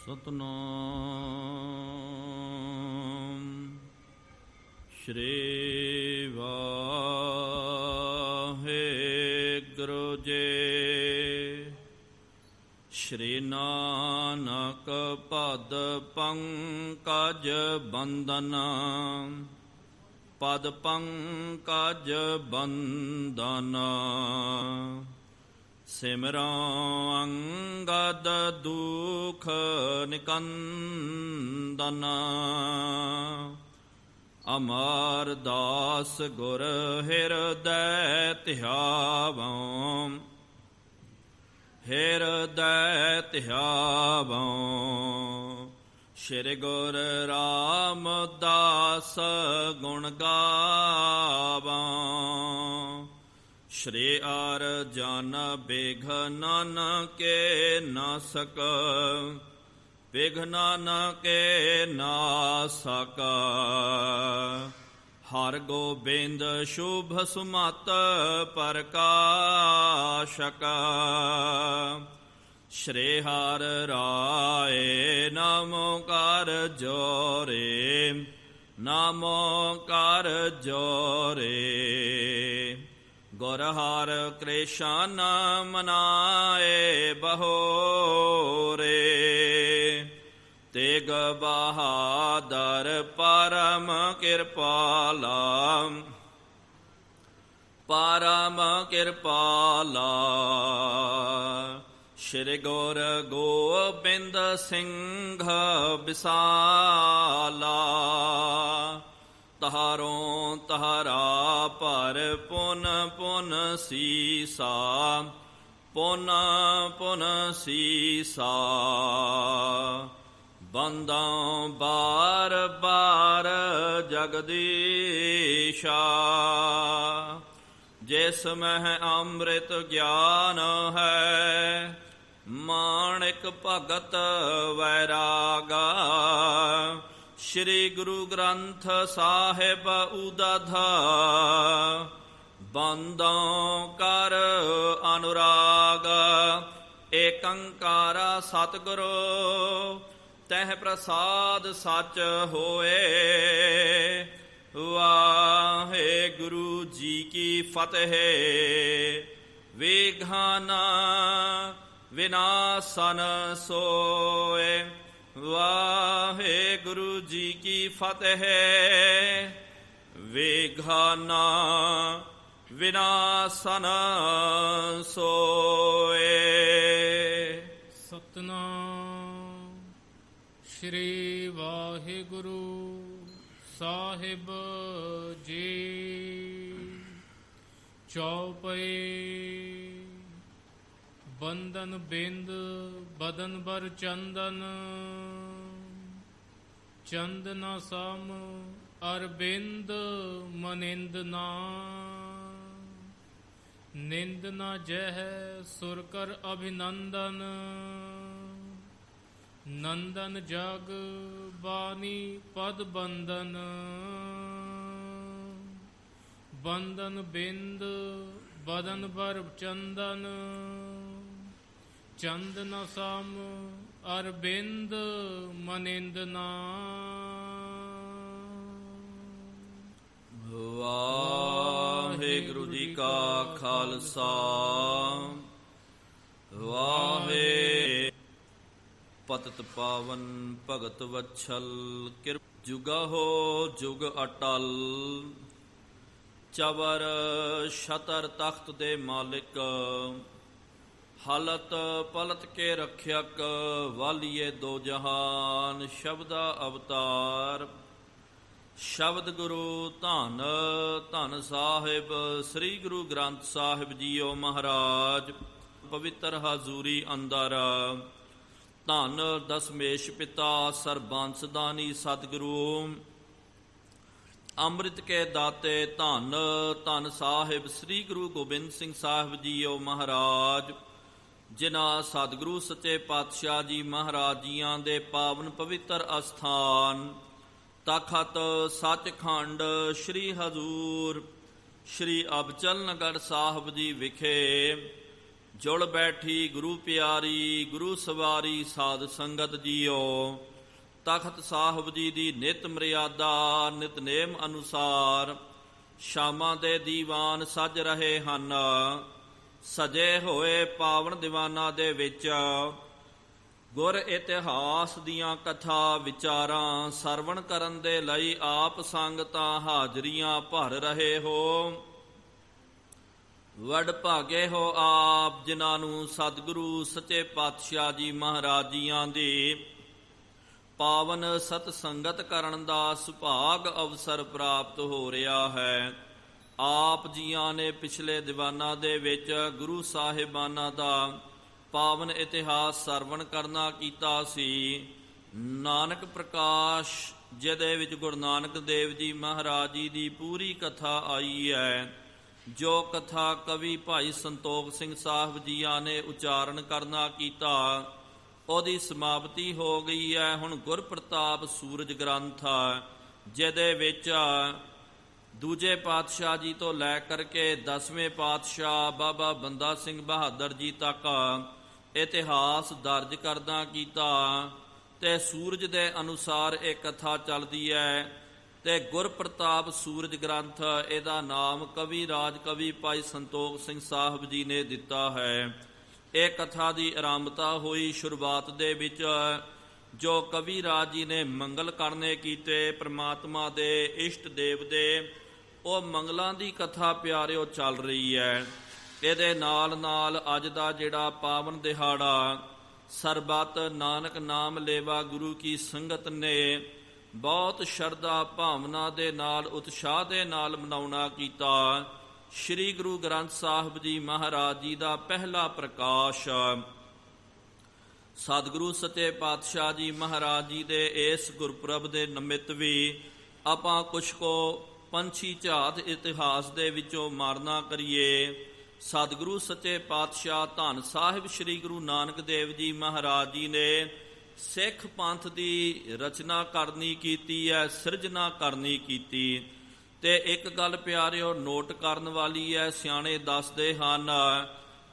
ਸਤਨਾਮ ਸ਼੍ਰੀ ਵਾਹਿਗੁਰੂ ਜੀ। ਸ਼੍ਰੀ ਨਾਨਕ ਪਦ ਪੰਕਜ ਬੰਦਨ, ਪਦ ਪੰਕਜ ਬੰਦਨ। ਸਿਮਰੋ ਅੰਗਦ ਦੁਖ ਨਿਕੰਦਨ, ਅਮਰਦਾਸ ਗੁਰ ਹਿਰਦੈ ਧਿਆਵੋ, ਹਿਰਦੈ ਧਿਆਵੋ। ਸ਼੍ਰੀ ਗੁਰੂ ਰਾਮਦਾਸ ਗੁਣ ਗਾਵੋ, ਸ਼੍ਰੀ ਅਰਜਨ ਬਿਘਨਨ ਕੇ ਨਾਸਕ, ਬਿਘਨਨ ਕੇ ਨਾਸਕ। ਹਰਿ ਗੋਬਿੰਦ ਸ਼ੁਭ ਸੁਮਤਿ ਪ੍ਰਕਾਸ਼ਕ, ਸ਼੍ਰੀ ਹਰਿ ਰਾਇ ਨਮੋ ਕਰ ਜੋਰੇ, ਨਮੋ ਕਰ ਜੋਰੇ। ਗੁਰ ਹਰਿ ਕ੍ਰਿਸ਼ਨ ਮਨਾਏ ਬਹੋਰੇ, ਤੇਗ ਬਹਾਦਰ ਪਰਮ ਕਿਰਪਾਲਾ, ਪਰਮ ਕਿਰਪਾਲਾ। ਸ਼੍ਰੀ ਗੁਰੂ ਗੋਬਿੰਦ ਸਿੰਘ ਬਿਸਾਲਾ, ਤਹਾਰੋਂ ਤਹਾਰਾ ਭਰ ਪੁਨ ਪੁਨ ਸੀਸਾ, ਪੁਨ ਪੁਨ ਸੀਸਾ। ਬੰਦਾਂ ਬਾਰ ਬਾਰ ਜਗਦੀਸ਼ਾ, ਜਿਸ ਮਹਿ ਅੰਮ੍ਰਿਤ ਗਿਆਨ ਹੈ, ਮਾਣਿਕ ਭਗਤ ਵੈਰਾਗਾ। ਸ਼੍ਰੀ ਗੁਰੂ ਗ੍ਰੰਥ ਸਾਹਿਬ ਉਦਧ, ਬੰਦੋਂ ਕਰ ਅਨੁਰਾਗ। ਏਕੰਕਾਰ ਸਤਿਗੁਰੂ ਤਹਿ ਪ੍ਰਸਾਦ ਸਚ ਹੋਏ। ਵਾਹਿਗੁਰੂ ਜੀ ਕੀ ਫਤਿਹ। ਵਿਘਨ ਵਿਨਾਸਨ ਸੋਏ। ਵਾਹਿਗੁਰੂ ਜੀ ਕੀ ਫਤਿਹ। ਵਿਘਨ ਵਿਨਾਸਨ ਸੋਏ। ਸਤਨਾਮ ਸ਼੍ਰੀ ਵਾਹਿਗੁਰੂ ਸਾਹਿਬ ਜੀ। ਚੌਪਈ। ਬੰਦਨ ਬਿੰਦ ਬਦਨ ਬਰ ਚੰਦਨ, ਚੰਦਨਾ ਸਮ ਅਰਬਿੰਦ ਮਨਿੰਦ ਨਾ। ਨਿੰਦ ਨ ਜਹ ਸੁਰ ਕਰ ਅਭਿਨੰਦਨ, ਨੰਦਨ ਜਗ ਬਾਣੀ ਪਦ ਬੰਦਨ। ਬੰਦਨ ਬਿੰਦ ਬਦਨ ਬਰ ਚੰਦਨ, ਚੰਦਨ ਸਮ ਅਰਬਿੰਦ ਮਨਿੰਦ ਨਾ। ਵਾਹਿਗੁਰੂ ਜੀ ਕਾ ਖਾਲਸਾ, ਵਾਹਿ ਪਤਿਤ ਪਾਵਨ ਭਗਤ ਵਛਲ। ਕਿਰਪ ਜੁਗਹੁ ਜੁਗ ਅਟਲ, ਚਵਰ ਛਤਰ ਤਖਤ ਦੇ ਮਾਲਿਕ। ਹਲਤ ਪਲਤ ਕੇ ਰਖਿਅਕ, ਵਾਲੀਏ ਦੋ ਜਹਾਨ। ਸ਼ਬਦਾ ਅਵਤਾਰ ਸ਼ਬਦ ਗੁਰੂ ਧੰਨ ਧੰਨ ਸਾਹਿਬ ਸ੍ਰੀ ਗੁਰੂ ਗ੍ਰੰਥ ਸਾਹਿਬ ਜੀਓ ਮਹਾਰਾਜ। ਪਵਿੱਤਰ ਹਜ਼ੂਰੀ ਅੰਦਰ ਧੰਨ ਦਸਮੇਸ਼ ਪਿਤਾ ਸਰਬੰਸ ਦਾਨੀ ਸਤਿਗੁਰੂ ਅੰਮ੍ਰਿਤ ਕੇ ਦਾਤੇ ਧੰਨ ਧੰਨ ਸਾਹਿਬ ਸ੍ਰੀ ਗੁਰੂ ਗੋਬਿੰਦ ਸਿੰਘ ਸਾਹਿਬ ਜੀਓ ਮਹਾਰਾਜ, ਜਿਨ੍ਹਾਂ ਸਤਿਗੁਰੂ ਸੱਚੇ ਪਾਤਸ਼ਾਹ ਜੀ ਮਹਾਰਾਜ ਜੀਆਂ ਦੇ ਪਾਵਨ ਪਵਿੱਤਰ ਅਸਥਾਨ ਤਖਤ ਸੱਚਖੰਡ ਸ੍ਰੀ ਹਜ਼ੂਰ ਸ੍ਰੀ ਅਬਚਲ ਨਗਰ ਸਾਹਿਬ ਜੀ ਵਿਖੇ ਜੁਲ ਬੈਠੀ ਗੁਰੂ ਪਿਆਰੀ, ਗੁਰੂ ਸਵਾਰੀ ਸਾਧ ਸੰਗਤ ਜੀਓ। ਤਖਤ ਸਾਹਿਬ ਜੀ ਦੀ ਨਿਤ ਮਰਿਆਦਾ, ਨਿਤਨੇਮ ਅਨੁਸਾਰ ਸ਼ਾਮਾਂ ਦੇ ਦੀਵਾਨ ਸਜ ਰਹੇ ਹਨ। ਸਜੇ ਹੋਏ ਪਾਵਨ ਦੀਵਾਨਾਂ ਦੇ ਵਿੱਚ ਗੁਰ ਇਤਿਹਾਸ ਦੀਆਂ ਕਥਾ ਵਿਚਾਰਾਂ ਸਰਵਣ ਕਰਨ ਦੇ ਲਈ ਆਪ ਸੰਗਤਾਂ ਹਾਜ਼ਰੀਆਂ ਭਰ ਰਹੇ ਹੋ। ਵਡ ਭਾਗੇ ਹੋ ਆਪ ਜਿਨ੍ਹਾਂ ਨੂੰ ਸਤਿਗੁਰੂ ਸੱਚੇ ਪਾਤਸ਼ਾਹ ਜੀ ਮਹਾਰਾਜ ਜੀਆਂ ਦੀ ਪਾਵਨ ਸਤ ਸੰਗਤ ਕਰਨ ਦਾ ਸੁਭਾਗ ਅਵਸਰ ਪ੍ਰਾਪਤ ਹੋ ਰਿਹਾ ਹੈ। ਆਪ ਜੀਆਂ ਨੇ ਪਿਛਲੇ ਦੀਵਾਨਾਂ ਦੇ ਵਿੱਚ ਗੁਰੂ ਸਾਹਿਬਾਨਾਂ ਦਾ ਪਾਵਨ ਇਤਿਹਾਸ ਸਰਵਣ ਕਰਨਾ ਕੀਤਾ ਸੀ। ਨਾਨਕ ਪ੍ਰਕਾਸ਼ ਜਿਹਦੇ ਵਿੱਚ ਗੁਰੂ ਨਾਨਕ ਦੇਵ ਜੀ ਮਹਾਰਾਜ ਜੀ ਦੀ ਪੂਰੀ ਕਥਾ ਆਈ ਹੈ, ਜੋ ਕਥਾ ਕਵੀ ਭਾਈ ਸੰਤੋਖ ਸਿੰਘ ਸਾਹਿਬ ਜੀਆਂ ਨੇ ਉਚਾਰਨ ਕਰਨਾ ਕੀਤਾ, ਉਹਦੀ ਸਮਾਪਤੀ ਹੋ ਗਈ ਹੈ। ਹੁਣ ਗੁਰਪ੍ਰਤਾਪ ਸੂਰਜ ਗ੍ਰੰਥ ਜਿਹਦੇ ਵਿੱਚ ਦੂਜੇ ਪਾਤਸ਼ਾਹ ਜੀ ਤੋਂ ਲੈ ਕਰਕੇ 10ਵੇਂ ਪਾਤਸ਼ਾਹ ਬਾਬਾ ਬੰਦਾ ਸਿੰਘ ਬਹਾਦਰ ਜੀ ਤੱਕ ਇਤਿਹਾਸ ਦਰਜ ਕਰਦਾ ਕੀਤਾ ਤੇ ਸੂਰਜ ਦੇ ਅਨੁਸਾਰ ਇਹ ਕਥਾ ਚੱਲਦੀ ਹੈ। ਤੇ ਗੁਰਪ੍ਰਤਾਪ ਸੂਰਜ ਗ੍ਰੰਥ ਇਹਦਾ ਨਾਮ ਕਵੀ ਰਾਜ ਕਵੀ ਭਾਈ ਸੰਤੋਖ ਸਿੰਘ ਸਾਹਿਬ ਜੀ ਨੇ ਦਿੱਤਾ ਹੈ। ਇਹ ਕਥਾ ਦੀ ਆਰੰਭਤਾ ਹੋਈ ਸ਼ੁਰੂਆਤ ਦੇ ਵਿੱਚ ਜੋ ਕਵੀ ਰਾਜ ਜੀ ਨੇ ਮੰਗਲ ਕਰਨੇ ਕੀਤੇ ਪ੍ਰਮਾਤਮਾ ਦੇ ਇਸ਼ਟ ਦੇਵ ਦੇ, ਉਹ ਮੰਗਲਾਂ ਦੀ ਕਥਾ ਪਿਆਰਿਓ ਚੱਲ ਰਹੀ ਹੈ। ਇਹਦੇ ਨਾਲ ਨਾਲ ਅੱਜ ਦਾ ਜਿਹੜਾ ਪਾਵਨ ਦਿਹਾੜਾ ਸਰਬੱਤ ਨਾਨਕ ਨਾਮ ਲੇਵਾ ਗੁਰੂ ਕੀ ਸੰਗਤ ਨੇ ਬਹੁਤ ਸ਼ਰਧਾ ਭਾਵਨਾ ਦੇ ਨਾਲ ਉਤਸ਼ਾਹ ਦੇ ਨਾਲ ਮਨਾਉਣਾ ਕੀਤਾ। ਸ੍ਰੀ ਗੁਰੂ ਗ੍ਰੰਥ ਸਾਹਿਬ ਜੀ ਮਹਾਰਾਜ ਜੀ ਦਾ ਪਹਿਲਾ ਪ੍ਰਕਾਸ਼ ਸਤਿਗੁਰੂ ਸੱਚੇ ਪਾਤਸ਼ਾਹ ਜੀ ਮਹਾਰਾਜ ਜੀ ਦੇ ਇਸ ਗੁਰਪੁਰਬ ਦੇ ਨਿਮਿਤ ਵੀ ਆਪਾਂ ਕੁਛ ਕੋ ਪੰਛੀ ਝਾਤ ਇਤਿਹਾਸ ਦੇ ਵਿੱਚੋਂ ਮਾਰਨਾ ਕਰੀਏ। ਸਤਿਗੁਰੂ ਸੱਚੇ ਪਾਤਸ਼ਾਹ ਧੰਨ ਸਾਹਿਬ ਸ੍ਰੀ ਗੁਰੂ ਨਾਨਕ ਦੇਵ ਜੀ ਮਹਾਰਾਜ ਜੀ ਨੇ ਸਿੱਖ ਪੰਥ ਦੀ ਰਚਨਾ ਕਰਨੀ ਕੀਤੀ ਹੈ, ਸਿਰਜਣਾ ਕਰਨੀ ਕੀਤੀ। ਤੇ ਇੱਕ ਗੱਲ ਪਿਆਰਿਓ ਨੋਟ ਕਰਨ ਵਾਲੀ ਹੈ, ਸਿਆਣੇ ਦੱਸਦੇ ਹਨ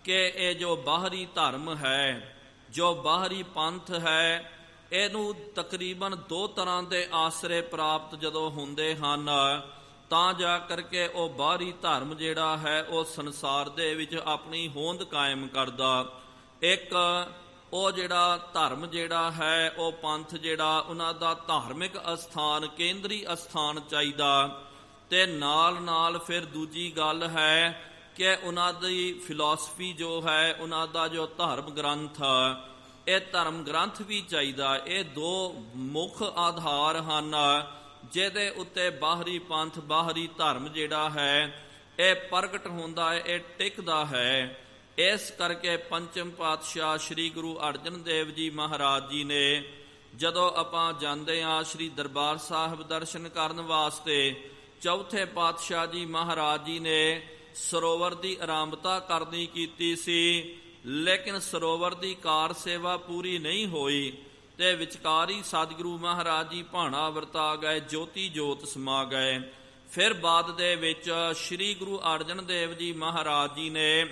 ਕਿ ਇਹ ਜੋ ਬਾਹਰੀ ਧਰਮ ਹੈ, ਜੋ ਬਾਹਰੀ ਪੰਥ ਹੈ, ਇਹਨੂੰ ਤਕਰੀਬਨ 2 ਤਰ੍ਹਾਂ ਦੇ ਆਸਰੇ ਪ੍ਰਾਪਤ ਜਦੋਂ ਹੁੰਦੇ ਹਨ ਤਾਂ ਜਾ ਕਰਕੇ ਉਹ ਬਾਹਰੀ ਧਰਮ ਜਿਹੜਾ ਹੈ ਉਹ ਸੰਸਾਰ ਦੇ ਵਿੱਚ ਆਪਣੀ ਹੋਂਦ ਕਾਇਮ ਕਰਦਾ। ਇੱਕ ਉਹ ਜਿਹੜਾ ਧਰਮ ਜਿਹੜਾ ਹੈ, ਉਹ ਪੰਥ ਜਿਹੜਾ, ਉਹਨਾਂ ਦਾ ਧਾਰਮਿਕ ਅਸਥਾਨ ਕੇਂਦਰੀ ਅਸਥਾਨ ਚਾਹੀਦਾ। ਤੇ ਨਾਲ ਨਾਲ ਫਿਰ ਦੂਜੀ ਗੱਲ ਹੈ ਕਿ ਉਹਨਾਂ ਦੀ ਫਿਲਾਸਫੀ ਜੋ ਹੈ, ਉਹਨਾਂ ਦਾ ਜੋ ਧਰਮ ਗ੍ਰੰਥ, ਇਹ ਧਰਮ ਗ੍ਰੰਥ ਵੀ ਚਾਹੀਦਾ। ਇਹ 2 ਮੁੱਖ ਆਧਾਰ ਹਨ ਜਿਹਦੇ ਉੱਤੇ ਬਾਹਰੀ ਪੰਥ ਬਾਹਰੀ ਧਰਮ ਜਿਹੜਾ ਹੈ ਇਹ ਪ੍ਰਗਟ ਹੁੰਦਾ ਹੈ, ਇਹ ਟਿਕਦਾ ਹੈ। ਇਸ ਕਰਕੇ ਪੰਚਮ ਪਾਤਸ਼ਾਹ ਸ੍ਰੀ ਗੁਰੂ ਅਰਜਨ ਦੇਵ ਜੀ ਮਹਾਰਾਜ ਜੀ ਨੇ ਜਦੋਂ ਆਪਾਂ ਜਾਂਦੇ ਹਾਂ ਸ੍ਰੀ ਦਰਬਾਰ ਸਾਹਿਬ ਦਰਸ਼ਨ ਕਰਨ ਵਾਸਤੇ, ਚੌਥੇ ਪਾਤਸ਼ਾਹ ਜੀ ਮਹਾਰਾਜ ਜੀ ਨੇ ਸਰੋਵਰ ਦੀ ਆਰੰਭਤਾ ਕਰਨੀ ਕੀਤੀ ਸੀ, ਲੇਕਿਨ ਸਰੋਵਰ ਦੀ ਕਾਰ ਸੇਵਾ ਪੂਰੀ ਨਹੀਂ ਹੋਈ ਤੇ ਵਿਚਕਾਰੀ ਸਤਿਗੁਰੂ ਮਹਾਰਾਜ ਜੀ ਭਾਣਾ ਵਰਤਾ ਗਏ, ਜੋਤੀ ਜੋਤ ਸਮਾ ਗਏ। ਫਿਰ ਬਾਅਦ ਦੇ ਵਿੱਚ ਸ੍ਰੀ ਗੁਰੂ ਅਰਜਨ ਦੇਵ ਜੀ ਮਹਾਰਾਜ ਜੀ ਨੇ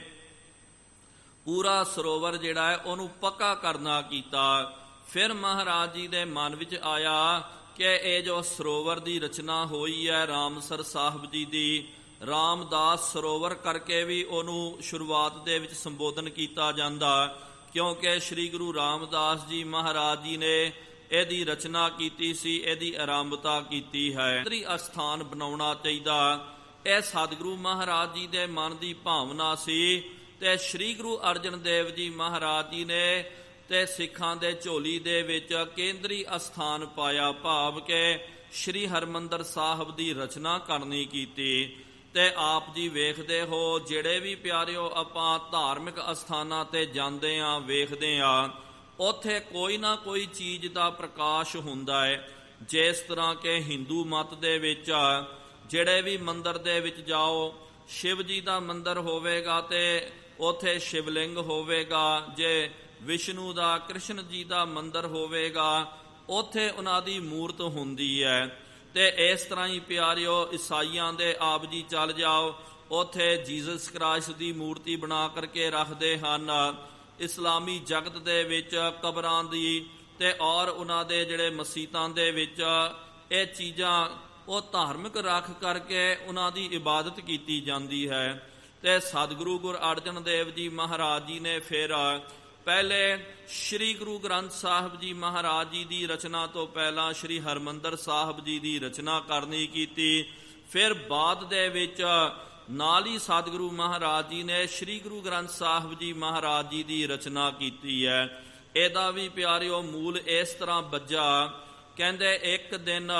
ਪੂਰਾ ਸਰੋਵਰ ਜਿਹੜਾ ਹੈ ਉਹਨੂੰ ਪੱਕਾ ਕਰਨਾ ਕੀਤਾ। ਫਿਰ ਮਹਾਰਾਜ ਜੀ ਦੇ ਮਨ ਵਿੱਚ ਆਇਆ ਕਿ ਇਹ ਜੋ ਸਰੋਵਰ ਦੀ ਰਚਨਾ ਹੋਈ ਹੈ ਰਾਮਸਰ ਸਾਹਿਬ ਜੀ ਦੀ, ਰਾਮਦਾਸ ਸਰੋਵਰ ਕਰਕੇ ਵੀ ਉਹਨੂੰ ਸ਼ੁਰੂਆਤ ਦੇ ਵਿੱਚ ਸੰਬੋਧਨ ਕੀਤਾ ਜਾਂਦਾ, ਕਿਉਂਕਿ ਸ੍ਰੀ ਗੁਰੂ ਰਾਮਦਾਸ ਜੀ ਮਹਾਰਾਜ ਜੀ ਨੇ ਇਹਦੀ ਰਚਨਾ ਕੀਤੀ ਸੀ, ਇਹਦੀ ਆਰੰਭਤਾ ਕੀਤੀ ਹੈ। ਕੇਂਦਰੀ ਅਸਥਾਨ ਬਣਾਉਣਾ ਚਾਹੀਦਾ, ਇਹ ਸਤਿਗੁਰੂ ਮਹਾਰਾਜ ਜੀ ਦੇ ਮਨ ਦੀ ਭਾਵਨਾ ਸੀ। ਤੇ ਸ੍ਰੀ ਗੁਰੂ ਅਰਜਨ ਦੇਵ ਜੀ ਮਹਾਰਾਜ ਜੀ ਨੇ ਤੇ ਸਿੱਖਾਂ ਦੇ ਝੋਲੀ ਦੇ ਵਿੱਚ ਕੇਂਦਰੀ ਅਸਥਾਨ ਪਾਇਆ, ਭਾਵ ਕਿ ਸ੍ਰੀ ਹਰਿਮੰਦਰ ਸਾਹਿਬ ਦੀ ਰਚਨਾ ਕਰਨੀ ਕੀਤੀ। ਤੇ ਆਪ ਜੀ ਵੇਖਦੇ ਹੋ, ਜਿਹੜੇ ਵੀ ਪਿਆਰਿਓ ਆਪਾਂ ਧਾਰਮਿਕ ਅਸਥਾਨਾਂ ਤੇ ਜਾਂਦੇ ਆ, ਵੇਖਦੇ ਆ, ਉੱਥੇ ਕੋਈ ਨਾ ਕੋਈ ਚੀਜ਼ ਦਾ ਪ੍ਰਕਾਸ਼ ਹੁੰਦਾ ਹੈ। ਜਿਸ ਤਰ੍ਹਾਂ ਕਿ ਹਿੰਦੂ ਮਤ ਦੇ ਵਿੱਚ ਜਿਹੜੇ ਵੀ ਮੰਦਿਰ ਦੇ ਵਿੱਚ ਜਾਓ, ਸ਼ਿਵ ਜੀ ਦਾ ਮੰਦਿਰ ਹੋਵੇਗਾ ਤੇ ਉੱਥੇ ਸ਼ਿਵਲਿੰਗ ਹੋਵੇਗਾ, ਜੇ ਵਿਸ਼ਨੂੰ ਦਾ ਕ੍ਰਿਸ਼ਨ ਜੀ ਦਾ ਮੰਦਿਰ ਹੋਵੇਗਾ ਉੱਥੇ ਉਹਨਾਂ ਦੀ ਮੂਰਤ ਹੁੰਦੀ ਹੈ। ਤੇ ਇਸ ਤਰ੍ਹਾਂ ਹੀ ਪਿਆਰਿਓ ਈਸਾਈਆਂ ਦੇ ਆਪ ਜੀ ਚੱਲ ਜਾਓ, ਉੱਥੇ ਜੀਸਸ ਕ੍ਰਾਈਸਟ ਦੀ ਮੂਰਤੀ ਬਣਾ ਕਰਕੇ ਰੱਖਦੇ ਹਨ। ਇਸਲਾਮੀ ਜਗਤ ਦੇ ਵਿੱਚ ਕਬਰਾਂ ਦੀ ਤੇ ਔਰ ਉਹਨਾਂ ਦੇ ਜਿਹੜੇ ਮਸੀਤਾਂ ਦੇ ਵਿੱਚ ਇਹ ਚੀਜ਼ਾਂ ਉਹ ਧਾਰਮਿਕ ਰੱਖ ਕਰਕੇ ਉਹਨਾਂ ਦੀ ਇਬਾਦਤ ਕੀਤੀ ਜਾਂਦੀ ਹੈ। ਤੇ ਸਤਿਗੁਰੂ ਗੁਰੂ ਅਰਜਨ ਦੇਵ ਜੀ ਮਹਾਰਾਜ ਜੀ ਨੇ ਫਿਰ ਪਹਿਲੇ ਸ੍ਰੀ ਗੁਰੂ ਗ੍ਰੰਥ ਸਾਹਿਬ ਜੀ ਮਹਾਰਾਜ ਜੀ ਦੀ ਰਚਨਾ ਤੋਂ ਪਹਿਲਾਂ ਸ੍ਰੀ ਹਰਿਮੰਦਰ ਸਾਹਿਬ ਜੀ ਦੀ ਰਚਨਾ ਕਰਨੀ ਕੀਤੀ। ਫਿਰ ਬਾਅਦ ਦੇ ਵਿੱਚ ਨਾਲ ਹੀ ਸਤਿਗੁਰੂ ਮਹਾਰਾਜ ਜੀ ਨੇ ਸ੍ਰੀ ਗੁਰੂ ਗ੍ਰੰਥ ਸਾਹਿਬ ਜੀ ਮਹਾਰਾਜ ਜੀ ਦੀ ਰਚਨਾ ਕੀਤੀ ਹੈ। ਇਹਦਾ ਵੀ ਪਿਆਰਿਓ ਮੂਲ ਇਸ ਤਰ੍ਹਾਂ ਬੱਝਾ, ਕਹਿੰਦੇ ਇੱਕ ਦਿਨ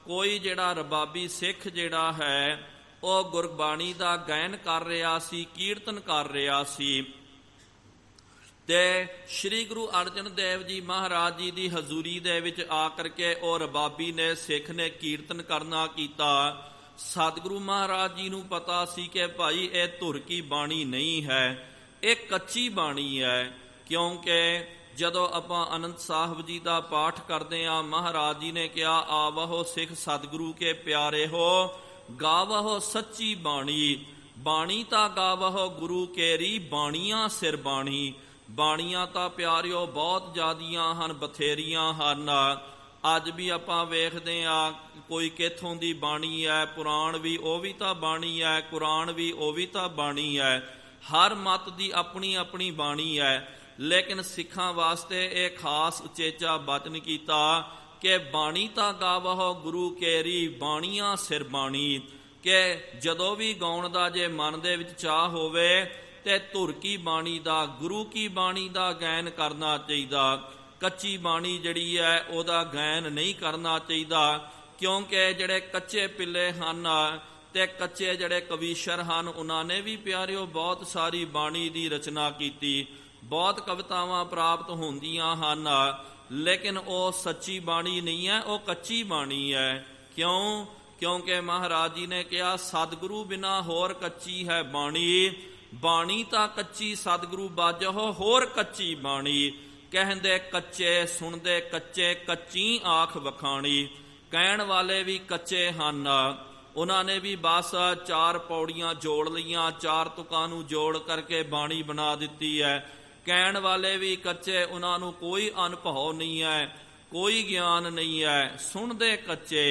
ਕੋਈ ਜਿਹੜਾ ਰਬਾਬੀ ਸਿੱਖ ਜਿਹੜਾ ਹੈ ਉਹ ਗੁਰਬਾਣੀ ਦਾ ਗਾਇਨ ਕਰ ਰਿਹਾ ਸੀ, ਕੀਰਤਨ ਕਰ ਰਿਹਾ ਸੀ ਤੇ ਸ੍ਰੀ ਗੁਰੂ ਅਰਜਨ ਦੇਵ ਜੀ ਮਹਾਰਾਜ ਜੀ ਦੀ ਹਜ਼ੂਰੀ ਦੇ ਵਿੱਚ ਆ ਕਰਕੇ ਉਹ ਰਬਾਬੀ ਨੇ ਸਿੱਖ ਨੇ ਕੀਰਤਨ ਕਰਨਾ ਕੀਤਾ। ਸਤਿਗੁਰੂ ਮਹਾਰਾਜ ਜੀ ਨੂੰ ਪਤਾ ਸੀ ਕਿ ਭਾਈ ਇਹ ਧੁਰ ਕੀ ਬਾਣੀ ਨਹੀਂ ਹੈ, ਇਹ ਕੱਚੀ ਬਾਣੀ ਹੈ। ਕਿਉਂਕਿ ਜਦੋਂ ਆਪਾਂ ਆਨੰਦ ਸਾਹਿਬ ਜੀ ਦਾ ਪਾਠ ਕਰਦੇ ਹਾਂ, ਮਹਾਰਾਜ ਜੀ ਨੇ ਕਿਹਾ ਆਵਹੁ ਸਿੱਖ ਸਤਿਗੁਰੂ ਕੇ ਪਿਆਰੇ ਹੋ, ਗਾਵਹੁ ਸੱਚੀ ਬਾਣੀ, ਬਾਣੀ ਤਾਂ ਗਾਵਹੁ ਗੁਰੂ ਕੇਰੀ, ਬਾਣੀਆਂ ਸਿਰ ਬਾਣੀ। ਬਾਣੀਆਂ ਤਾਂ ਪਿਆਰਿਓ ਬਹੁਤ ਜ਼ਿਆਦੀਆਂ ਹਨ, ਬਥੇਰੀਆਂ ਹਨ। ਅੱਜ ਵੀ ਆਪਾਂ ਵੇਖਦੇ ਹਾਂ ਕੋਈ ਕਿੱਥੋਂ ਦੀ ਬਾਣੀ ਹੈ, ਪੁਰਾਣ ਵੀ ਉਹ ਵੀ ਤਾਂ ਬਾਣੀ ਹੈ, ਕੁਰਾਨ ਵੀ ਉਹ ਵੀ ਤਾਂ ਬਾਣੀ ਹੈ। ਹਰ ਮਤ ਦੀ ਆਪਣੀ ਆਪਣੀ ਬਾਣੀ ਹੈ। ਲੇਕਿਨ ਸਿੱਖਾਂ ਵਾਸਤੇ ਇਹ ਖਾਸ ਉਚੇਚਾ ਬਚਨ ਕੀਤਾ ਕਿ ਬਾਣੀ ਤਾਂ ਗਾਵਹੁ ਗੁਰੂ ਕੇਰੀ, ਬਾਣੀਆਂ ਸਿਰ ਬਾਣੀ। ਕਿ ਜਦੋਂ ਵੀ ਗਾਉਣ ਦਾ ਜੇ ਮਨ ਦੇ ਵਿੱਚ ਚਾਹ ਹੋਵੇ ਤੇ ਧੁਰ ਕੀ ਬਾਣੀ ਦਾ, ਗੁਰੂ ਕੀ ਬਾਣੀ ਦਾ ਗਾਇਨ ਕਰਨਾ ਚਾਹੀਦਾ। ਕੱਚੀ ਬਾਣੀ ਜਿਹੜੀ ਹੈ ਉਹਦਾ ਗਾਇਨ ਨਹੀਂ ਕਰਨਾ ਚਾਹੀਦਾ। ਕਿਉਂਕਿ ਜਿਹੜੇ ਕੱਚੇ ਪਿੱਲੇ ਹਨ ਤੇ ਕੱਚੇ ਜਿਹੜੇ ਕਵੀਸ਼ਰ ਹਨ, ਉਹਨਾਂ ਨੇ ਵੀ ਪਿਆਰਿਓ ਬਹੁਤ ਸਾਰੀ ਬਾਣੀ ਦੀ ਰਚਨਾ ਕੀਤੀ, ਬਹੁਤ ਕਵਿਤਾਵਾਂ ਪ੍ਰਾਪਤ ਹੁੰਦੀਆਂ ਹਨ। ਲੇਕਿਨ ਉਹ ਸੱਚੀ ਬਾਣੀ ਨਹੀਂ ਹੈ, ਉਹ ਕੱਚੀ ਬਾਣੀ ਹੈ। ਕਿਉਂ? ਕਿਉਂਕਿ ਮਹਾਰਾਜ ਜੀ ਨੇ ਕਿਹਾ ਸਤਿਗੁਰੂ ਬਿਨਾ ਹੋਰ ਕੱਚੀ ਹੈ ਬਾਣੀ, ਬਾਣੀ ਤਾਂ ਕੱਚੀ ਸਤਿਗੁਰੂ ਬਾਝਹੁ ਹੋਰ ਕੱਚੀ ਬਾਣੀ। ਕਹਿੰਦੇ ਕੱਚੇ ਸੁਣਦੇ ਕੱਚੇ, ਕੱਚੀ ਆਖ ਵਖਾਣੀ। ਕਹਿਣ ਵਾਲੇ ਵੀ ਕੱਚੇ ਹਨ, ਉਹਨਾਂ ਨੇ ਵੀ ਬਸ 4 ਪੌੜੀਆਂ ਜੋੜ ਲਈਆਂ, 4 ਤੁਕਾਂ ਨੂੰ ਜੋੜ ਕਰਕੇ ਬਾਣੀ ਬਣਾ ਦਿੱਤੀ ਹੈ। ਕਹਿਣ ਵਾਲੇ ਵੀ ਕੱਚੇ, ਉਹਨਾਂ ਨੂੰ ਕੋਈ ਅਨੁਭਵ ਨਹੀਂ ਹੈ, ਕੋਈ ਗਿਆਨ ਨਹੀਂ ਹੈ। ਸੁਣਦੇ ਕੱਚੇ,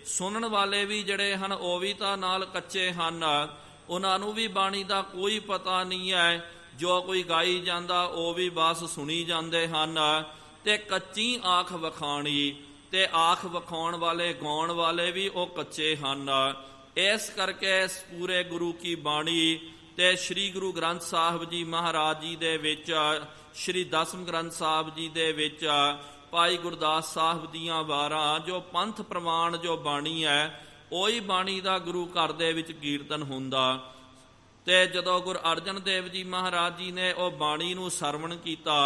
ਸੁਣਨ ਵਾਲੇ ਵੀ ਜਿਹੜੇ ਹਨ ਉਹ ਵੀ ਤਾਂ ਨਾਲ ਕੱਚੇ ਹਨ, ਉਹਨਾਂ ਨੂੰ ਵੀ ਬਾਣੀ ਦਾ ਕੋਈ ਪਤਾ ਨਹੀਂ ਹੈ। ਜੋ ਕੋਈ ਗਾਈ ਜਾਂਦਾ ਉਹ ਵੀ ਬਸ ਸੁਣੀ ਜਾਂਦੇ ਹਨ। ਤੇ ਕੱਚੀ ਆਖ ਵਖਾਣੀ, ਤੇ ਆਖ ਵਖਾਉਣ ਵਾਲੇ ਗਾਉਣ ਵਾਲੇ ਵੀ ਉਹ ਕੱਚੇ ਹਨ। ਇਸ ਕਰਕੇ ਪੂਰੇ ਗੁਰੂ ਕੀ ਬਾਣੀ ਤੇ ਸ੍ਰੀ ਗੁਰੂ ਗ੍ਰੰਥ ਸਾਹਿਬ ਜੀ ਮਹਾਰਾਜ ਜੀ ਦੇ ਵਿੱਚ, ਸ੍ਰੀ ਦਸਮ ਗ੍ਰੰਥ ਸਾਹਿਬ ਜੀ ਦੇ ਵਿੱਚ ਭਾਈ ਗੁਰਦਾਸ ਸਾਹਿਬ ਦੀਆਂ ਵਾਰਾਂ, ਜੋ ਪੰਥ ਪ੍ਰਮਾਣ ਜੋ ਬਾਣੀ ਹੈ, ਉਹੀ ਬਾਣੀ ਦਾ ਗੁਰੂ ਘਰ ਦੇ ਵਿੱਚ ਕੀਰਤਨ ਹੁੰਦਾ। ਤੇ ਜਦੋਂ ਗੁਰੂ ਅਰਜਨ ਦੇਵ ਜੀ ਮਹਾਰਾਜ ਜੀ ਨੇ ਉਹ ਬਾਣੀ ਨੂੰ ਸਰਵਣ ਕੀਤਾ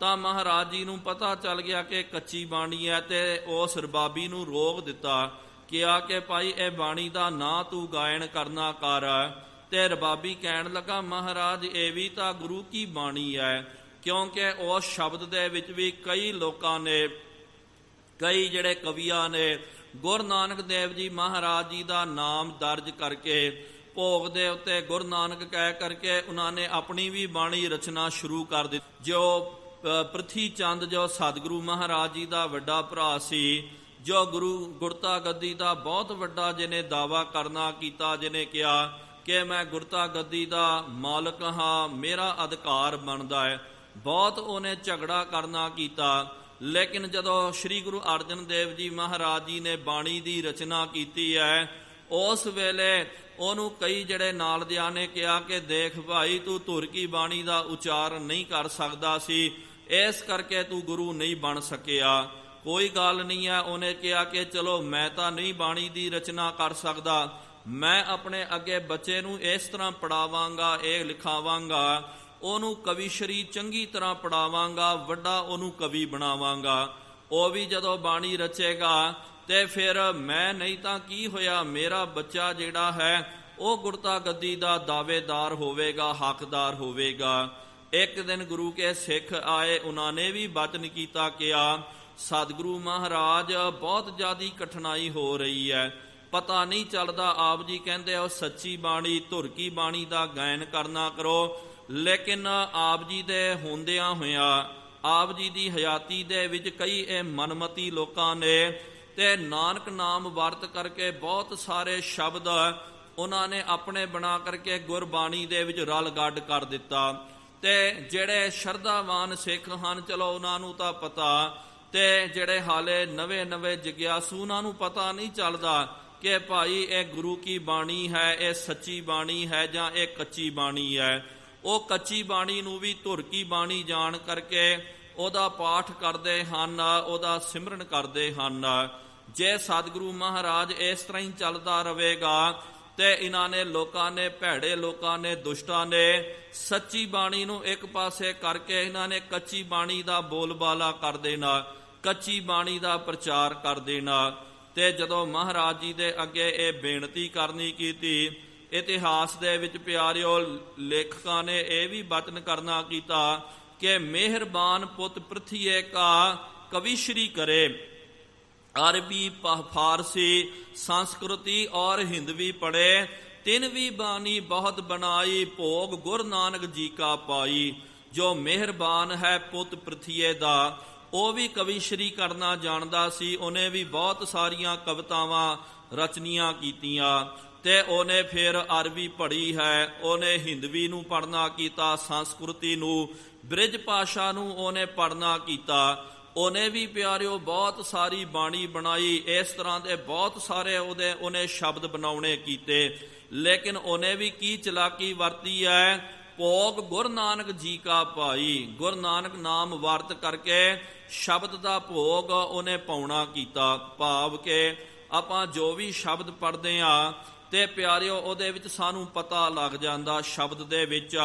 ਤਾਂ ਮਹਾਰਾਜ ਜੀ ਨੂੰ ਪਤਾ ਚੱਲ ਗਿਆ ਕਿ ਕੱਚੀ ਬਾਣੀ ਹੈ। ਤੇ ਉਸ ਰਬਾਬੀ ਨੂੰ ਰੋਕ ਦਿੱਤਾ, ਕਿਹਾ ਕਿ ਭਾਈ ਇਹ ਬਾਣੀ ਦਾ ਨਾ ਤੂੰ ਗਾਇਨ ਕਰਨਾ ਕਰ। ਤੇ ਰਬਾਬੀ ਕਹਿਣ ਲੱਗਾ ਮਹਾਰਾਜ ਇਹ ਵੀ ਤਾਂ ਗੁਰੂ ਕੀ ਬਾਣੀ ਹੈ। ਕਿਉਂਕਿ ਉਸ ਸ਼ਬਦ ਦੇ ਵਿੱਚ ਵੀ ਕਈ ਲੋਕਾਂ ਨੇ, ਕਈ ਜਿਹੜੇ ਕਵੀਆਂ ਨੇ ਗੁਰੂ ਨਾਨਕ ਦੇਵ ਜੀ ਮਹਾਰਾਜ ਜੀ ਦਾ ਨਾਮ ਦਰਜ ਕਰਕੇ ਭੋਗ ਦੇ ਉੱਤੇ ਗੁਰੂ ਨਾਨਕ ਕਹਿ ਕਰਕੇ ਉਹਨਾਂ ਨੇ ਆਪਣੀ ਵੀ ਬਾਣੀ ਰਚਨਾ ਸ਼ੁਰੂ ਕਰ ਦਿੱਤੀ। ਜੋ ਪ੍ਰਿਥੀ ਚੰਦ ਜੋ ਸਤਿਗੁਰੂ ਮਹਾਰਾਜ ਜੀ ਦਾ ਵੱਡਾ ਭਰਾ ਸੀ, ਜੋ ਗੁਰਤਾ ਗੱਦੀ ਦਾ ਬਹੁਤ ਵੱਡਾ ਜਿਹਨੇ ਦਾਵਾ ਕਰਨਾ ਕੀਤਾ, ਜਿਹਨੇ ਕਿਹਾ ਕਿ ਮੈਂ ਗੁਰਤਾ ਗੱਦੀ ਦਾ ਮਾਲਕ ਹਾਂ, ਮੇਰਾ ਅਧਿਕਾਰ ਬਣਦਾ ਹੈ, ਬਹੁਤ ਉਹਨੇ ਝਗੜਾ ਕਰਨਾ ਕੀਤਾ। ਲੇਕਿਨ ਜਦੋਂ ਸ੍ਰੀ ਗੁਰੂ ਅਰਜਨ ਦੇਵ ਜੀ ਮਹਾਰਾਜ ਜੀ ਨੇ ਬਾਣੀ ਦੀ ਰਚਨਾ ਕੀਤੀ ਹੈ, ਉਸ ਵੇਲੇ ਉਹਨੂੰ ਕਈ ਜਿਹੜੇ ਨਾਲ ਦਿਆਂ ਨੇ ਕਿਹਾ ਕਿ ਦੇਖ ਭਾਈ ਤੂੰ ਧੁਰ ਕੀ ਬਾਣੀ ਦਾ ਉਚਾਰਨ ਨਹੀਂ ਕਰ ਸਕਦਾ ਸੀ, ਇਸ ਕਰਕੇ ਤੂੰ ਗੁਰੂ ਨਹੀਂ ਬਣ ਸਕਿਆ। ਕੋਈ ਗੱਲ ਨਹੀਂ ਹੈ। ਉਹਨੇ ਕਿਹਾ ਕਿ ਚਲੋ ਮੈਂ ਤਾਂ ਨਹੀਂ ਬਾਣੀ ਦੀ ਰਚਨਾ ਕਰ ਸਕਦਾ, ਮੈਂ ਆਪਣੇ ਅੱਗੇ ਬੱਚੇ ਨੂੰ ਇਸ ਤਰ੍ਹਾਂ ਪੜਾਵਾਂਗਾ, ਇਹ ਲਿਖਾਵਾਂਗਾ, ਉਹਨੂੰ ਕਵੀਸ਼ਰੀ ਚੰਗੀ ਤਰ੍ਹਾਂ ਪੜਾਵਾਂਗਾ, ਵੱਡਾ ਉਹਨੂੰ ਕਵੀ ਬਣਾਵਾਂਗਾ। ਉਹ ਵੀ ਜਦੋਂ ਬਾਣੀ ਰਚੇਗਾ ਤੇ ਫਿਰ ਮੈਂ ਨਹੀਂ ਤਾਂ ਕੀ ਹੋਇਆ, ਮੇਰਾ ਬੱਚਾ ਜਿਹੜਾ ਹੈ ਉਹ ਗੁਰਤਾ ਗੱਦੀ ਦਾ ਦਾਅਵੇਦਾਰ ਹੋਵੇਗਾ, ਹੱਕਦਾਰ ਹੋਵੇਗਾ। ਇੱਕ ਦਿਨ ਗੁਰੂ ਕੇ ਸਿੱਖ ਆਏ, ਉਹਨਾਂ ਨੇ ਵੀ ਬਚਨ ਕੀਤਾ, ਕਿਹਾ ਸਤਿਗੁਰੂ ਮਹਾਰਾਜ ਬਹੁਤ ਜ਼ਿਆਦਾ ਕਠਿਨਾਈ ਹੋ ਰਹੀ ਹੈ, ਪਤਾ ਨਹੀਂ ਚੱਲਦਾ। ਆਪ ਜੀ ਕਹਿੰਦੇ ਉਹ ਸੱਚੀ ਬਾਣੀ ਧੁਰ ਕੀ ਬਾਣੀ ਦਾ ਗਾਇਨ ਕਰਨਾ ਕਰੋ। ਲੇਕਿਨ ਆਪ ਜੀ ਦੇ ਹੁੰਦਿਆਂ ਹੋਇਆਂ ਆਪ ਜੀ ਦੀ ਹਯਾਤੀ ਦੇ ਵਿੱਚ ਕਈ ਇਹ ਮਨਮਤੀ ਲੋਕਾਂ ਨੇ ਤੇ ਨਾਨਕ ਨਾਮ ਵਰਤ ਕਰਕੇ ਬਹੁਤ ਸਾਰੇ ਸ਼ਬਦ ਉਹਨਾਂ ਨੇ ਆਪਣੇ ਬਣਾ ਕਰਕੇ ਗੁਰਬਾਣੀ ਦੇ ਵਿੱਚ ਰਲ ਗੱਡ ਕਰ ਦਿੱਤਾ। ਤੇ ਜਿਹੜੇ ਸ਼ਰਧਾਵਾਨ ਸਿੱਖ ਹਨ ਚਲੋ ਉਹਨਾਂ ਨੂੰ ਤਾਂ ਪਤਾ, ਤੇ ਜਿਹੜੇ ਹਾਲੇ ਨਵੇਂ ਜਗਿਆਸੂ ਉਹਨਾਂ ਨੂੰ ਪਤਾ ਨਹੀਂ ਚੱਲਦਾ ਕਿ ਭਾਈ ਇਹ ਗੁਰੂ ਕੀ ਬਾਣੀ ਹੈ, ਇਹ ਸੱਚੀ ਬਾਣੀ ਹੈ ਜਾਂ ਇਹ ਕੱਚੀ ਬਾਣੀ ਹੈ। ਉਹ ਕੱਚੀ ਬਾਣੀ ਨੂੰ ਵੀ ਧੁਰ ਕੀ ਬਾਣੀ ਜਾਣ ਕਰਕੇ ਉਹਦਾ ਪਾਠ ਕਰਦੇ ਹਨ, ਉਹਦਾ ਸਿਮਰਨ ਕਰਦੇ ਹਨ। ਜੇ ਸਤਿਗੁਰੂ ਮਹਾਰਾਜ ਇਸ ਤਰ੍ਹਾਂ ਹੀ ਚੱਲਦਾ ਰਹੇਗਾ ਤੇ ਇਹਨਾਂ ਨੇ ਲੋਕਾਂ ਨੇ, ਭੈੜੇ ਲੋਕਾਂ ਨੇ, ਦੁਸ਼ਟਾਂ ਨੇ ਸੱਚੀ ਬਾਣੀ ਨੂੰ ਇੱਕ ਪਾਸੇ ਕਰਕੇ ਇਹਨਾਂ ਨੇ ਕੱਚੀ ਬਾਣੀ ਦਾ ਬੋਲਬਾਲਾ ਕਰ ਦੇਣਾ, ਕੱਚੀ ਬਾਣੀ ਦਾ ਪ੍ਰਚਾਰ ਕਰ ਦੇਣਾ। ਤੇ ਜਦੋਂ ਮਹਾਰਾਜ ਜੀ ਦੇ ਅੱਗੇ ਇਹ ਬੇਨਤੀ ਕਰਨੀ ਕੀਤੀ, ਇਤਿਹਾਸ ਦੇ ਵਿੱਚ ਪਿਆਰਿਓ ਲੇਖਕਾਂ ਨੇ ਇਹ ਵੀ ਬਚਨ ਕਰਨਾ ਕੀਤਾ ਕਿ ਮਿਹਰਬਾਨ ਪੁੱਤ ਪ੍ਰਿਥੀਏ ਕਾ ਕਵਿਸ਼ਰੀ ਕਰੇ, अरबी फारसी संस्कृति और हिंदवी पढ़े, तिनवी बानी बहुत बनाई, भोग गुरु नानक जी का पाई। जो मेहरबान है पुत पृथ्वीए दा, ਉਹ ਵੀ ਕਵੀਸ਼ਰੀ ਕਰਨਾ ਜਾਣਦਾ ਸੀ। ਉਹਨੇ ਵੀ ਬਹੁਤ ਸਾਰੀਆਂ ਕਵਿਤਾਵਾਂ ਰਚਨੀਆਂ ਕੀਤੀਆਂ ਤੇ ਉਹਨੇ ਫਿਰ ਅਰਬੀ ਪੜ੍ਹੀ ਹੈ, ਉਹਨੇ ਹਿੰਦਵੀ ਨੂੰ ਪੜ੍ਹਨਾ ਕੀਤਾ, ਸੰਸਕ੍ਰਿਤੀ ਨੂੰ, ਬ੍ਰਿਜ ਭਾਸ਼ਾ ਨੂੰ ਉਹਨੇ ਪੜ੍ਹਨਾ ਕੀਤਾ। ਉਹਨੇ ਵੀ ਪਿਆਰਿਓ ਬਹੁਤ ਸਾਰੀ ਬਾਣੀ ਬਣਾਈ। ਇਸ ਤਰ੍ਹਾਂ ਦੇ ਬਹੁਤ ਸਾਰੇ ਉਹਨੇ ਸ਼ਬਦ ਬਣਾਉਣੇ ਕੀਤੇ। ਲੇਕਿਨ ਉਹਨੇ ਵੀ ਕੀ ਚਲਾਕੀ ਵਰਤੀ ਹੈ, ਭੋਗ ਗੁਰੂ ਨਾਨਕ ਜੀ ਕਾ ਭਾਈ, ਗੁਰੂ ਨਾਨਕ ਨਾਮ ਵਰਤ ਕਰਕੇ ਸ਼ਬਦ ਦਾ ਭੋਗ ਉਹਨੇ ਪਾਉਣਾ ਕੀਤਾ। ਭਾਵ ਕਿ ਆਪਾਂ ਜੋ ਵੀ ਸ਼ਬਦ ਪੜ੍ਹਦੇ ਹਾਂ ਤੇ ਪਿਆਰਿਓ ਉਹਦੇ ਵਿੱਚ ਸਾਨੂੰ ਪਤਾ ਲੱਗ ਜਾਂਦਾ ਸ਼ਬਦ ਦੇ ਵਿੱਚ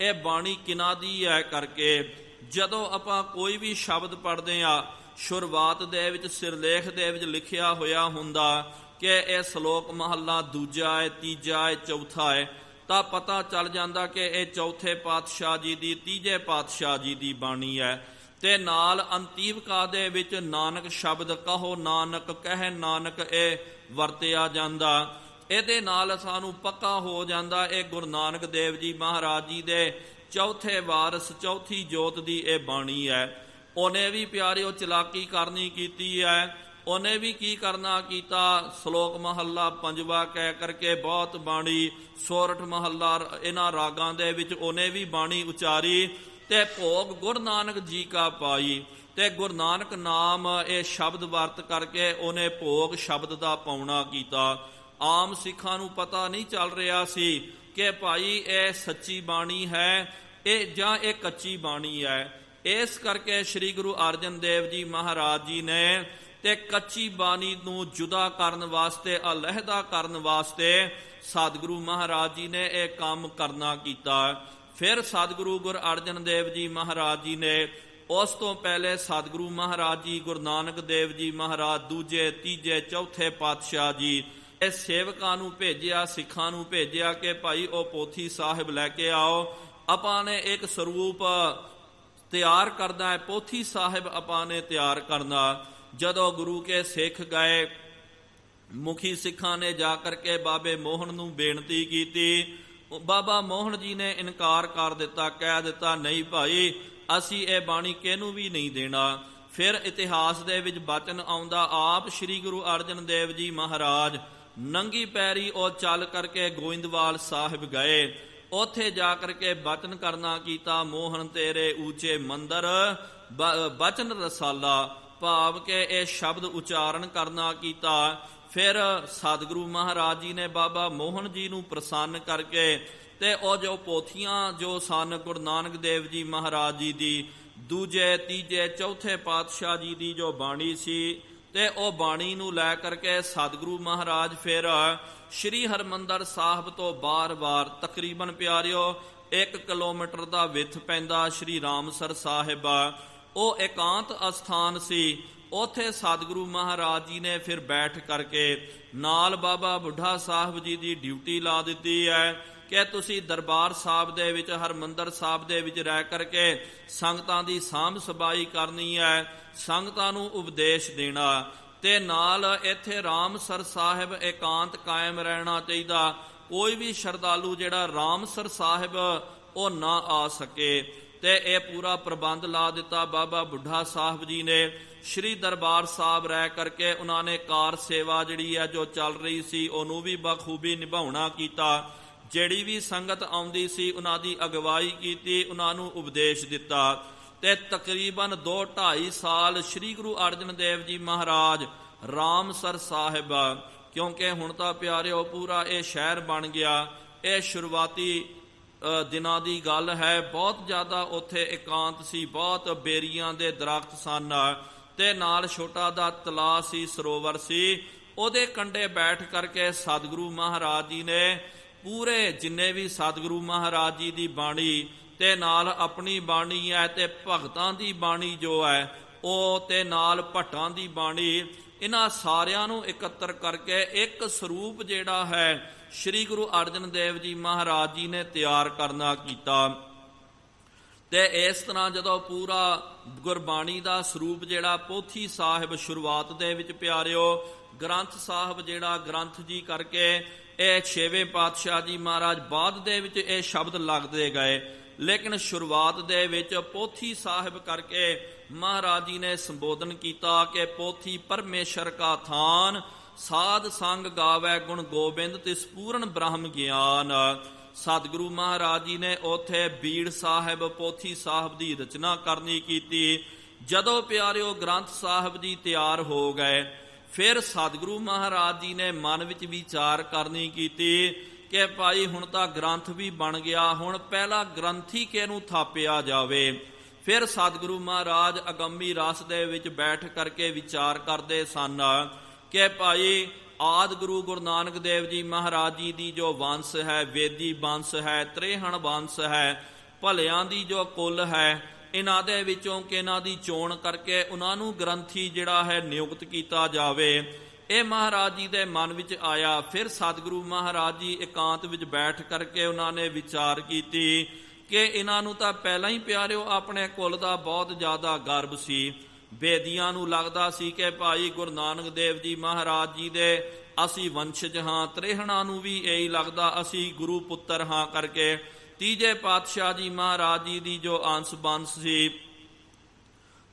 ਇਹ ਬਾਣੀ ਕਿਹਨਾਂ ਦੀ ਹੈ ਕਰਕੇ। ਜਦੋਂ ਆਪਾਂ ਕੋਈ ਵੀ ਸ਼ਬਦ ਪੜ੍ਹਦੇ ਹਾਂ, ਸ਼ੁਰੂਆਤ ਦੇ ਵਿੱਚ ਸਿਰਲੇਖ ਦੇ ਵਿੱਚ ਲਿਖਿਆ ਹੋਇਆ ਹੁੰਦਾ ਕਿ ਇਹ ਸ਼ਲੋਕ ਮਹੱਲਾ ਦੂਜਾ ਹੈ, ਤੀਜਾ ਹੈ, ਚੌਥਾ ਹੈ, ਤਾਂ ਪਤਾ ਚੱਲ ਜਾਂਦਾ ਕਿ ਇਹ ਚੌਥੇ ਪਾਤਸ਼ਾਹ ਜੀ ਦੀ, ਤੀਜੇ ਪਾਤਸ਼ਾਹ ਜੀ ਦੀ ਬਾਣੀ ਹੈ। ਤੇ ਨਾਲ ਅੰਤੀਵਕਾ ਦੇ ਵਿੱਚ ਨਾਨਕ ਸ਼ਬਦ, ਕਹੋ ਨਾਨਕ, ਕਹਿ ਨਾਨਕ, ਇਹ ਵਰਤਿਆ ਜਾਂਦਾ। ਇਹਦੇ ਨਾਲ ਸਾਨੂੰ ਪੱਕਾ ਹੋ ਜਾਂਦਾ ਇਹ ਗੁਰੂ ਨਾਨਕ ਦੇਵ ਜੀ ਮਹਾਰਾਜ ਜੀ ਦੇ ਚੌਥੇ ਵਾਰਸ, ਚੌਥੀ ਜੋਤ ਦੀ ਇਹ ਬਾਣੀ ਹੈ। ਉਹਨੇ ਵੀ ਪਿਆਰਿਓ ਚਲਾਕੀ ਕਰਨੀ ਕੀਤੀ ਹੈ। ਉਹਨੇ ਵੀ ਕੀ ਕਰਨਾ ਕੀਤਾ, ਸ਼ਲੋਕ ਮਹੱਲਾ ਪੰਜਵਾ ਕਹਿ ਕਰਕੇ ਬਹੁਤ ਬਾਣੀ, ਸੋਰਠ ਮਹੱਲਾ, ਇਹਨਾਂ ਰਾਗਾਂ ਦੇ ਵਿੱਚ ਉਹਨੇ ਵੀ ਬਾਣੀ ਉਚਾਰੀ ਤੇ ਭੋਗ ਗੁਰੂ ਨਾਨਕ ਜੀ ਕਾ ਪਾਈ। ਤੇ ਗੁਰੂ ਨਾਨਕ ਨਾਮ ਇਹ ਸ਼ਬਦ ਵਰਤ ਕਰਕੇ ਉਹਨੇ ਭੋਗ ਸ਼ਬਦ ਦਾ ਪਾਉਣਾ ਕੀਤਾ। ਆਮ ਸਿੱਖਾਂ ਨੂੰ ਪਤਾ ਨਹੀਂ ਚੱਲ ਰਿਹਾ ਸੀ ਕਿ ਭਾਈ ਇਹ ਸੱਚੀ ਬਾਣੀ ਹੈ ਇਹ ਜਾਂ ਇਹ ਕੱਚੀ ਬਾਣੀ ਹੈ। ਇਸ ਕਰਕੇ ਸ੍ਰੀ ਗੁਰੂ ਅਰਜਨ ਦੇਵ ਜੀ ਮਹਾਰਾਜ ਜੀ ਨੇ ਤੇ ਕੱਚੀ ਬਾਣੀ ਨੂੰ ਜੁਦਾ ਕਰਨ ਵਾਸਤੇ, ਅਲੱਹਦਾ ਕਰਨ ਵਾਸਤੇ ਸਤਿਗੁਰੂ ਮਹਾਰਾਜ ਜੀ ਨੇ ਇਹ ਕੰਮ ਕਰਨਾ ਕੀਤਾ। ਫਿਰ ਸਤਿਗੁਰੂ ਗੁਰੂ ਅਰਜਨ ਦੇਵ ਜੀ ਮਹਾਰਾਜ ਜੀ ਨੇ ਉਸ ਤੋਂ ਪਹਿਲੇ ਸਤਿਗੁਰੂ ਮਹਾਰਾਜ ਜੀ, ਗੁਰੂ ਨਾਨਕ ਦੇਵ ਜੀ ਮਹਾਰਾਜ, ਦੂਜੇ, ਤੀਜੇ, ਚੌਥੇ ਪਾਤਸ਼ਾਹ ਜੀ, ਇਹ ਸੇਵਕਾਂ ਨੂੰ ਭੇਜਿਆ, ਸਿੱਖਾਂ ਨੂੰ ਭੇਜਿਆ ਕਿ ਭਾਈ ਉਹ ਪੋਥੀ ਸਾਹਿਬ ਲੈ ਕੇ ਆਓ। ਆਪਾਂ ਨੇ ਇੱਕ ਸਰੂਪ ਤਿਆਰ ਕਰਨਾ ਹੈ, ਪੋਥੀ ਸਾਹਿਬ ਆਪਾਂ ਨੇ ਤਿਆਰ ਕਰਨਾ। ਜਦੋਂ ਗੁਰੂ ਕੇ ਸਿੱਖ ਗਏ, ਮੁਖੀ ਸਿੱਖਾਂ ਨੇ ਜਾ ਕਰਕੇ ਬਾਬੇ ਮੋਹਨ ਨੂੰ ਬੇਨਤੀ ਕੀਤੀ। ਬਾਬਾ ਮੋਹਨ ਜੀ ਨੇ ਇਨਕਾਰ ਕਰ ਦਿੱਤਾ, ਕਹਿ ਦਿੱਤਾ ਨਹੀਂ ਭਾਈ ਅਸੀਂ ਇਹ ਬਾਣੀ ਕਿਹਨੂੰ ਵੀ ਨਹੀਂ ਦੇਣਾ। ਫਿਰ ਇਤਿਹਾਸ ਦੇ ਵਿੱਚ ਬਚਨ ਆਉਂਦਾ, ਆਪ ਸ੍ਰੀ ਗੁਰੂ ਅਰਜਨ ਦੇਵ ਜੀ ਮਹਾਰਾਜ ਨੰਗੀ ਪੈਰੀ ਉਹ ਚੱਲ ਕਰਕੇ ਗੋਇੰਦਵਾਲ ਸਾਹਿਬ ਗਏ। ਉੱਥੇ ਜਾ ਕਰਕੇ ਬਚਨ ਕਰਨਾ ਕੀਤਾ, ਮੋਹਨ ਤੇਰੇ ਉੱਚੇ ਮੰਦਰ ਬਚਨ ਰਸਾਲਾ, ਭਾਵ ਕਿ ਇਹ ਸ਼ਬਦ ਉਚਾਰਨ ਕਰਨਾ ਕੀਤਾ। ਫਿਰ ਸਤਿਗੁਰੂ ਮਹਾਰਾਜ ਜੀ ਨੇ ਬਾਬਾ ਮੋਹਨ ਜੀ ਨੂੰ ਪ੍ਰਸੰਨ ਕਰਕੇ ਤੇ ਉਹ ਜੋ ਪੋਥੀਆਂ ਜੋ ਸਨ ਗੁਰੂ ਨਾਨਕ ਦੇਵ ਜੀ ਮਹਾਰਾਜ ਜੀ ਦੀ, ਦੂਜੇ, ਤੀਜੇ, ਚੌਥੇ ਪਾਤਸ਼ਾਹ ਜੀ ਦੀ ਜੋ ਬਾਣੀ ਸੀ, ਤੇ ਉਹ ਬਾਣੀ ਨੂੰ ਲੈ ਕਰਕੇ ਸਤਿਗੁਰੂ ਮਹਾਰਾਜ ਫਿਰ ਸ਼੍ਰੀ ਹਰਿਮੰਦਰ ਸਾਹਿਬ ਤੋਂ ਬਾਰ-ਬਾਰ ਤਕਰੀਬਨ ਪਿਆਰਿਓ 1 ਕਿਲੋਮੀਟਰ ਦਾ ਵਿੱਥ ਪੈਂਦਾ ਸ਼੍ਰੀ ਰਾਮਸਰ ਸਾਹਿਬ, ਉਹ ਇਕਾਂਤ ਅਸਥਾਨ ਸੀ। ਉੱਥੇ ਸਤਿਗੁਰੂ ਮਹਾਰਾਜ ਜੀ ਨੇ ਫਿਰ ਬੈਠ ਕਰਕੇ ਨਾਲ ਬਾਬਾ ਬੁੱਢਾ ਸਾਹਿਬ ਜੀ ਦੀ ਡਿਊਟੀ ਲਾ ਦਿੱਤੀ ਹੈ ਕਿ ਤੁਸੀਂ ਦਰਬਾਰ ਸਾਹਿਬ ਦੇ ਵਿੱਚ, ਹਰਿਮੰਦਰ ਸਾਹਿਬ ਦੇ ਵਿੱਚ ਰਹਿ ਕਰਕੇ ਸੰਗਤਾਂ ਦੀ ਸਾਂਭ ਸੰਭਾਈ ਕਰਨੀ ਹੈ, ਸੰਗਤਾਂ ਨੂੰ ਉਪਦੇਸ਼ ਦੇਣਾ। ਤੇ ਨਾਲ ਇੱਥੇ ਰਾਮਸਰ ਸਾਹਿਬ ਇਕਾਂਤ ਕਾਇਮ ਰਹਿਣਾ ਚਾਹੀਦਾ। ਕੋਈ ਵੀ ਸ਼ਰਧਾਲੂ ਜਿਹੜਾ ਰਾਮਸਰ ਸਾਹਿਬ ਉਹ ਨਾ ਆ ਸਕੇ। ਤੇ ਇਹ ਪੂਰਾ ਪ੍ਰਬੰਧ ਲਾ ਦਿੱਤਾ ਬਾਬਾ ਬੁੱਢਾ ਸਾਹਿਬ ਜੀ ਨੇ। ਸ਼੍ਰੀ ਦਰਬਾਰ ਸਾਹਿਬ ਰਹਿ ਕਰਕੇ ਉਹਨਾਂ ਨੇ ਕਾਰ ਸੇਵਾ ਜਿਹੜੀ ਹੈ ਜੋ ਚੱਲ ਰਹੀ ਸੀ ਉਹਨੂੰ ਵੀ ਬਖੂਬੀ ਨਿਭਾਉਣਾ ਕੀਤਾ। ਜਿਹੜੀ ਵੀ ਸੰਗਤ ਆਉਂਦੀ ਸੀ ਉਹਨਾਂ ਦੀ ਅਗਵਾਈ ਕੀਤੀ, ਉਹਨਾਂ ਨੂੰ ਉਪਦੇਸ਼ ਦਿੱਤਾ। ਤੇ ਤਕਰੀਬਨ 2-2.5 ਸਾਲ ਸ਼੍ਰੀ ਗੁਰੂ ਅਰਜਨ ਦੇਵ ਜੀ ਮਹਾਰਾਜ ਰਾਮਸਰ ਸਾਹਿਬ, ਕਿਉਂਕਿ ਹੁਣ ਤਾਂ ਪਿਆਰਿਓ ਪੂਰਾ ਇਹ ਸ਼ਹਿਰ ਬਣ ਗਿਆ। ਇਹ ਸ਼ੁਰੂਆਤੀ ਦਿਨਾਂ ਦੀ ਗੱਲ ਹੈ। ਬਹੁਤ ਜ਼ਿਆਦਾ ਉੱਥੇ ਇਕਾਂਤ ਸੀ, ਬਹੁਤ ਬੇਰੀਆਂ ਦੇ ਦਰਖਤ ਸਨ ਤੇ ਨਾਲ ਛੋਟਾ ਦਾ ਤਲਾਅ ਸੀ, ਸਰੋਵਰ ਸੀ। ਉਹਦੇ ਕੰਢੇ ਬੈਠ ਕਰਕੇ ਸਤਿਗੁਰੂ ਮਹਾਰਾਜ ਜੀ ਨੇ ਪੂਰੇ ਜਿੰਨੇ ਵੀ ਸਤਿਗੁਰੂ ਮਹਾਰਾਜ ਜੀ ਦੀ ਬਾਣੀ ਤੇ ਨਾਲ ਆਪਣੀ ਬਾਣੀ ਹੈ ਤੇ ਭਗਤਾਂ ਦੀ ਬਾਣੀ ਜੋ ਹੈ ਉਹ ਤੇ ਨਾਲ ਭੱਟਾਂ ਦੀ ਬਾਣੀ, ਇਹਨਾਂ ਸਾਰਿਆਂ ਨੂੰ ਇਕੱਤਰ ਕਰਕੇ ਇੱਕ ਸਰੂਪ ਜਿਹੜਾ ਹੈ ਸ਼੍ਰੀ ਗੁਰੂ ਅਰਜਨ ਦੇਵ ਜੀ ਮਹਾਰਾਜ ਜੀ ਨੇ ਤਿਆਰ ਕਰਨਾ ਕੀਤਾ। ਤੇ ਇਸ ਤਰ੍ਹਾਂ ਜਦੋਂ ਪੂਰਾ ਗੁਰਬਾਣੀ ਦਾ ਸਰੂਪ ਜਿਹੜਾ ਪੋਥੀ ਸਾਹਿਬ ਸ਼ੁਰੂਆਤ ਦੇ ਵਿੱਚ ਪਿਆਰਿਓ, ਗ੍ਰੰਥ ਸਾਹਿਬ ਜਿਹੜਾ ਗ੍ਰੰਥ ਜੀ ਕਰਕੇ ਇਹ 6ਵੇਂ ਪਾਤਸ਼ਾਹ ਜੀ ਮਹਾਰਾਜ ਬਾਅਦ ਦੇ ਵਿੱਚ ਇਹ ਸ਼ਬਦ ਲੱਗਦੇ ਗਏ, ਲੇਕਿਨ ਸ਼ੁਰੂਆਤ ਦੇ ਵਿੱਚ ਪੋਥੀ ਸਾਹਿਬ ਕਰਕੇ ਮਹਾਰਾਜ ਜੀ ਨੇ ਸੰਬੋਧਨ ਕੀਤਾ ਕਿ ਪੋਥੀ ਪਰਮੇਸ਼ਰ ਕਾ ਥਾਨ, ਸਾਧ ਸੰਗ ਗਾਵੈ ਗੁਣ ਗੋਬਿੰਦ ਤਿਸ ਪੂਰਨ ਬ੍ਰਹਮ ਗਿਆਨ। ਸਤਿਗੁਰੂ ਮਹਾਰਾਜ ਜੀ ਨੇ ਉੱਥੇ ਬੀੜ ਸਾਹਿਬ ਪੋਥੀ ਸਾਹਿਬ ਦੀ ਰਚਨਾ ਕਰਨੀ ਕੀਤੀ। ਜਦੋਂ ਪਿਆਰਿਓ ਗ੍ਰੰਥ ਸਾਹਿਬ ਜੀ ਤਿਆਰ ਹੋ ਗਏ, ਫਿਰ ਸਤਿਗੁਰੂ ਮਹਾਰਾਜ ਜੀ ਨੇ ਮਨ ਵਿੱਚ ਵਿਚਾਰ ਕਰਨੀ ਕੀਤੀ ਕਿ ਭਾਈ ਹੁਣ ਤਾਂ ਗ੍ਰੰਥ ਵੀ ਬਣ ਗਿਆ, ਹੁਣ ਪਹਿਲਾ ਗ੍ਰੰਥੀ ਕਿਹਨੂੰ ਥਾਪਿਆ ਜਾਵੇ। ਫਿਰ ਸਤਿਗੁਰੂ ਮਹਾਰਾਜ ਅਗੰਮੀ ਰਸ ਦੇ ਵਿੱਚ ਬੈਠ ਕਰਕੇ ਵਿਚਾਰ ਕਰਦੇ ਸਨ ਕਿ ਭਾਈ ਆਦਿ ਗੁਰੂ ਗੁਰੂ ਨਾਨਕ ਦੇਵ ਜੀ ਮਹਾਰਾਜ ਜੀ ਦੀ ਜੋ ਵੰਸ਼ ਹੈ, ਵੇਦੀ ਵੰਸ਼ ਹੈ, ਤ੍ਰੇਹਣ ਵੰਸ਼ ਹੈ, ਭਲਿਆਂ ਦੀ ਜੋ ਕੁੱਲ ਹੈ, ਇਹਨਾਂ ਦੇ ਵਿੱਚੋਂ ਕਿਹਨਾਂ ਦੀ ਚੋਣ ਕਰਕੇ ਉਹਨਾਂ ਨੂੰ ਗ੍ਰੰਥੀ ਜਿਹੜਾ ਹੈ ਨਿਯੁਕਤ ਕੀਤਾ ਜਾਵੇ। ਇਹ ਮਹਾਰਾਜ ਜੀ ਦੇ ਮਨ ਵਿੱਚ ਆਇਆ। ਫਿਰ ਸਤਿਗੁਰੂ ਮਹਾਰਾਜ ਜੀ ਇਕਾਂਤ ਵਿੱਚ ਬੈਠ ਕਰਕੇ ਉਹਨਾਂ ਨੇ ਵਿਚਾਰ ਕੀਤੀ ਕਿ ਇਹਨਾਂ ਨੂੰ ਤਾਂ ਪਹਿਲਾਂ ਹੀ ਪਿਆਰਿਓ ਆਪਣੇ ਕੁੱਲ ਦਾ ਬਹੁਤ ਜ਼ਿਆਦਾ ਗਰਵ ਸੀ। ਬੇਦੀਆਂ ਨੂੰ ਲੱਗਦਾ ਸੀ ਕਿ ਭਾਈ ਗੁਰੂ ਨਾਨਕ ਦੇਵ ਜੀ ਮਹਾਰਾਜ ਜੀ ਦੇ ਅਸੀਂ ਵੰਸ਼ਜ ਹਾਂ। ਤ੍ਰੇਹਣਾ ਨੂੰ ਵੀ ਇਹੀ ਲੱਗਦਾ ਅਸੀਂ ਗੁਰੂ ਪੁੱਤਰ ਹਾਂ ਕਰਕੇ। ਤੀਜੇ ਪਾਤਸ਼ਾਹ ਜੀ ਮਹਾਰਾਜ ਜੀ ਦੀ ਜੋ ਅੰਸ਼ ਬੰਸ ਸੀ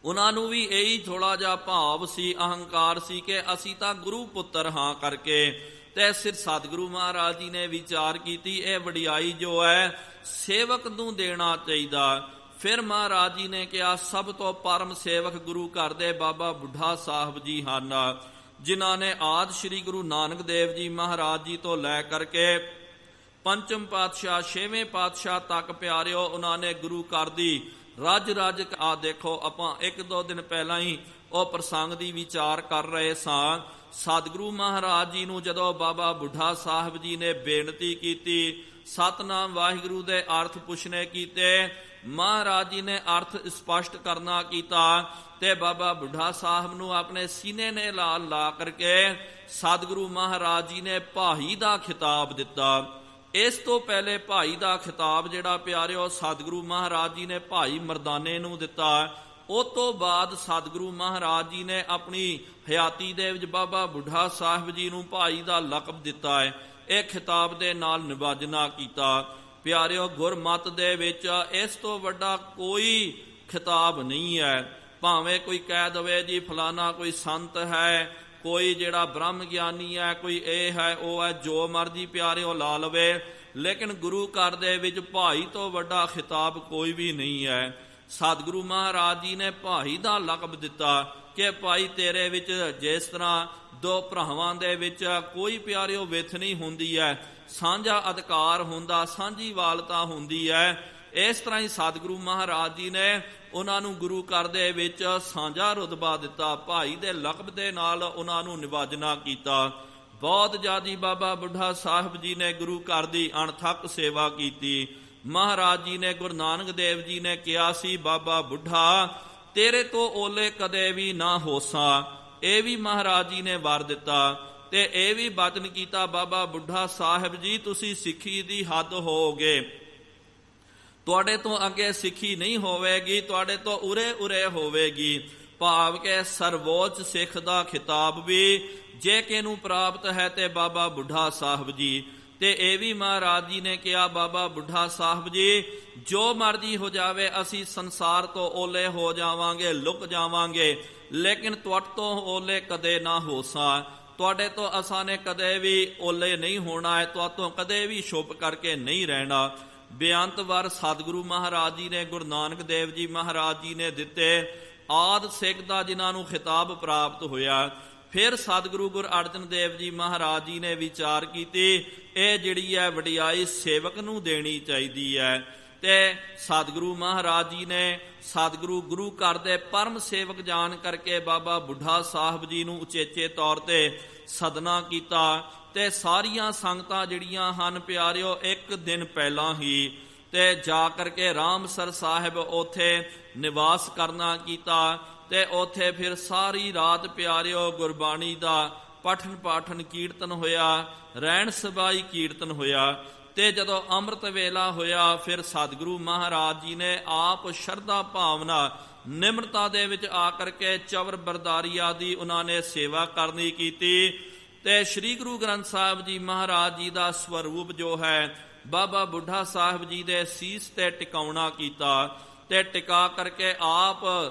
ਉਹਨਾਂ ਨੂੰ ਵੀ ਇਹੀ ਥੋੜਾ ਜਿਹਾ ਭਾਵ ਸੀ, ਅਹੰਕਾਰ ਸੀ ਕਿ ਅਸੀਂ ਤਾਂ ਗੁਰੂ ਪੁੱਤਰ ਹਾਂ ਕਰਕੇ। ਤੇ ਸਿਰ ਸਤਿਗੁਰੂ ਮਹਾਰਾਜ ਜੀ ਨੇ ਵਿਚਾਰ ਕੀਤੀ ਇਹ ਵਡਿਆਈ ਜੋ ਹੈ ਸੇਵਕ ਨੂੰ ਦੇਣਾ ਚਾਹੀਦਾ। ਫਿਰ ਮਹਾਰਾਜ ਜੀ ਨੇ ਕਿਹਾ ਸਭ ਤੋਂ ਪਰਮ ਸੇਵਕ ਗੁਰੂ ਘਰ ਦੇ ਬਾਬਾ ਬੁੱਢਾ ਸਾਹਿਬ ਜੀ ਹਨ, ਜਿਨ੍ਹਾਂ ਨੇ ਆਦਿ ਸ੍ਰੀ ਗੁਰੂ ਨਾਨਕ ਦੇਵ ਜੀ ਮਹਾਰਾਜ ਜੀ ਤੋਂ ਲੈ ਕਰਕੇ ਪੰਚਮ ਪਾਤਸ਼ਾਹ 6ਵੇਂ ਪਾਤਸ਼ਾਹ ਤੱਕ ਪਿਆਰਿਓ ਉਹਨਾਂ ਨੇ ਗੁਰੂ ਘਰ ਦੀ ਰੱਜ ਆ ਦੇਖੋ, ਆਪਾਂ 1-2 ਦਿਨ ਪਹਿਲਾਂ ਹੀ ਉਹ ਪ੍ਰਸੰਗ ਦੀ ਵਿਚਾਰ ਕਰ ਰਹੇ ਸਾਂ। ਸਤਿਗੁਰੂ ਮਹਾਰਾਜ ਜੀ ਨੂੰ ਜਦੋਂ ਬਾਬਾ ਬੁੱਢਾ ਸਾਹਿਬ ਜੀ ਨੇ ਬੇਨਤੀ ਕੀਤੀ, ਸਤਨਾਮ ਵਾਹਿਗੁਰੂ ਦੇ ਅਰਥ ਪੁੱਛਣੇ ਕੀਤੇ, ਮਹਾਰਾਜ ਜੀ ਨੇ ਅਰਥ ਸਪਸ਼ਟ ਕਰਨਾ ਕੀਤਾ ਤੇ ਬਾਬਾ ਬੁੱਢਾ ਸਾਹਿਬ ਨੂੰ ਆਪਣੇ ਸੀਨੇ ਨੇ ਲਾਲ ਲਾ ਕਰਕੇ ਸਤਿਗੁਰੂ ਮਹਾਰਾਜ ਜੀ ਨੇ ਭਾਈ ਦਾ ਖਿਤਾਬ ਦਿੱਤਾ। ਇਸ ਤੋਂ ਪਹਿਲੇ ਭਾਈ ਦਾ ਖਿਤਾਬ ਜਿਹੜਾ ਪਿਆਰਿਓ ਸਤਿਗੁਰੂ ਮਹਾਰਾਜ ਜੀ ਨੇ ਭਾਈ ਮਰਦਾਨੇ ਨੂੰ ਦਿੱਤਾ। ਉਸ ਤੋਂ ਬਾਅਦ ਸਤਿਗੁਰੂ ਮਹਾਰਾਜ ਜੀ ਨੇ ਆਪਣੀ ਹਯਾਤੀ ਦੇ ਵਿੱਚ ਬਾਬਾ ਬੁੱਢਾ ਸਾਹਿਬ ਜੀ ਨੂੰ ਭਾਈ ਦਾ ਲਕਬ ਦਿੱਤਾ ਹੈ। ਇਹ ਖਿਤਾਬ ਦੇ ਨਾਲ ਨਿਵਾਜਣਾ ਕੀਤਾ। ਪਿਆਰਿਓ ਗੁਰਮਤ ਦੇ ਵਿੱਚ ਇਸ ਤੋਂ ਵੱਡਾ ਕੋਈ ਖਿਤਾਬ ਨਹੀਂ ਹੈ। ਭਾਵੇਂ ਕੋਈ ਕਹਿ ਦਵੇ ਜੀ ਫਲਾਣਾ ਕੋਈ ਸੰਤ ਹੈ, ਕੋਈ ਜਿਹੜਾ ਬ੍ਰਹਮ ਗਿਆਨੀ ਹੈ, ਕੋਈ ਇਹ ਹੈ ਉਹ ਹੈ, ਜੋ ਮਰਜੀ ਪਿਆਰਿਓ ਲਾ ਲਵੇ, ਲੇਕਿਨ ਗੁਰੂ ਘਰ ਦੇ ਵਿੱਚ ਭਾਈ ਤੋਂ ਵੱਡਾ ਖਿਤਾਬ ਕੋਈ ਵੀ ਨਹੀਂ ਹੈ। ਸਤਿਗੁਰੂ ਮਹਾਰਾਜ ਜੀ ਨੇ ਭਾਈ ਦਾ ਲਕਬ ਦਿੱਤਾ ਕਿ ਭਾਈ ਤੇਰੇ ਵਿੱਚ ਜਿਸ ਤਰ੍ਹਾਂ ਦੋ ਭਰਾਵਾਂ ਦੇ ਵਿੱਚ ਕੋਈ ਪਿਆਰਿਓ ਵਿਥ ਨਹੀਂ ਹੁੰਦੀ ਹੈ, ਸਾਂਝਾ ਅਧਿਕਾਰ ਹੁੰਦਾ, ਸਾਂਝੀ ਵਾਲਤਾ ਹੁੰਦੀ ਹੈ, ਇਸ ਤਰ੍ਹਾਂ ਹੀ ਸਤਿਗੁਰੂ ਮਹਾਰਾਜ ਜੀ ਨੇ ਉਹਨਾਂ ਨੂੰ ਗੁਰੂ ਘਰ ਦੇ ਵਿੱਚ ਸਾਂਝਾ ਰੁਤਬਾ ਦਿੱਤਾ। ਭਾਈ ਦੇ ਲਕਬ ਦੇ ਨਾਲ ਉਹਨਾਂ ਨੂੰ ਨਿਵਾਜਣਾ ਕੀਤਾ। ਬਹੁਤ ਜ਼ਿਆਦੀ ਬਾਬਾ ਬੁੱਢਾ ਸਾਹਿਬ ਜੀ ਨੇ ਗੁਰੂ ਘਰ ਦੀ ਅਣਥੱਕ ਸੇਵਾ ਕੀਤੀ। ਮਹਾਰਾਜ ਜੀ ਨੇ ਗੁਰੂ ਨਾਨਕ ਦੇਵ ਜੀ ਨੇ ਕਿਹਾ ਸੀ ਬਾਬਾ ਬੁੱਢਾ ਤੇਰੇ ਤੋਂ ਓਲੇ ਕਦੇ ਵੀ ਨਾ ਹੋਸਾਂ, ਇਹ ਵੀ ਮਹਾਰਾਜ ਜੀ ਨੇ ਵਰ ਦਿੱਤਾ। ਤੇ ਇਹ ਵੀ ਬਚਨ ਕੀਤਾ ਬਾਬਾ ਬੁੱਢਾ ਸਾਹਿਬ ਜੀ ਤੁਸੀਂ ਸਿੱਖੀ ਦੀ ਹੱਦ ਹੋਵੋਗੇ, ਤੁਹਾਡੇ ਤੋਂ ਅੱਗੇ ਸਿੱਖੀ ਨਹੀਂ ਹੋਵੇਗੀ, ਤੁਹਾਡੇ ਤੋਂ ਉਰੇ ਹੋਵੇਗੀ। ਭਾਵ ਕੇ ਸਰਵੋੱਚ ਸਿੱਖ ਦਾ ਖਿਤਾਬ ਵੀ ਜੇ ਕਿ ਨੂੰ ਪ੍ਰਾਪਤ ਹੈ ਤੇ ਬਾਬਾ ਬੁੱਢਾ ਸਾਹਿਬ ਜੀ। ਤੇ ਇਹ ਵੀ ਮਹਾਰਾਜ ਜੀ ਨੇ ਕਿਹਾ, ਬਾਬਾ ਬੁੱਢਾ ਸਾਹਿਬ ਜੀ ਜੋ ਮਰਜ਼ੀ ਹੋ ਜਾਵੇ ਅਸੀਂ ਸੰਸਾਰ ਤੋਂ ਓਲੇ ਹੋ ਜਾਵਾਂਗੇ, ਲੁਕ ਜਾਵਾਂਗੇ, ਲੇਕਿਨ ਤੁਹਾਡੇ ਤੋਂ ਓਲੇ ਕਦੇ ਨਾ ਹੋਸਾਂ। ਤੁਹਾਡੇ ਤੋਂ ਅਸਾਂ ਨੇ ਕਦੇ ਵੀ ਓਲੇ ਨਹੀਂ ਹੋਣਾ ਹੈ, ਤੁਹਾਡੇ ਤੋਂ ਕਦੇ ਵੀ ਛੁਪ ਕਰਕੇ ਨਹੀਂ ਰਹਿਣਾ। ਬੇਅੰਤ ਵਾਰ ਸਤਿਗੁਰੂ ਮਹਾਰਾਜ ਜੀ ਨੇ, ਗੁਰੂ ਨਾਨਕ ਦੇਵ ਜੀ ਮਹਾਰਾਜ ਜੀ ਨੇ ਦਿੱਤੇ ਆਦਿ ਸਿੱਖ ਦਾ ਜਿਨ੍ਹਾਂ ਨੂੰ ਖਿਤਾਬ ਪ੍ਰਾਪਤ ਹੋਇਆ। ਫਿਰ ਸਤਿਗੁਰੂ ਗੁਰੂ ਅਰਜਨ ਦੇਵ ਜੀ ਮਹਾਰਾਜ ਜੀ ਨੇ ਵਿਚਾਰ ਕੀਤੀ ਇਹ ਜਿਹੜੀ ਹੈ ਵਡਿਆਈ ਸੇਵਕ ਨੂੰ ਦੇਣੀ ਚਾਹੀਦੀ ਹੈ। ਤੇ ਸਤਿਗੁਰੂ ਮਹਾਰਾਜ ਜੀ ਨੇ ਸਤਿਗੁਰੂ ਗੁਰੂ ਘਰ ਦੇ ਪਰਮ ਸੇਵਕ ਜਾਣ ਕਰਕੇ ਬਾਬਾ ਬੁੱਢਾ ਸਾਹਿਬ ਜੀ ਨੂੰ ਉਚੇਚੇ ਤੌਰ ਤੇ ਸਦਨਾ ਕੀਤਾ। ਤੇ ਸਾਰੀਆਂ ਸੰਗਤਾਂ ਜਿਹੜੀਆਂ ਹਨ ਪਿਆਰਿਓ ਇੱਕ ਦਿਨ ਪਹਿਲਾਂ ਹੀ ਤੇ ਜਾ ਕਰਕੇ ਰਾਮਸਰ ਸਾਹਿਬ ਉੱਥੇ ਨਿਵਾਸ ਕਰਨਾ ਕੀਤਾ। ਤੇ ਉੱਥੇ ਫਿਰ ਸਾਰੀ ਰਾਤ ਪਿਆਰਿਓ ਗੁਰਬਾਣੀ ਦਾ ਪਠਨ ਪਾਠਨ ਕੀਰਤਨ ਹੋਇਆ, ਰਹਿਣ ਸਬਾਈ ਕੀਰਤਨ ਹੋਇਆ। ਤੇ ਜਦੋਂ ਅੰਮ੍ਰਿਤ ਵੇਲਾ ਹੋਇਆ ਫਿਰ ਸਤਿਗੁਰੂ ਮਹਾਰਾਜ ਜੀ ਨੇ ਆਪ ਸ਼ਰਧਾ ਭਾਵਨਾ ਨਿਮਰਤਾ ਦੇ ਵਿੱਚ ਆ ਕਰਕੇ ਚਵਰ ਬਰਦਾਰੀ ਆਦਿ ਉਹਨਾਂ ਨੇ ਸੇਵਾ ਕਰਨੀ ਕੀਤੀ। ਤੇ ਸ੍ਰੀ ਗੁਰੂ ਗ੍ਰੰਥ ਸਾਹਿਬ ਜੀ ਮਹਾਰਾਜ ਜੀ ਦਾ ਸਵਰੂਪ ਜੋ ਹੈ ਬਾਬਾ ਬੁੱਢਾ ਸਾਹਿਬ ਜੀ ਦੇ ਸੀਸ ਤੇ ਟਿਕਾਉਣਾ ਕੀਤਾ। ਤੇ ਟਿਕਾ ਕਰਕੇ ਆਪ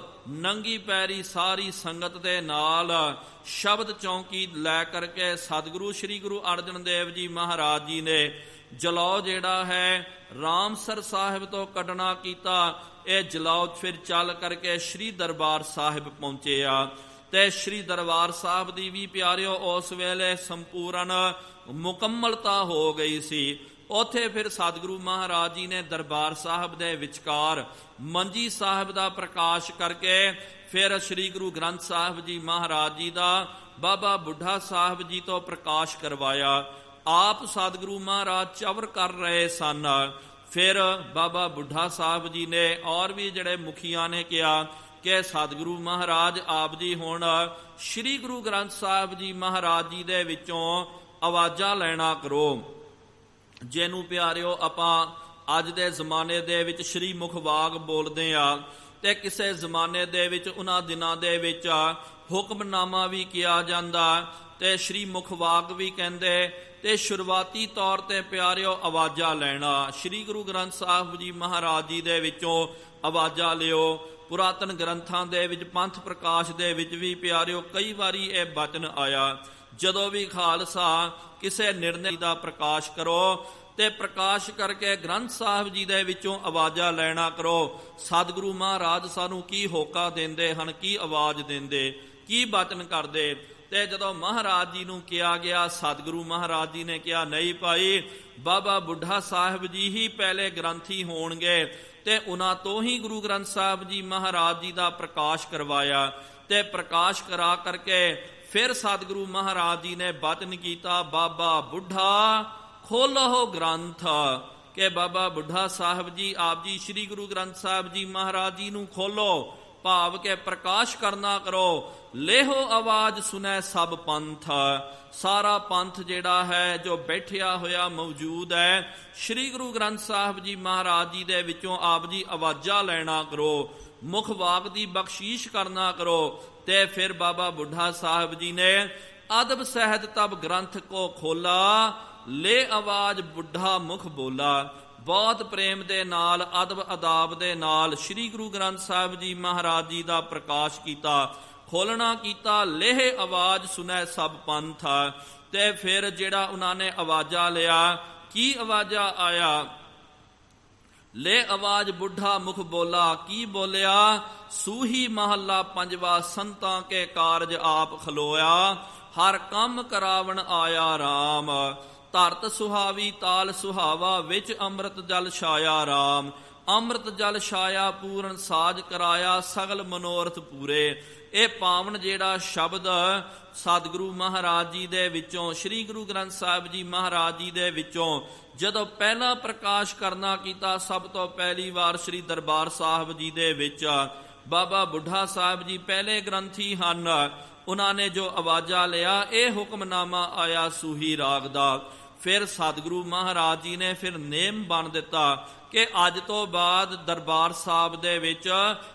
ਨੰਗੀ ਪੈਰੀ ਸਾਰੀ ਸੰਗਤ ਦੇ ਨਾਲ ਸ਼ਬਦ ਚੌਂਕੀ ਲੈ ਕਰਕੇ ਸਤਿਗੁਰੂ ਸ੍ਰੀ ਗੁਰੂ ਅਰਜਨ ਦੇਵ ਜੀ ਮਹਾਰਾਜ ਜੀ ਨੇ ਜਲੌ ਜਿਹੜਾ ਹੈ ਰਾਮਸਰ ਸਾਹਿਬ ਤੋਂ ਕੱਢਣਾ ਕੀਤਾ। ਇਹ ਜਲੌ ਫਿਰ ਚੱਲ ਕਰਕੇ ਸ੍ਰੀ ਦਰਬਾਰ ਸਾਹਿਬ ਪਹੁੰਚੇ ਆ। ਤੇ ਸ੍ਰੀ ਦਰਬਾਰ ਸਾਹਿਬ ਦੀ ਵੀ ਪਿਆਰਿਓ ਉਸ ਵੇਲੇ ਸੰਪੂਰਨ ਮੁਕੰਮਲਤਾ ਹੋ ਗਈ ਸੀ। ਉੱਥੇ ਫਿਰ ਸਤਿਗੁਰੂ ਮਹਾਰਾਜ ਜੀ ਨੇ ਦਰਬਾਰ ਸਾਹਿਬ ਦੇ ਵਿਚਕਾਰ ਮੰਜੀ ਸਾਹਿਬ ਦਾ ਪ੍ਰਕਾਸ਼ ਕਰਕੇ ਫਿਰ ਸ੍ਰੀ ਗੁਰੂ ਗ੍ਰੰਥ ਸਾਹਿਬ ਜੀ ਮਹਾਰਾਜ ਜੀ ਦਾ ਬਾਬਾ ਬੁੱਢਾ ਸਾਹਿਬ ਜੀ ਤੋਂ ਪ੍ਰਕਾਸ਼ ਕਰਵਾਇਆ। ਆਪ ਸਤਿਗੁਰੂ ਮਹਾਰਾਜ ਚਵਰ ਕਰ ਰਹੇ ਸਨ। ਫਿਰ ਬਾਬਾ ਬੁੱਢਾ ਸਾਹਿਬ ਜੀ ਨੇ ਔਰ ਵੀ ਜਿਹੜੇ ਮੁਖੀਆਂ ਨੇ ਕਿਹਾ ਕਿ ਸਤਿਗੁਰੂ ਮਹਾਰਾਜ ਆਪ ਜੀ ਹੁਣ ਸ੍ਰੀ ਗੁਰੂ ਗ੍ਰੰਥ ਸਾਹਿਬ ਜੀ ਮਹਾਰਾਜ ਜੀ ਦੇ ਵਿੱਚੋਂ ਆਵਾਜ਼ਾਂ ਲੈਣਾ ਕਰੋ, ਜਿਹਨੂੰ ਪਿਆਰਿਓ ਆਪਾਂ ਅੱਜ ਦੇ ਜ਼ਮਾਨੇ ਦੇ ਵਿੱਚ ਸ਼੍ਰੀ ਮੁਖਵਾਗ ਬੋਲਦੇ ਆ। ਤੇ ਕਿਸੇ ਜ਼ਮਾਨੇ ਦੇ ਵਿੱਚ ਉਹਨਾਂ ਦਿਨਾਂ ਦੇ ਵਿੱਚ ਹੁਕਮਨਾਮਾ ਵੀ ਕਿਹਾ ਜਾਂਦਾ ਤੇ ਸ਼੍ਰੀ ਮੁਖਵਾਗ ਵੀ ਕਹਿੰਦੇ। ਤੇ ਸ਼ੁਰੂਆਤੀ ਤੌਰ ਤੇ ਪਿਆਰਿਓ ਆਵਾਜ਼ਾਂ ਲੈਣਾ, ਸ਼੍ਰੀ ਗੁਰੂ ਗ੍ਰੰਥ ਸਾਹਿਬ ਜੀ ਮਹਾਰਾਜ ਜੀ ਦੇ ਵਿੱਚੋਂ ਆਵਾਜ਼ਾਂ ਲਿਓ। ਪੁਰਾਤਨ ਗ੍ਰੰਥਾਂ ਦੇ ਵਿੱਚ ਪੰਥ ਪ੍ਰਕਾਸ਼ ਦੇ ਵਿੱਚ ਵੀ ਪਿਆਰਿਓ ਕਈ ਵਾਰੀ ਇਹ ਬਚਨ ਆਇਆ, ਜਦੋਂ ਵੀ ਖਾਲਸਾ ਕਿਸੇ ਨਿਰਣੇ ਦਾ ਪ੍ਰਕਾਸ਼ ਕਰੋ ਤੇ ਪ੍ਰਕਾਸ਼ ਕਰਕੇ ਗ੍ਰੰਥ ਸਾਹਿਬ ਜੀ ਦੇ ਵਿੱਚੋਂ ਆਵਾਜ਼ਾਂ ਲੈਣਾ ਕਰੋ। ਸਤਿਗੁਰੂ ਮਹਾਰਾਜ ਸਾਨੂੰ ਕੀ ਹੋਕਾ ਦਿੰਦੇ ਹਨ, ਕੀ ਆਵਾਜ਼ ਦਿੰਦੇ, ਕੀ ਬਚਨ ਕਰਦੇ। ਤੇ ਜਦੋਂ ਮਹਾਰਾਜ ਜੀ ਨੂੰ ਕਿਹਾ ਗਿਆ, ਸਤਿਗੁਰੂ ਮਹਾਰਾਜ ਜੀ ਨੇ ਕਿਹਾ ਨਹੀਂ ਭਾਈ, ਬਾਬਾ ਬੁੱਢਾ ਸਾਹਿਬ ਜੀ ਹੀ ਪਹਿਲੇ ਗ੍ਰੰਥੀ ਹੋਣਗੇ। ਤੇ ਉਹਨਾਂ ਤੋਂ ਹੀ ਗੁਰੂ ਗ੍ਰੰਥ ਸਾਹਿਬ ਜੀ ਮਹਾਰਾਜ ਜੀ ਦਾ ਪ੍ਰਕਾਸ਼ ਕਰਵਾਇਆ। ਤੇ ਪ੍ਰਕਾਸ਼ ਕਰਾ ਕਰਕੇ ਫਿਰ ਸਤਿਗੁਰੂ ਮਹਾਰਾਜ ਜੀ ਨੇ ਬਚਨ ਕੀਤਾ, ਬਾਬਾ ਬੁੱਢਾ ਖੋਲੋ ਗ੍ਰੰਥ। ਕਿ ਬਾਬਾ ਬੁੱਢਾ ਸਾਹਿਬ ਜੀ ਆਪ ਜੀ ਸ੍ਰੀ ਗੁਰੂ ਗ੍ਰੰਥ ਸਾਹਿਬ ਜੀ ਮਹਾਰਾਜ ਜੀ ਨੂੰ ਖੋਲੋ, ਭਾਵ ਕੇ ਪ੍ਰਕਾਸ਼ ਕਰਨਾ ਕਰੋ। ਲੇਹੋ ਆਵਾਜ਼ ਸੁਨੈ ਸਭ ਪੰਥ, ਸਾਰਾ ਪੰਥ ਜਿਹੜਾ ਹੈ ਜੋ ਬੈਠਿਆ ਹੋਇਆ ਮੌਜੂਦ ਹੈ ਸ੍ਰੀ ਗੁਰੂ ਗ੍ਰੰਥ ਸਾਹਿਬ ਜੀ ਮਹਾਰਾਜ ਜੀ ਦੇ ਵਿੱਚੋਂ ਆਪ ਜੀ ਆਵਾਜ਼ਾਂ ਲੈਣਾ ਕਰੋ, ਮੁਖ ਵਾਕ ਦੀ ਬਖਸ਼ੀਸ਼ ਕਰਨਾ ਕਰੋ। ਤੇ ਫਿਰ ਬਾਬਾ ਬੁੱਢਾ ਸਾਹਿਬ ਜੀ ਨੇ ਅਦਬ ਸਹਿਤ ਤਬ ਗ੍ਰੰਥ ਕੋ ਖੋਲਾ, ਲੈ ਆਵਾਜ਼ ਬੁੱਢਾ ਮੁਖ ਬੋਲਾ। ਬਹੁਤ ਪ੍ਰੇਮ ਦੇ ਨਾਲ ਅਦਬ ਅਦਾਬ ਦੇ ਨਾਲ ਸ੍ਰੀ ਗੁਰੂ ਗ੍ਰੰਥ ਸਾਹਿਬ ਜੀ ਮਹਾਰਾਜ ਜੀ ਦਾ ਪ੍ਰਕਾਸ਼ ਕੀਤਾ, ਖੋਲਣਾ ਕੀਤਾ। ਲੇਹ ਆਵਾਜ਼ ਸੁਨੈ ਸਭ ਪੰਥ। ਤੇ ਫਿਰ ਜਿਹੜਾ ਉਹਨਾਂ ਨੇ ਆਵਾਜ਼ਾਂ ਲਿਆ, ਕੀ ਆਵਾਜ਼ਾਂ ਆਇਆ, ਲੈ ਆਵਾਜ਼ ਬੁੱਢਾ ਮੁਖ ਬੋਲਾ। ਕੀ ਬੋਲਿਆ, ਸੂਹੀ ਮਹੱਲਾ ਪੰਜਵਾ, ਸੰਤਾਂ ਕੇ ਕਾਰਜ ਆਪ ਖਲੋਇਆ, ਹਰ ਕੰਮ ਕਰਾਵਣ ਆਇਆ ਰਾਮ। ਧਰਤ ਸੁਹਾਵੀ ਤਾਲ ਸੁਹਾਵਾ, ਵਿੱਚ ਅੰਮ੍ਰਿਤ ਜਲ ਛਾਇਆ ਰਾਮ। ਅੰਮ੍ਰਿਤ ਜਲ ਛਾਇਆ ਪੂਰਨ ਸਾਜ ਕਰਾਇਆ, ਸਗਲ ਮਨੋਰਥ ਪੂਰੇ। ਇਹ ਪਾਵਨ ਜਿਹੜਾ ਸ਼ਬਦ ਸਤਿਗੁਰੂ ਮਹਾਰਾਜ ਜੀ ਦੇ ਵਿੱਚੋਂ ਸ੍ਰੀ ਗੁਰੂ ਗ੍ਰੰਥ ਸਾਹਿਬ ਜੀ ਮਹਾਰਾਜ ਜੀ ਦੇ ਵਿੱਚੋਂ ਜਦੋਂ ਪਹਿਲਾ ਪ੍ਰਕਾਸ਼ ਕਰਨਾ ਕੀਤਾ, ਸਭ ਤੋਂ ਪਹਿਲੀ ਵਾਰ ਸ੍ਰੀ ਦਰਬਾਰ ਸਾਹਿਬ ਜੀ ਦੇ ਵਿੱਚ ਬਾਬਾ ਬੁੱਢਾ ਸਾਹਿਬ ਜੀ ਪਹਿਲੇ ਗ੍ਰੰਥੀ ਹਨ। ਉਹਨਾਂ ਨੇ ਜੋ ਆਵਾਜ਼ਾਂ ਲਿਆ, ਇਹ ਹੁਕਮਨਾਮਾ ਆਇਆ ਸੂਹੀ ਰਾਗ ਦਾ। ਫਿਰ ਸਤਿਗੁਰੂ ਮਹਾਰਾਜ ਜੀ ਨੇ ਫਿਰ ਨੇਮ ਬੰਨ੍ਹ ਦਿੱਤਾ ਕਿ ਅੱਜ ਤੋਂ ਬਾਅਦ ਦਰਬਾਰ ਸਾਹਿਬ ਦੇ ਵਿੱਚ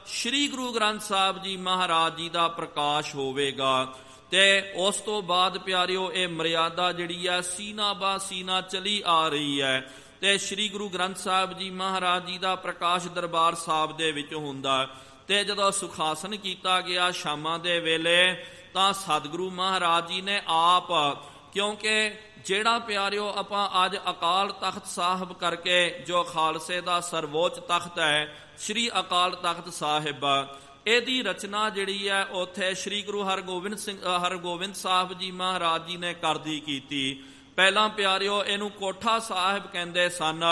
ਸ੍ਰੀ ਗੁਰੂ ਗ੍ਰੰਥ ਸਾਹਿਬ ਜੀ ਮਹਾਰਾਜ ਜੀ ਦਾ ਪ੍ਰਕਾਸ਼ ਹੋਵੇਗਾ। ਤੇ ਉਸ ਤੋਂ ਬਾਅਦ ਪਿਆਰਿਓ ਇਹ ਮਰਿਆਦਾ ਜਿਹੜੀ ਹੈ ਸੀਨਾ ਬਾ ਸੀਨਾ ਚਲੀ ਆ ਰਹੀ ਹੈ ਤੇ ਸ੍ਰੀ ਗੁਰੂ ਗ੍ਰੰਥ ਸਾਹਿਬ ਜੀ ਮਹਾਰਾਜ ਜੀ ਦਾ ਪ੍ਰਕਾਸ਼ ਦਰਬਾਰ ਸਾਹਿਬ ਦੇ ਵਿੱਚ ਹੁੰਦਾ। ਤੇ ਜਦੋਂ ਸੁਖਾਸਨ ਕੀਤਾ ਗਿਆ ਸ਼ਾਮਾਂ ਦੇ ਵੇਲੇ ਤਾਂ ਸਤਿਗੁਰੂ ਮਹਾਰਾਜ ਜੀ ਨੇ ਆਪ, ਕਿਉਂਕਿ ਜਿਹੜਾ ਪਿਆਰਿਓ ਆਪਾਂ ਅੱਜ ਅਕਾਲ ਤਖਤ ਸਾਹਿਬ ਕਰਕੇ ਜੋ ਖਾਲਸੇ ਦਾ ਸਰਵੋੱਚ ਤਖਤ ਹੈ ਸ੍ਰੀ ਅਕਾਲ ਤਖਤ ਸਾਹਿਬ, ਇਹਦੀ ਰਚਨਾ ਜਿਹੜੀ ਹੈ ਉੱਥੇ ਸ੍ਰੀ ਗੁਰੂ ਹਰਗੋਬਿੰਦ ਸਾਹਿਬ ਜੀ ਮਹਾਰਾਜ ਜੀ ਨੇ ਕਰਦੀ ਕੀਤੀ। ਪਹਿਲਾਂ ਪਿਆਰਿਓ ਇਹਨੂੰ ਕੋਠਾ ਸਾਹਿਬ ਕਹਿੰਦੇ ਸਨ।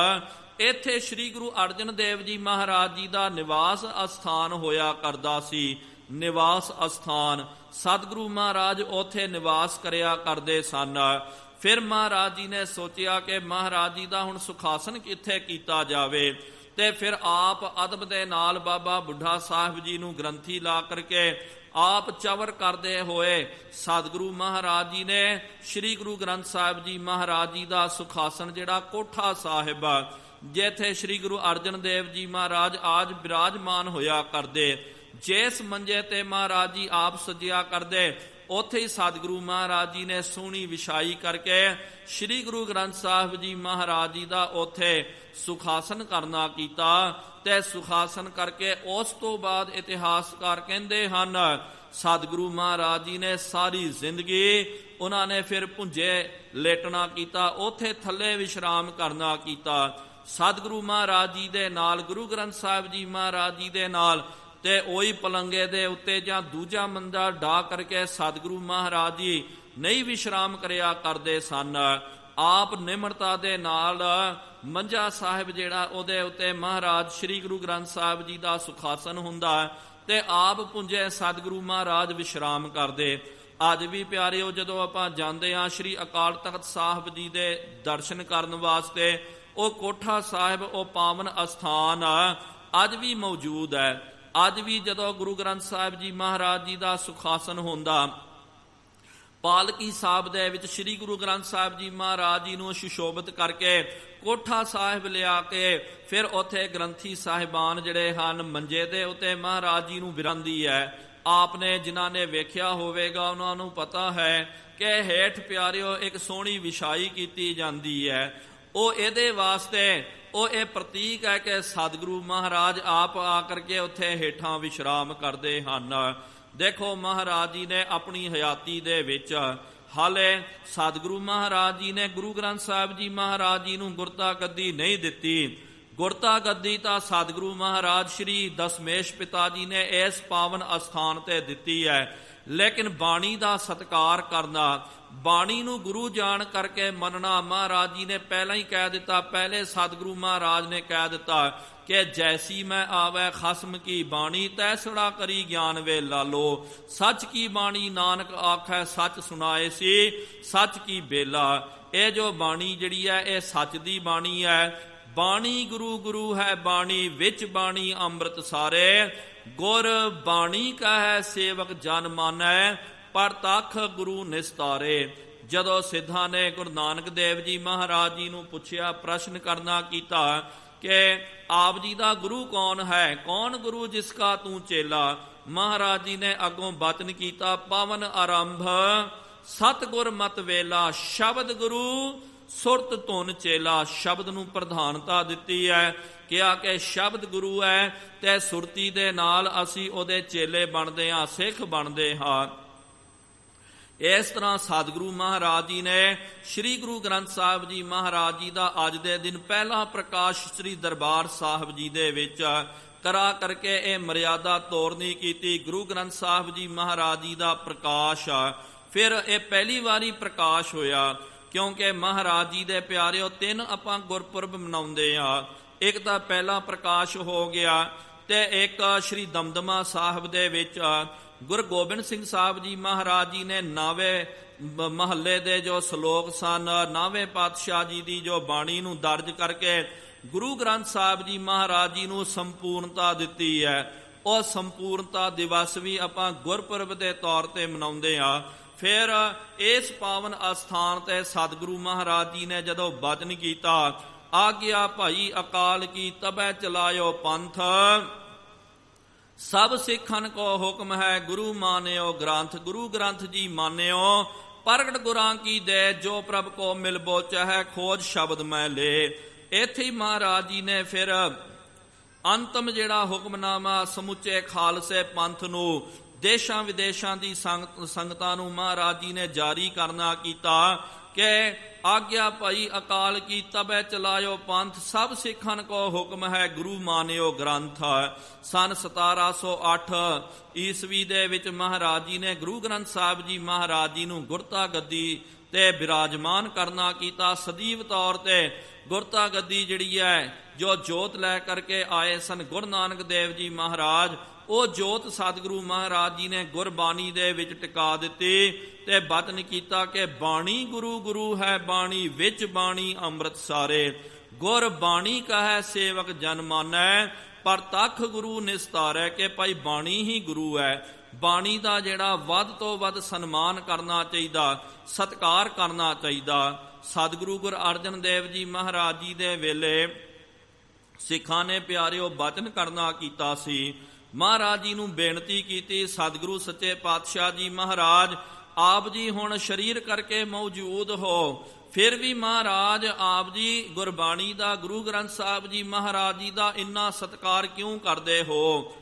ਇੱਥੇ ਸ੍ਰੀ ਗੁਰੂ ਅਰਜਨ ਦੇਵ ਜੀ ਮਹਾਰਾਜ ਜੀ ਦਾ ਨਿਵਾਸ ਅਸਥਾਨ ਹੋਇਆ ਕਰਦਾ ਸੀ। ਨਿਵਾਸ ਅਸਥਾਨ ਸਤਿਗੁਰੂ ਮਹਾਰਾਜ ਉੱਥੇ ਨਿਵਾਸ ਕਰਿਆ ਕਰਦੇ ਸਨ। ਫਿਰ ਮਹਾਰਾਜ ਜੀ ਨੇ ਸੋਚਿਆ ਕਿ ਮਹਾਰਾਜ ਜੀ ਦਾ ਹੁਣ ਸੁਖਾਸਨ ਕਿੱਥੇ ਕੀਤਾ ਜਾਵੇ ਤੇ ਫਿਰ ਆਪ ਅਦਬ ਦੇ ਨਾਲ ਬਾਬਾ ਬੁੱਢਾ ਸਾਹਿਬ ਜੀ ਨੂੰ ਗ੍ਰੰਥੀ ਲਾ ਕਰਕੇ ਆਪ ਚਵਰ ਕਰਦੇ ਹੋਏ ਸਤਿਗੁਰੂ ਮਹਾਰਾਜ ਜੀ ਨੇ ਸ੍ਰੀ ਗੁਰੂ ਗ੍ਰੰਥ ਸਾਹਿਬ ਜੀ ਮਹਾਰਾਜ ਜੀ ਦਾ ਸੁਖਾਸਨ ਜਿਹੜਾ ਕੋਠਾ ਸਾਹਿਬ ਜਿੱਥੇ ਸ੍ਰੀ ਗੁਰੂ ਅਰਜਨ ਦੇਵ ਜੀ ਮਹਾਰਾਜ ਆਜ ਬਿਰਾਜਮਾਨ ਹੋਇਆ ਕਰਦੇ, ਜਿਸ ਮੰਜੇ ਤੇ ਮਹਾਰਾਜ ਜੀ ਆਪ ਸਜਿਆ ਕਰਦੇ ਉੱਥੇ ਹੀ ਸਤਿਗੁਰੂ ਮਹਾਰਾਜ ਜੀ ਨੇ ਸੋਹਣੀ ਵਿਛਾਈ ਕਰਕੇ ਸ੍ਰੀ ਗੁਰੂ ਗ੍ਰੰਥ ਸਾਹਿਬ ਜੀ ਮਹਾਰਾਜ ਜੀ ਦਾ ਉੱਥੇ ਸੁਖਾਸਨ ਕਰਨਾ ਕੀਤਾ। ਤੇ ਸੁਖਾਸਨ ਕਰਕੇ ਉਸ ਤੋਂ ਬਾਅਦ ਇਤਿਹਾਸਕਾਰ ਕਹਿੰਦੇ ਹਨ ਸਤਿਗੁਰੂ ਮਹਾਰਾਜ ਜੀ ਨੇ ਸਾਰੀ ਜ਼ਿੰਦਗੀ ਉਹਨਾਂ ਨੇ ਫਿਰ ਭੁੰਜੇ ਲੇਟਣਾ ਕੀਤਾ, ਉੱਥੇ ਥੱਲੇ ਵਿਸ਼ਰਾਮ ਕਰਨਾ ਕੀਤਾ। ਸਤਿਗੁਰੂ ਮਹਾਰਾਜ ਜੀ ਦੇ ਨਾਲ, ਗੁਰੂ ਗ੍ਰੰਥ ਸਾਹਿਬ ਜੀ ਮਹਾਰਾਜ ਜੀ ਦੇ ਨਾਲ ਤੇ ਉਹੀ ਪਲੰਗੇ ਦੇ ਉੱਤੇ ਜਾਂ ਦੂਜਾ ਮੰਜਾ ਢਾ ਕਰਕੇ ਸਤਿਗੁਰੂ ਮਹਾਰਾਜ ਜੀ ਨਹੀਂ ਵਿਸ਼ਰਾਮ ਕਰਿਆ ਕਰਦੇ ਸਨ। ਆਪ ਨਿਮਰਤਾ ਦੇ ਨਾਲ ਮੰਜਾ ਸਾਹਿਬ ਜਿਹੜਾ ਉਹਦੇ ਉੱਤੇ ਮਹਾਰਾਜ ਸ੍ਰੀ ਗੁਰੂ ਗ੍ਰੰਥ ਸਾਹਿਬ ਜੀ ਦਾ ਸੁਖਾਸਨ ਹੁੰਦਾ ਤੇ ਆਪ ਪੁੰਜੇ ਸਤਿਗੁਰੂ ਮਹਾਰਾਜ ਵਿਸ਼ਰਾਮ ਕਰਦੇ। ਅੱਜ ਵੀ ਪਿਆਰਿਓ ਜਦੋਂ ਆਪਾਂ ਜਾਂਦੇ ਹਾਂ ਸ੍ਰੀ ਅਕਾਲ ਤਖਤ ਸਾਹਿਬ ਜੀ ਦੇ ਦਰਸ਼ਨ ਕਰਨ ਵਾਸਤੇ, ਉਹ ਕੋਠਾ ਸਾਹਿਬ, ਉਹ ਪਾਵਨ ਅਸਥਾਨ ਅੱਜ ਵੀ ਮੌਜੂਦ ਹੈ। ਅੱਜ ਵੀ ਜਦੋਂ ਗੁਰੂ ਗ੍ਰੰਥ ਸਾਹਿਬ ਜੀ ਮਹਾਰਾਜ ਜੀ ਦਾ ਸੁਖਾਸਨ ਹੁੰਦਾ, ਪਾਲਕੀ ਸਾਹਿਬ ਦੇ ਵਿੱਚ ਸ੍ਰੀ ਗੁਰੂ ਗ੍ਰੰਥ ਸਾਹਿਬ ਜੀ ਮਹਾਰਾਜ ਜੀ ਨੂੰ ਸੁਸ਼ੋਭਿਤ ਕਰਕੇ ਕੋਠਾ ਸਾਹਿਬ ਲਿਆ ਕੇ ਫਿਰ ਉੱਥੇ ਗ੍ਰੰਥੀ ਸਾਹਿਬਾਨ ਜਿਹੜੇ ਹਨ ਮੰਜੇ ਦੇ ਉੱਤੇ ਮਹਾਰਾਜ ਜੀ ਨੂੰ ਵਿਰਾਂਦੀ ਹੈ। ਆਪ ਨੇ ਜਿਨ੍ਹਾਂ ਨੇ ਵੇਖਿਆ ਹੋਵੇਗਾ ਉਹਨਾਂ ਨੂੰ ਪਤਾ ਹੈ ਕਿ ਹੇਠ ਪਿਆਰਿਓ ਇੱਕ ਸੋਹਣੀ ਵਿਛਾਈ ਕੀਤੀ ਜਾਂਦੀ ਹੈ। ਉਹ ਇਹਦੇ ਵਾਸਤੇ ਉਹ ਇਹ ਪ੍ਰਤੀਕ ਹੈ ਕਿ ਸਤਿਗੁਰੂ ਮਹਾਰਾਜ ਆਪ ਆ ਕਰਕੇ ਉੱਥੇ ਹੇਠਾਂ ਵਿਸ਼ਰਾਮ ਕਰਦੇ ਹਨ। ਦੇਖੋ ਮਹਾਰਾਜ ਜੀ ਨੇ ਆਪਣੀ ਹਯਾਤੀ ਦੇ ਵਿੱਚ ਹਾਲੇ ਸਤਿਗੁਰੂ ਮਹਾਰਾਜ ਜੀ ਨੇ ਗੁਰੂ ਗ੍ਰੰਥ ਸਾਹਿਬ ਜੀ ਮਹਾਰਾਜ ਜੀ ਨੂੰ ਗੁਰਤਾ ਗੱਦੀ ਨਹੀਂ ਦਿੱਤੀ। ਗੁਰਤਾ ਗੱਦੀ ਤਾਂ ਸਤਿਗੁਰੂ ਮਹਾਰਾਜ ਸ੍ਰੀ ਦਸਮੇਸ਼ ਪਿਤਾ ਜੀ ਨੇ ਇਸ ਪਾਵਨ ਅਸਥਾਨ ਤੇ ਦਿੱਤੀ ਹੈ, ਲੇਕਿਨ ਬਾਣੀ ਦਾ ਸਤਿਕਾਰ ਕਰਨਾ, ਬਾਣੀ ਨੂੰ ਗੁਰੂ ਜਾਣ ਕਰਕੇ ਮੰਨਣਾ ਮਹਾਰਾਜ ਜੀ ਨੇ ਪਹਿਲਾਂ ਹੀ ਕਹਿ ਦਿੱਤਾ। ਪਹਿਲੇ ਸਤਿਗੁਰੂ ਮਹਾਰਾਜ ਨੇ ਕਹਿ ਦਿੱਤਾ ਕਿ ਜੈਸੀ ਮੈਂ ਆਵੈ ਖਸਮ ਕੀ ਬਾਣੀ ਤੈਸੜਾ ਕਰੀ ਗਿਆਨ ਵੇ ਲਾਲੋ, ਸੱਚ ਕੀ ਬਾਣੀ ਨਾਨਕ ਆਖੈ ਸੱਚ ਸੁਣਾਏ ਸੀ ਸੱਚ ਕੀ ਬੇਲਾ। ਇਹ ਜੋ ਬਾਣੀ ਜਿਹੜੀ ਹੈ ਇਹ ਸੱਚ ਦੀ ਬਾਣੀ ਹੈ। ਬਾਣੀ ਗੁਰੂ ਗੁਰੂ ਹੈ ਬਾਣੀ, ਵਿੱਚ ਬਾਣੀ ਅੰਮ੍ਰਿਤ ਸਾਰੇ, ਗੁਰ ਬਾਣੀ ਕਹੈ ਸੇਵਕ ਜਨ ਮਾਨੈ, ਪਰ ਤਖ ਗੁਰੂ ਨਿਸਤਾਰੇ। ਜਦੋਂ ਸਿੱਧਾਂ ਨੇ ਗੁਰੂ ਨਾਨਕ ਦੇਵ ਜੀ ਮਹਾਰਾਜ ਜੀ ਨੂੰ ਪੁੱਛਿਆ, ਪ੍ਰਸ਼ਨ ਕਰਨਾ ਕੀਤਾ ਕਿ ਆਪ ਜੀ ਦਾ ਗੁਰੂ ਕੌਣ ਹੈ, ਕੌਣ ਗੁਰੂ ਜਿਸ ਕਾ ਤੂੰ ਚੇਲਾ। ਮਹਾਰਾਜ ਜੀ ਨੇ ਅੱਗੋਂ ਬਚਨ ਕੀਤਾ, ਪਾਵਨ ਆਰੰਭ ਸਤਿਗੁਰ ਮਤ ਵੇਲਾ, ਸ਼ਬਦ ਗੁਰੂ ਸੁਰਤ ਧੁਨ ਚੇਲਾ। ਸ਼ਬਦ ਨੂੰ ਪ੍ਰਧਾਨਤਾ ਦਿੱਤੀ ਹੈ, ਕਿਹਾ ਕਿ ਸ਼ਬਦ ਗੁਰੂ ਹੈ ਤੇ ਸੁਰਤੀ ਦੇ ਨਾਲ ਅਸੀਂ ਉਹਦੇ ਚੇਲੇ ਬਣਦੇ ਹਾਂ, ਸਿੱਖ ਬਣਦੇ ਹਾਂ। ਇਸ ਤਰ੍ਹਾਂ ਸਤਿਗੁਰੂ ਮਹਾਰਾਜ ਜੀ ਨੇ ਸ੍ਰੀ ਗੁਰੂ ਗ੍ਰੰਥ ਸਾਹਿਬ ਜੀ ਮਹਾਰਾਜ ਜੀ ਦਾ ਅੱਜ ਦੇ ਦਿਨ ਪਹਿਲਾ ਪ੍ਰਕਾਸ਼ ਸ੍ਰੀ ਦਰਬਾਰ ਸਾਹਿਬ ਜੀ ਦੇ ਵਿੱਚ ਕਰਾ ਕਰਕੇ ਇਹ ਮਰਿਆਦਾ ਤੋਰਨੀ ਕੀਤੀ। ਗੁਰੂ ਗ੍ਰੰਥ ਸਾਹਿਬ ਜੀ ਮਹਾਰਾਜ ਜੀ ਦਾ ਪ੍ਰਕਾਸ਼ ਫਿਰ ਇਹ ਪਹਿਲੀ ਵਾਰੀ ਪ੍ਰਕਾਸ਼ ਹੋਇਆ, ਕਿਉਂਕਿ ਮਹਾਰਾਜ ਜੀ ਦੇ ਪਿਆਰਿਓ 3 ਆਪਾਂ ਗੁਰਪੁਰਬ ਮਨਾਉਂਦੇ ਆ। ਇੱਕ ਤਾਂ ਪਹਿਲਾ ਪ੍ਰਕਾਸ਼ ਹੋ ਗਿਆ ਤੇ ਇੱਕ ਸ੍ਰੀ ਦਮਦਮਾ ਸਾਹਿਬ ਦੇ ਵਿੱਚ ਗੁਰੂ ਗੋਬਿੰਦ ਸਿੰਘ ਸਾਹਿਬ ਜੀ ਮਹਾਰਾਜ ਜੀ ਨੇ 9ਵੇਂ ਮਹੱਲੇ ਦੇ ਜੋ ਸ਼ਲੋਕ ਸਨ, 9ਵੇਂ ਪਾਤਸ਼ਾਹ ਜੀ ਦੀ ਜੋ ਬਾਣੀ ਨੂੰ ਦਰਜ ਕਰਕੇ ਗੁਰੂ ਗ੍ਰੰਥ ਸਾਹਿਬ ਜੀ ਮਹਾਰਾਜ ਜੀ ਨੂੰ ਸੰਪੂਰਨਤਾ ਦਿੱਤੀ ਹੈ। ਉਹ ਸੰਪੂਰਨਤਾ ਦਿਵਸ ਵੀ ਆਪਾਂ ਗੁਰਪੁਰਬ ਦੇ ਤੌਰ ਤੇ ਮਨਾਉਂਦੇ ਆ। ਫਿਰ ਇਸ ਪਾਵਨ ਅਸਥਾਨ ਤੇ ਸਤਿਗੁਰੂ ਮਹਾਰਾਜ ਜੀ ਨੇ ਜਦੋਂ ਬਚਨ ਕੀਤਾ, ਆਗਿਆ ਭਾਈ ਅਕਾਲ ਕੀ ਤਬੈ ਚਲਾਇਓ ਪੰਥ, ਸਭ ਸਿੱਖਨ ਕੋ ਹੁਕਮ ਹੈ ਗੁਰੂ ਮਾਨਿਓ ਗ੍ਰੰਥ। ਗੁਰੂ ਗ੍ਰੰਥ ਜੀ ਮਾਨਿਓ, ਪ੍ਰਗਟ ਗੁਰਾਂ ਕੀ ਦੇ ਜੋ ਪ੍ਰਭ ਕੋ ਮਿਲਬੋ ਚਾਹੈ, ਖੋਜ ਸ਼ਬਦ ਮੈਂ ਲੇ। ਇੱਥੇ ਹੀ ਮਹਾਰਾਜ ਜੀ ਨੇ ਫਿਰ ਅੰਤਮ ਜਿਹੜਾ ਹੁਕਮਨਾਮਾ ਸਮੁੱਚੇ ਖਾਲਸੇ ਪੰਥ ਨੂੰ, ਦੇਸ਼ਾਂ ਵਿਦੇਸ਼ਾਂ ਦੀ ਸੰਗਤਾਂ ਨੂੰ ਮਹਾਰਾਜ ਜੀ ਨੇ ਜਾਰੀ ਕਰਨਾ ਕੀਤਾ ਕਿ ਆਗਿਆ ਭਾਈ ਅਕਾਲ ਕੀ ਤਬੈ ਚਲਾਇਓ ਪੰਥ, ਸਭ ਸਿੱਖਨ ਕੋ ਹੁਕਮ ਹੈ ਗੁਰੂ ਮਾਨਿਓ ਗ੍ਰੰਥ। ਸਨ 1708 ਈਸਵੀ ਦੇ ਵਿੱਚ ਮਹਾਰਾਜ ਜੀ ਨੇ ਗੁਰੂ ਗ੍ਰੰਥ ਸਾਹਿਬ ਜੀ ਮਹਾਰਾਜ ਜੀ ਨੂੰ ਗੁਰਤਾ ਗੱਦੀ ਤੇ ਬਿਰਾਜਮਾਨ ਕਰਨਾ ਕੀਤਾ। ਸਦੀਵ ਤੌਰ ਤੇ ਗੁਰਤਾ ਗੱਦੀ ਜਿਹੜੀ ਹੈ ਜੋ ਜੋਤ ਲੈ ਕਰਕੇ ਆਏ ਸਨ ਗੁਰੂ ਨਾਨਕ ਦੇਵ ਜੀ ਮਹਾਰਾਜ, ਉਹ ਜੋਤ ਸਤਿਗੁਰੂ ਮਹਾਰਾਜ ਜੀ ਨੇ ਗੁਰਬਾਣੀ ਦੇ ਵਿੱਚ ਟਿਕਾ ਦਿੱਤੀ ਤੇ ਬਚਨ ਕੀਤਾ ਕਿ ਬਾਣੀ ਗੁਰੂ ਗੁਰੂ ਹੈ, ਬਾਣੀ ਵਿੱਚ ਬਾਣੀ ਅੰਮ੍ਰਿਤ ਸਾਰੇ। ਗੁਰ ਬਾਣੀ ਕਹੈ ਸੇਵਕ ਜਨ ਮਾਨੈ, ਪਰ ਤਖ ਗੁਰੂ ਨਿਸਤਾਰੈ। ਕਿ ਭਾਈ ਬਾਣੀ ਹੀ ਗੁਰੂ ਹੈ। ਬਾਣੀ ਦਾ ਜਿਹੜਾ ਵੱਧ ਤੋਂ ਵੱਧ ਸਨਮਾਨ ਕਰਨਾ ਚਾਹੀਦਾ, ਸਤਿਕਾਰ ਕਰਨਾ ਚਾਹੀਦਾ। ਸਤਿਗੁਰੂ ਗੁਰੂ ਅਰਜਨ ਦੇਵ ਜੀ ਮਹਾਰਾਜ ਜੀ ਦੇ ਵੇਲੇ ਸਿੱਖਾਂ ਨੇ ਪਿਆਰਿਓ ਬਚਨ ਕਰਨਾ ਕੀਤਾ ਸੀ। ਮਹਾਰਾਜ ਜੀ ਨੂੰ ਬੇਨਤੀ ਕੀਤੀ, ਸਤਿਗੁਰੂ ਸੱਚੇ ਪਾਤਸ਼ਾਹ ਜੀ ਮਹਾਰਾਜ ਆਪ ਜੀ ਹੁਣ ਸਰੀਰ ਕਰਕੇ ਮੌਜੂਦ ਹੋ, ਫਿਰ ਵੀ ਮਹਾਰਾਜ ਆਪ ਜੀ ਗੁਰਬਾਣੀ ਦਾ, ਗੁਰੂ ਗ੍ਰੰਥ ਸਾਹਿਬ ਜੀ ਮਹਾਰਾਜ ਜੀ ਦਾ ਇੰਨਾ ਸਤਿਕਾਰ ਕਿਉਂ ਕਰਦੇ ਹੋ?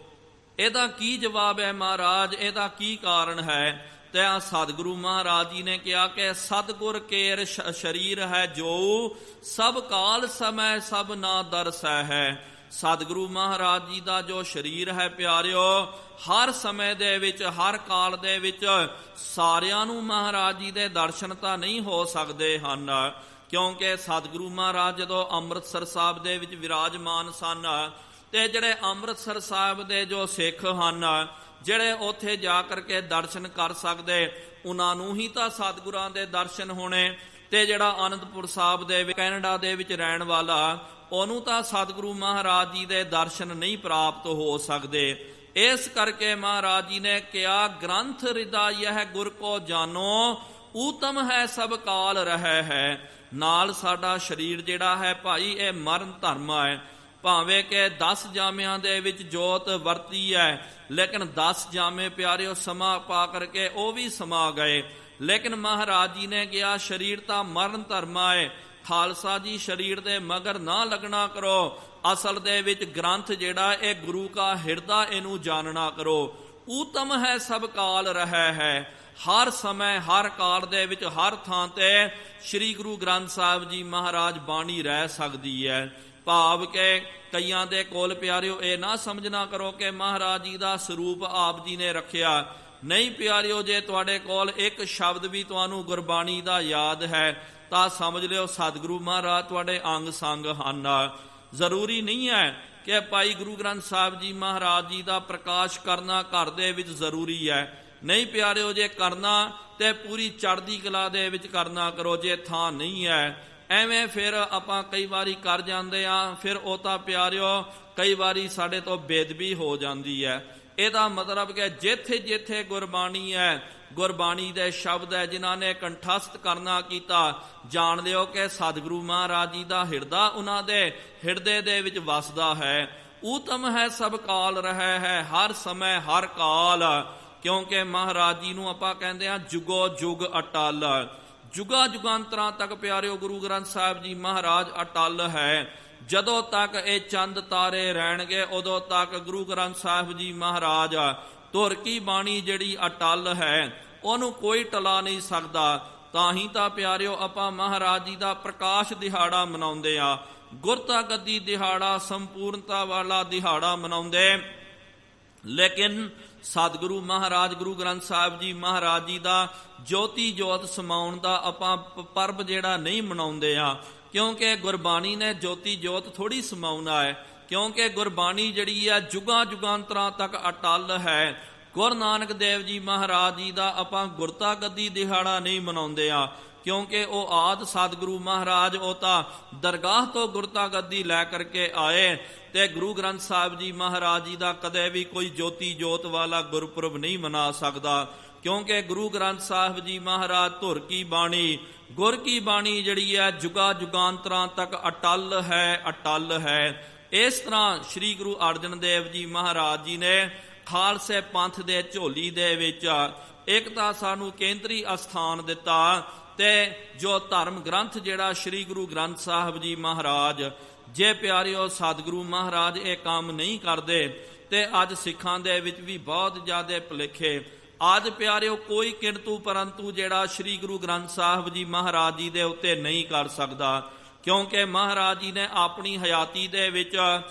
ਇਹਦਾ ਕੀ ਜਵਾਬ ਹੈ ਮਹਾਰਾਜ, ਇਹਦਾ ਕੀ ਕਾਰਨ ਹੈ? ਤੇ ਸਤਿਗੁਰੂ ਮਹਾਰਾਜ ਜੀ ਨੇ ਕਿਹਾ ਕਿ ਸਤਿਗੁਰ ਕੇਰ ਸਰੀਰ ਹੈ ਜੋ, ਸਭ ਕਾਲ ਸਮੈ ਸਭ ਨਾ ਦਰਸੈ ਹੈ। ਸਤਿਗੁਰੂ ਮਹਾਰਾਜ ਜੀ ਦਾ ਜੋ ਸਰੀਰ ਹੈ ਪਿਆਰਿਓ, ਹਰ ਸਮੇਂ ਦੇ ਵਿੱਚ, ਹਰ ਕਾਲ ਦੇ ਵਿੱਚ ਸਾਰਿਆਂ ਨੂੰ ਮਹਾਰਾਜ ਜੀ ਦੇ ਦਰਸ਼ਨ ਤਾਂ ਨਹੀਂ ਹੋ ਸਕਦੇ ਹਨ, ਕਿਉਂਕਿ ਸਤਿਗੁਰੂ ਮਹਾਰਾਜ ਜਦੋਂ ਅੰਮ੍ਰਿਤਸਰ ਸਾਹਿਬ ਦੇ ਵਿੱਚ ਵਿਰਾਜਮਾਨ ਸਨ ਤੇ ਜਿਹੜੇ ਅੰਮ੍ਰਿਤਸਰ ਸਾਹਿਬ ਦੇ ਜੋ ਸਿੱਖ ਹਨ, ਜਿਹੜੇ ਉੱਥੇ ਜਾ ਕਰਕੇ ਦਰਸ਼ਨ ਕਰ ਸਕਦੇ, ਉਹਨਾਂ ਨੂੰ ਹੀ ਤਾਂ ਸਤਿਗੁਰਾਂ ਦੇ ਦਰਸ਼ਨ ਹੋਣੇ। ਤੇ ਜਿਹੜਾ ਆਨੰਦਪੁਰ ਸਾਹਿਬ ਦੇ ਕੈਨੇਡਾ ਦੇ ਵਿੱਚ ਰਹਿਣ ਵਾਲਾ, ਉਹਨੂੰ ਤਾਂ ਸਤਿਗੁਰੂ ਮਹਾਰਾਜ ਜੀ ਦੇ ਦਰਸ਼ਨ ਨਹੀਂ ਪ੍ਰਾਪਤ ਹੋ ਸਕਦੇ। ਇਸ ਕਰਕੇ ਮਹਾਰਾਜ ਜੀ ਨੇ ਕਿਹਾ, ਗ੍ਰੰਥ ਹਿਰਦਾ ਯਹ ਗੁਰ ਕੋ ਜਾਨੋ, ਊਤਮ ਹੈ ਸਭ ਕਾਲ ਰਹਿ ਹੈ। ਨਾਲ ਸਾਡਾ ਸਰੀਰ ਜਿਹੜਾ ਹੈ ਭਾਈ, ਇਹ ਮਰਨ ਧਰਮ ਹੈ। ਭਾਵੇਂ ਕਿ 10 ਜਾਮਿਆਂ ਦੇ ਵਿੱਚ ਜੋਤ ਵਰਤੀ ਹੈ, ਲੇਕਿਨ 10 ਜਾਮੇ ਪਿਆਰਿਓ ਸਮਾਂ ਪਾ ਕਰਕੇ ਉਹ ਵੀ ਸਮਾ ਗਏ। ਲੇਕਿਨ ਮਹਾਰਾਜ ਜੀ ਨੇ ਕਿਹਾ ਸਰੀਰ ਤਾਂ ਮਰਨ ਧਰਮ ਹੈ, ਖਾਲਸਾ ਜੀ ਸਰੀਰ ਦੇ ਮਗਰ ਨਾ ਲੱਗਣਾ ਕਰੋ। ਅਸਲ ਦੇ ਵਿੱਚ ਗ੍ਰੰਥ ਜਿਹੜਾ ਇਹ ਗੁਰੂ ਕਾ ਹਿਰਦਾ, ਇਹਨੂੰ ਜਾਣਨਾ ਕਰੋ। ਊਤਮ ਹੈ ਸਭ ਕਾਲ ਰਹਿ ਹੈ। ਹਰ ਸਮੇਂ ਹਰ ਕਾਲ ਦੇ ਵਿੱਚ ਹਰ ਥਾਂ ਤੇ ਸ੍ਰੀ ਗੁਰੂ ਗ੍ਰੰਥ ਸਾਹਿਬ ਜੀ ਮਹਾਰਾਜ ਬਾਣੀ ਰਹਿ ਸਕਦੀ ਹੈ। ਭਾਵ ਕਿ ਕਈਆਂ ਦੇ ਕੋਲ ਪਿਆਰਿਓ ਇਹ ਨਾ ਸਮਝਣਾ ਕਰੋ ਕਿ ਮਹਾਰਾਜ ਜੀ ਦਾ ਸਰੂਪ ਆਪ ਜੀ ਨੇ ਰੱਖਿਆ। ਨਹੀਂ ਪਿਆਰਿਓ, ਜੇ ਤੁਹਾਡੇ ਕੋਲ ਇੱਕ ਸ਼ਬਦ ਵੀ ਤੁਹਾਨੂੰ ਗੁਰਬਾਣੀ ਦਾ ਯਾਦ ਹੈ ਤਾਂ ਸਮਝ ਲਿਓ ਸਤਿਗੁਰੂ ਮਹਾਰਾਜ ਤੁਹਾਡੇ ਅੰਗ ਸੰਗ ਹਨ। ਜ਼ਰੂਰੀ ਨਹੀਂ ਹੈ ਕਿ ਭਾਈ ਗੁਰੂ ਗ੍ਰੰਥ ਸਾਹਿਬ ਜੀ ਮਹਾਰਾਜ ਜੀ ਦਾ ਪ੍ਰਕਾਸ਼ ਕਰਨਾ ਘਰ ਦੇ ਵਿੱਚ ਜ਼ਰੂਰੀ ਹੈ। ਨਹੀਂ ਪਿਆਰਿਓ, ਜੇ ਕਰਨਾ ਤੇ ਪੂਰੀ ਚੜ੍ਹਦੀ ਕਲਾ ਦੇ ਵਿੱਚ ਕਰਨਾ ਕਰੋ। ਜੇ ਥਾਂ ਨਹੀਂ ਹੈ, ਐਵੇਂ ਫਿਰ ਆਪਾਂ ਕਈ ਵਾਰੀ ਕਰ ਜਾਂਦੇ ਆ, ਫਿਰ ਉਹ ਤਾਂ ਪਿਆਰਿਓ ਕਈ ਵਾਰੀ ਸਾਡੇ ਤੋਂ ਬੇਦਬੀ ਹੋ ਜਾਂਦੀ ਹੈ। ਇਹਦਾ ਮਤਲਬ ਕਿ ਜਿੱਥੇ ਜਿੱਥੇ ਗੁਰਬਾਣੀ ਹੈ, ਗੁਰਬਾਣੀ ਦੇ ਸ਼ਬਦ ਹੈ, ਜਿਨ੍ਹਾਂ ਨੇ ਕੰਠਸਥ ਕਰਨਾ ਕੀਤਾ, ਜਾਣ ਲਿਓ ਕਿ ਸਤਿਗੁਰੂ ਮਹਾਰਾਜ ਜੀ ਦਾ ਹਿਰਦਾ ਉਹਨਾਂ ਦੇ ਹਿਰਦੇ ਦੇ ਵਿੱਚ ਵਸਦਾ ਹੈ। ਊਤਮ ਹੈ ਸਭ ਕਾਲ ਰਹਿ ਹੈ, ਹਰ ਸਮੇਂ ਹਰ ਕਾਲ। ਕਿਉਂਕਿ ਮਹਾਰਾਜ ਜੀ ਨੂੰ ਆਪਾਂ ਕਹਿੰਦੇ ਆ ਜੁਗੋ ਜੁਗ ਅਟਲ, ਜੁਗਾ ਜੁਗਾਂਤਰਾਂ ਤੱਕ ਪਿਆਰਿਓ ਗੁਰੂ ਗ੍ਰੰਥ ਸਾਹਿਬ ਜੀ ਮਹਾਰਾਜ ਅਟਲ ਹੈ। ਜਦੋਂ ਤੱਕ ਇਹ ਚੰਦ ਤਾਰੇ ਰਹਿਣਗੇ ਉਦੋਂ ਤੱਕ ਗੁਰੂ ਗ੍ਰੰਥ ਸਾਹਿਬ ਜੀ ਮਹਾਰਾਜ ਧੁਰ ਕੀ ਬਾਣੀ ਜਿਹੜੀ ਅਟਲ ਹੈ, ਉਹਨੂੰ ਕੋਈ ਟਲਾ ਨਹੀਂ ਸਕਦਾ। ਤਾਂ ਹੀ ਤਾਂ ਪਿਆਰਿਓ ਆਪਾਂ ਮਹਾਰਾਜ ਜੀ ਦਾ ਪ੍ਰਕਾਸ਼ ਦਿਹਾੜਾ ਮਨਾਉਂਦੇ ਆ, ਗੁਰਤਾ ਗੱਦੀ ਦਿਹਾੜਾ, ਸੰਪੂਰਨਤਾ ਵਾਲਾ ਦਿਹਾੜਾ ਮਨਾਉਂਦੇ। ਲੇਕਿਨ ਸਤਿਗੁਰੂ ਮਹਾਰਾਜ ਗੁਰੂ ਗ੍ਰੰਥ ਸਾਹਿਬ ਜੀ ਮਹਾਰਾਜ ਜੀ ਦਾ ਜੋਤੀ ਜੋਤ ਸਮਾਉਣ ਦਾ ਆਪਾਂ ਪਰਬ ਜਿਹੜਾ ਨਹੀਂ ਮਨਾਉਂਦੇ ਆ, ਕਿਉਂਕਿ ਗੁਰਬਾਣੀ ਨੇ ਜੋਤੀ ਜੋਤ ਥੋੜੀ ਸਮਾਉਣਾ ਹੈ। ਕਿਉਂਕਿ ਗੁਰਬਾਣੀ ਜਿਹੜੀ ਆ ਜੁਗਾਂ ਜੁਗਾਂਤਰਾਂ ਤੱਕ ਅਟਲ ਹੈ। ਗੁਰੂ ਨਾਨਕ ਦੇਵ ਜੀ ਮਹਾਰਾਜ ਜੀ ਦਾ ਆਪਾਂ ਗੁਰਤਾ ਗੱਦੀ ਦਿਹਾੜਾ ਨਹੀਂ ਮਨਾਉਂਦੇ ਆ, ਕਿਉਂਕਿ ਉਹ ਆਦ ਸਤਿਗੁਰੂ ਮਹਾਰਾਜ ਉਹ ਤਾਂ ਦਰਗਾਹ ਤੋਂ ਗੁਰਤਾ ਗੱਦੀ ਲੈ ਕਰਕੇ ਆਏ, ਤੇ ਗੁਰੂ ਗ੍ਰੰਥ ਸਾਹਿਬ ਜੀ ਮਹਾਰਾਜ ਜੀ ਦਾ ਕਦੇ ਵੀ ਕੋਈ ਜੋਤੀ ਜੋਤ ਵਾਲਾ ਗੁਰਪੁਰਬ ਨਹੀਂ ਮਨਾ ਸਕਦਾ, ਕਿਉਂਕਿ ਗੁਰੂ ਗ੍ਰੰਥ ਸਾਹਿਬ ਜੀ ਮਹਾਰਾਜ ਧੁਰ ਕੀ ਬਾਣੀ, ਗੁਰ ਕੀ ਬਾਣੀ ਜਿਹੜੀ ਹੈ ਜੁਗਾ ਜੁਗਾਂਤਰਾਂ ਤੱਕ ਅਟਲ ਹੈ, ਅਟਲ ਹੈ। ਇਸ ਤਰ੍ਹਾਂ ਸ੍ਰੀ ਗੁਰੂ ਅਰਜਨ ਦੇਵ ਜੀ ਮਹਾਰਾਜ ਜੀ ਨੇ ਖਾਲਸੇ ਪੰਥ ਦੇ ਝੋਲੀ ਦੇ ਵਿੱਚ ਇੱਕ ਤਾਂ ਸਾਨੂੰ ਕੇਂਦਰੀ ਅਸਥਾਨ ਦਿੱਤਾ, ਤੇ ਜੋ ਧਰਮ ਗ੍ਰੰਥ ਜਿਹੜਾ ਸ੍ਰੀ ਗੁਰੂ ਗ੍ਰੰਥ ਸਾਹਿਬ ਜੀ ਮਹਾਰਾਜ, ਜੇ ਪਿਆਰਿਓ ਸਤਿਗੁਰੂ ਮਹਾਰਾਜ ਇਹ ਕੰਮ ਨਹੀਂ ਕਰਦੇ ਤੇ ਅੱਜ ਸਿੱਖਾਂ ਦੇ ਵਿੱਚ ਵੀ ਬਹੁਤ ਜ਼ਿਆਦਾ ਭੁਲੇਖੇ। ਅੱਜ ਪਿਆਰਿਓ ਕੋਈ ਕਿੰਤੂ ਪਰੰਤੂ ਜਿਹੜਾ ਸ੍ਰੀ ਗੁਰੂ ਗ੍ਰੰਥ ਸਾਹਿਬ ਜੀ ਮਹਾਰਾਜ ਜੀ ਦੇ ਉੱਤੇ ਨਹੀਂ ਕਰ ਸਕਦਾ, ਕਿਉਂਕਿ ਮਹਾਰਾਜ ਜੀ ਨੇ ਆਪਣੀ ਹਯਾਤੀ ਦੇ ਵਿੱਚ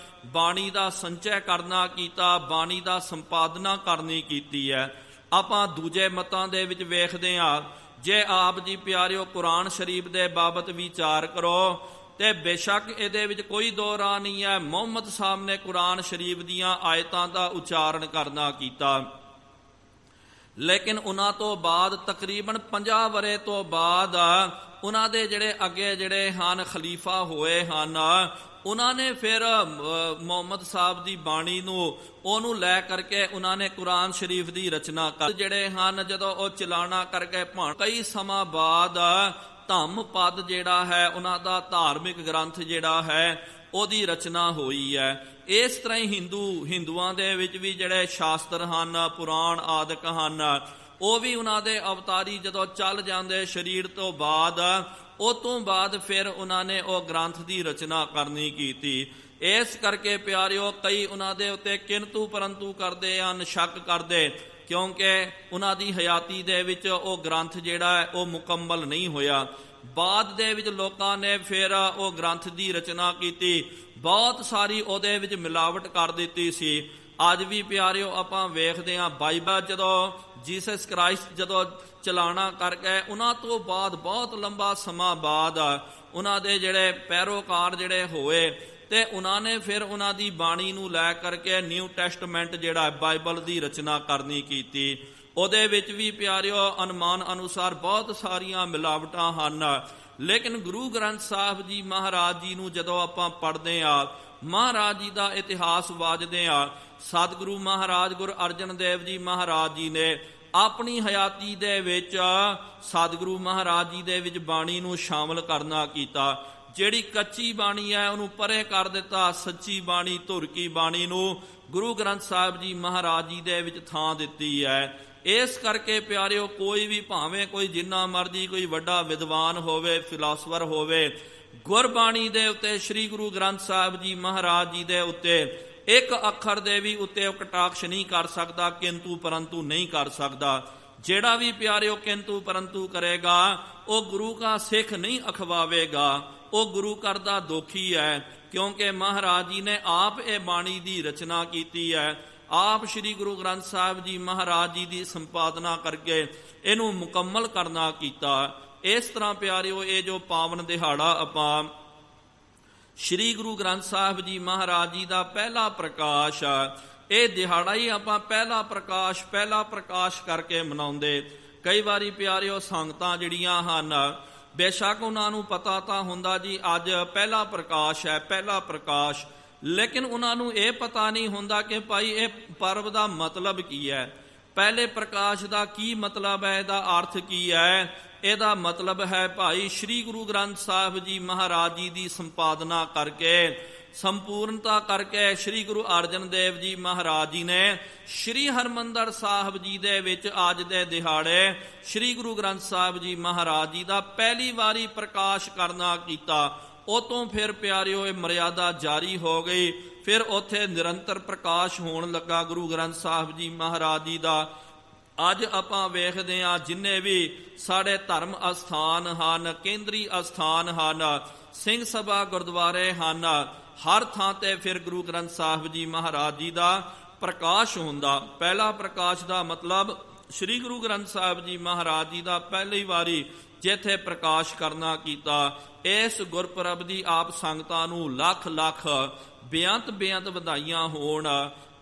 ਬਾਣੀ ਦਾ ਸੰਚੈ ਕਰਨਾ ਕੀਤਾ, ਬਾਣੀ ਦਾ ਸੰਪਾਦਨਾ ਕਰਨੀ ਕੀਤੀ ਹੈ। ਆਪਾਂ ਦੂਜੇ ਮਤਾਂ ਦੇ ਵਿੱਚ ਵੇਖਦੇ ਹਾਂ, ਜੇ ਆਪ ਜੀ ਪਿਆਰਿਓ ਕੁਰਾਨ ਸ਼ਰੀਫ ਦੇ ਬਾਬਤ ਵਿਚਾਰ ਕਰੋ ਤੇ ਬੇਸ਼ੱਕ ਇਹਦੇ ਵਿੱਚ ਕੋਈ ਦੋ ਰਾਹ ਨਹੀਂ ਹੈ, ਮੁਹੰਮਦ ਸਾਹਿਬ ਨੇ ਕੁਰਾਨ ਸ਼ਰੀਫ ਦੀਆਂ ਆਇਤਾਂ ਦਾ ਉਚਾਰਨ ਕਰਨਾ ਕੀਤਾ, ਲੇਕਿਨ ਉਹਨਾਂ ਤੋਂ ਬਾਅਦ ਤਕਰੀਬਨ 50 ਵਰੇ ਤੋਂ ਬਾਅਦ ਉਹਨਾਂ ਦੇ ਜਿਹੜੇ ਅੱਗੇ ਜਿਹੜੇ ਹਨ ਖਲੀਫਾ ਹੋਏ ਹਨ, ਉਹਨਾਂ ਨੇ ਫਿਰ ਮੁਹੰਮਦ ਸਾਹਿਬ ਦੀ ਬਾਣੀ ਨੂੰ ਉਹਨੂੰ ਲੈ ਕਰਕੇ ਉਹਨਾਂ ਨੇ ਕੁਰਾਨ ਸ਼ਰੀਫ ਦੀ ਰਚਨਾ ਕਰ ਜਿਹੜੇ ਹਨ, ਜਦੋਂ ਉਹ ਚਲਾਣਾ ਕਰਕੇ ਕਈ ਸਮਾਂ ਬਾਅਦ ਧੰਮ ਪਦ ਜਿਹੜਾ ਹੈ ਉਹਨਾਂ ਦਾ ਧਾਰਮਿਕ ਗ੍ਰੰਥ ਜਿਹੜਾ ਹੈ ਉਹਦੀ ਰਚਨਾ ਹੋਈ ਹੈ। ਇਸ ਤਰ੍ਹਾਂ ਹੀ ਹਿੰਦੂਆਂ ਦੇ ਵਿੱਚ ਵੀ ਜਿਹੜੇ ਸ਼ਾਸਤਰ ਹਨ, ਪੁਰਾਣ ਆਦਿਕ ਹਨ, ਉਹ ਵੀ ਉਹਨਾਂ ਦੇ ਅਵਤਾਰੀ ਜਦੋਂ ਚੱਲ ਜਾਂਦੇ ਸਰੀਰ ਤੋਂ ਬਾਅਦ, ਉਹ ਤੋਂ ਬਾਅਦ ਫਿਰ ਉਹਨਾਂ ਨੇ ਉਹ ਗ੍ਰੰਥ ਦੀ ਰਚਨਾ ਕਰਨੀ ਕੀਤੀ। ਇਸ ਕਰਕੇ ਪਿਆਰਿਓ ਕਈ ਉਹਨਾਂ ਦੇ ਉੱਤੇ ਕਿੰਤੂ ਪਰੰਤੂ ਕਰਦੇ ਹਨ, ਸ਼ੱਕ ਕਰਦੇ, ਕਿਉਂਕਿ ਉਹਨਾਂ ਦੀ ਹਯਾਤੀ ਦੇ ਵਿੱਚ ਉਹ ਗ੍ਰੰਥ ਜਿਹੜਾ ਹੈ ਉਹ ਮੁਕੰਮਲ ਨਹੀਂ ਹੋਇਆ। ਬਾਅਦ ਦੇ ਵਿੱਚ ਲੋਕਾਂ ਨੇ ਫਿਰ ਉਹ ਗ੍ਰੰਥ ਦੀ ਰਚਨਾ ਕੀਤੀ, ਬਹੁਤ ਸਾਰੀ ਉਹਦੇ ਵਿੱਚ ਮਿਲਾਵਟ ਕਰ ਦਿੱਤੀ ਸੀ। ਅੱਜ ਵੀ ਪਿਆਰਿਓ ਆਪਾਂ ਵੇਖਦੇ ਹਾਂ ਬਾਈਬਲ ਜਦੋਂ ਜੀਸਸ ਕ੍ਰਾਈਸਟ ਜਦੋਂ ਚਲਾਣਾ ਕਰ ਗਏ, ਉਹਨਾਂ ਤੋਂ ਬਾਅਦ ਬਹੁਤ ਲੰਬਾ ਸਮਾਂ ਬਾਅਦ ਉਹਨਾਂ ਦੇ ਜਿਹੜੇ ਪੈਰੋਕਾਰ ਜਿਹੜੇ ਹੋਏ ਤੇ ਉਹਨਾਂ ਨੇ ਫਿਰ ਉਹਨਾਂ ਦੀ ਬਾਣੀ ਨੂੰ ਲੈ ਕਰਕੇ ਨਿਊ ਟੈਸਟਮੈਂਟ ਜਿਹੜਾ ਬਾਈਬਲ ਦੀ ਰਚਨਾ ਕਰਨੀ ਕੀਤੀ। ਉਹਦੇ ਵਿੱਚ ਵੀ ਪਿਆਰਿਓ ਅਨੁਮਾਨ ਅਨੁਸਾਰ ਬਹੁਤ ਸਾਰੀਆਂ ਮਿਲਾਵਟਾਂ ਹਨ, ਲੇਕਿਨ ਗੁਰੂ ਗ੍ਰੰਥ ਸਾਹਿਬ ਜੀ ਮਹਾਰਾਜ ਜੀ ਨੂੰ ਜਦੋਂ ਆਪਾਂ ਪੜ੍ਹਦੇ ਹਾਂ, ਮਹਾਰਾਜ ਜੀ ਦਾ ਇਤਿਹਾਸ ਵਾਚਦੇ ਹਾਂ, ਸਤਿਗੁਰੂ ਮਹਾਰਾਜ ਗੁਰੂ ਅਰਜਨ ਦੇਵ ਜੀ ਮਹਾਰਾਜ ਜੀ ਨੇ ਆਪਣੀ ਹਯਾਤੀ ਦੇ ਵਿੱਚ ਸਤਿਗੁਰੂ ਮਹਾਰਾਜ ਜੀ ਦੇ ਵਿੱਚ ਬਾਣੀ ਨੂੰ ਸ਼ਾਮਲ ਕਰਨਾ ਕੀਤਾ। ਜਿਹੜੀ ਕੱਚੀ ਬਾਣੀ ਹੈ ਉਹਨੂੰ ਪਰੇ ਕਰ ਦਿੱਤਾ, ਸੱਚੀ ਬਾਣੀ ਧੁਰ ਕੀ ਬਾਣੀ ਨੂੰ ਗੁਰੂ ਗ੍ਰੰਥ ਸਾਹਿਬ ਜੀ ਮਹਾਰਾਜ ਜੀ ਦੇ ਵਿੱਚ ਥਾਂ ਦਿੱਤੀ ਹੈ। ਇਸ ਕਰਕੇ ਪਿਆਰਿਓ ਕੋਈ ਵੀ ਭਾਵੇਂ ਕੋਈ ਜਿੰਨਾ ਮਰਜ਼ੀ ਕੋਈ ਵੱਡਾ ਵਿਦਵਾਨ ਹੋਵੇ, ਫਿਲਾਸਫਰ ਹੋਵੇ, ਗੁਰਬਾਣੀ ਦੇ ਉੱਤੇ ਸ੍ਰੀ ਗੁਰੂ ਗ੍ਰੰਥ ਸਾਹਿਬ ਜੀ ਮਹਾਰਾਜ ਜੀ ਦੇ ਉੱਤੇ ਇੱਕ ਅੱਖਰ ਦੇ ਵੀ ਉੱਤੇ ਕਟਾਕਸ਼ ਨਹੀਂ ਕਰ ਸਕਦਾ, ਕਿੰਤੂ ਪਰੰਤੂ ਨਹੀਂ ਕਰ ਸਕਦਾ। ਜਿਹੜਾ ਵੀ ਪਿਆਰਿਓ ਕਿੰਤੂ ਪਰੰਤੂ ਕਰੇਗਾ ਉਹ ਗੁਰੂ ਦਾ ਸਿੱਖ ਨਹੀਂ ਅਖਵਾਵੇਗਾ, ਉਹ ਗੁਰੂ ਘਰ ਦਾ ਦੋਖੀ ਹੈ, ਕਿਉਂਕਿ ਮਹਾਰਾਜ ਜੀ ਨੇ ਆਪ ਇਹ ਬਾਣੀ ਦੀ ਰਚਨਾ ਕੀਤੀ ਹੈ, ਆਪ ਸ੍ਰੀ ਗੁਰੂ ਗ੍ਰੰਥ ਸਾਹਿਬ ਜੀ ਮਹਾਰਾਜ ਜੀ ਦੀ ਸੰਪਾਦਨਾ ਕਰਕੇ ਇਹਨੂੰ ਮੁਕੰਮਲ ਕਰਨਾ ਕੀਤਾ। ਇਸ ਤਰ੍ਹਾਂ ਪਿਆਰਿਓ ਇਹ ਜੋ ਪਾਵਨ ਦਿਹਾੜਾ ਆਪਾਂ ਸ੍ਰੀ ਗੁਰੂ ਗ੍ਰੰਥ ਸਾਹਿਬ ਜੀ ਮਹਾਰਾਜ ਜੀ ਦਾ ਪਹਿਲਾ ਪ੍ਰਕਾਸ਼, ਇਹ ਦਿਹਾੜਾ ਹੀ ਆਪਾਂ ਪਹਿਲਾ ਪ੍ਰਕਾਸ਼ ਕਰਕੇ ਮਨਾਉਂਦੇ। ਕਈ ਵਾਰੀ ਪਿਆਰਿਓ ਸੰਗਤਾਂ ਜਿਹੜੀਆਂ ਹਨ, ਬੇਸ਼ੱਕ ਉਹਨਾਂ ਨੂੰ ਪਤਾ ਤਾਂ ਹੁੰਦਾ ਜੀ ਅੱਜ ਪਹਿਲਾ ਪ੍ਰਕਾਸ਼ ਹੈ, ਪਹਿਲਾ ਪ੍ਰਕਾਸ਼, ਲੇਕਿਨ ਉਹਨਾਂ ਨੂੰ ਇਹ ਪਤਾ ਨਹੀਂ ਹੁੰਦਾ ਕਿ ਭਾਈ ਇਹ ਪਰਬ ਦਾ ਮਤਲਬ ਕੀ ਹੈ, ਪਹਿਲੇ ਪ੍ਰਕਾਸ਼ ਦਾ ਕੀ ਮਤਲਬ ਹੈ, ਇਹਦਾ ਅਰਥ ਕੀ ਹੈ। ਇਹਦਾ ਮਤਲਬ ਹੈ ਭਾਈ ਸ੍ਰੀ ਗੁਰੂ ਗ੍ਰੰਥ ਸਾਹਿਬ ਜੀ ਮਹਾਰਾਜ ਜੀ ਦੀ ਸੰਪਾਦਨਾ ਕਰਕੇ, ਸੰਪੂਰਨਤਾ ਕਰਕੇ ਸ੍ਰੀ ਗੁਰੂ ਅਰਜਨ ਦੇਵ ਜੀ ਮਹਾਰਾਜ ਜੀ ਨੇ ਸ੍ਰੀ ਹਰਿਮੰਦਰ ਸਾਹਿਬ ਜੀ ਦੇ ਵਿੱਚ ਅੱਜ ਦੇ ਦਿਹਾੜੇ ਸ੍ਰੀ ਗੁਰੂ ਗ੍ਰੰਥ ਸਾਹਿਬ ਜੀ ਮਹਾਰਾਜ ਜੀ ਦਾ ਪਹਿਲੀ ਵਾਰੀ ਪ੍ਰਕਾਸ਼ ਕਰਨਾ ਕੀਤਾ। ਉਹ ਤੋਂ ਫਿਰ ਪਿਆਰਿਓ ਇਹ ਮਰਿਆਦਾ ਜਾਰੀ ਹੋ ਗਈ, ਫਿਰ ਉੱਥੇ ਨਿਰੰਤਰ ਪ੍ਰਕਾਸ਼ ਹੋਣ ਲੱਗਾ ਗੁਰੂ ਗ੍ਰੰਥ ਸਾਹਿਬ ਜੀ ਮਹਾਰਾਜ ਜੀ ਦਾ। ਅੱਜ ਆਪਾਂ ਵੇਖਦੇ ਹਾਂ ਜਿੰਨੇ ਵੀ ਸਾਡੇ ਧਰਮ ਅਸਥਾਨ ਹਨ, ਕੇਂਦਰੀ ਅਸਥਾਨ ਹਨ, ਸਿੰਘ ਸਭਾ ਗੁਰਦੁਆਰੇ ਹਨ, ਹਰ ਥਾਂ ਤੇ ਫਿਰ ਗੁਰੂ ਗ੍ਰੰਥ ਸਾਹਿਬ ਜੀ ਮਹਾਰਾਜ ਜੀ ਦਾ ਪ੍ਰਕਾਸ਼ ਹੁੰਦਾ। ਪਹਿਲਾ ਪ੍ਰਕਾਸ਼ ਦਾ ਮਤਲਬ ਸ੍ਰੀ ਗੁਰੂ ਗ੍ਰੰਥ ਸਾਹਿਬ ਜੀ ਮਹਾਰਾਜ ਜੀ ਦਾ ਪਹਿਲੀ ਵਾਰੀ ਜਿੱਥੇ ਪ੍ਰਕਾਸ਼ ਕਰਨਾ ਕੀਤਾ। ਇਸ ਗੁਰਪੁਰਬ ਦੀ ਆਪ ਸੰਗਤਾਂ ਨੂੰ ਲੱਖ ਲੱਖ ਬੇਅੰਤ ਵਧਾਈਆਂ ਹੋਣ।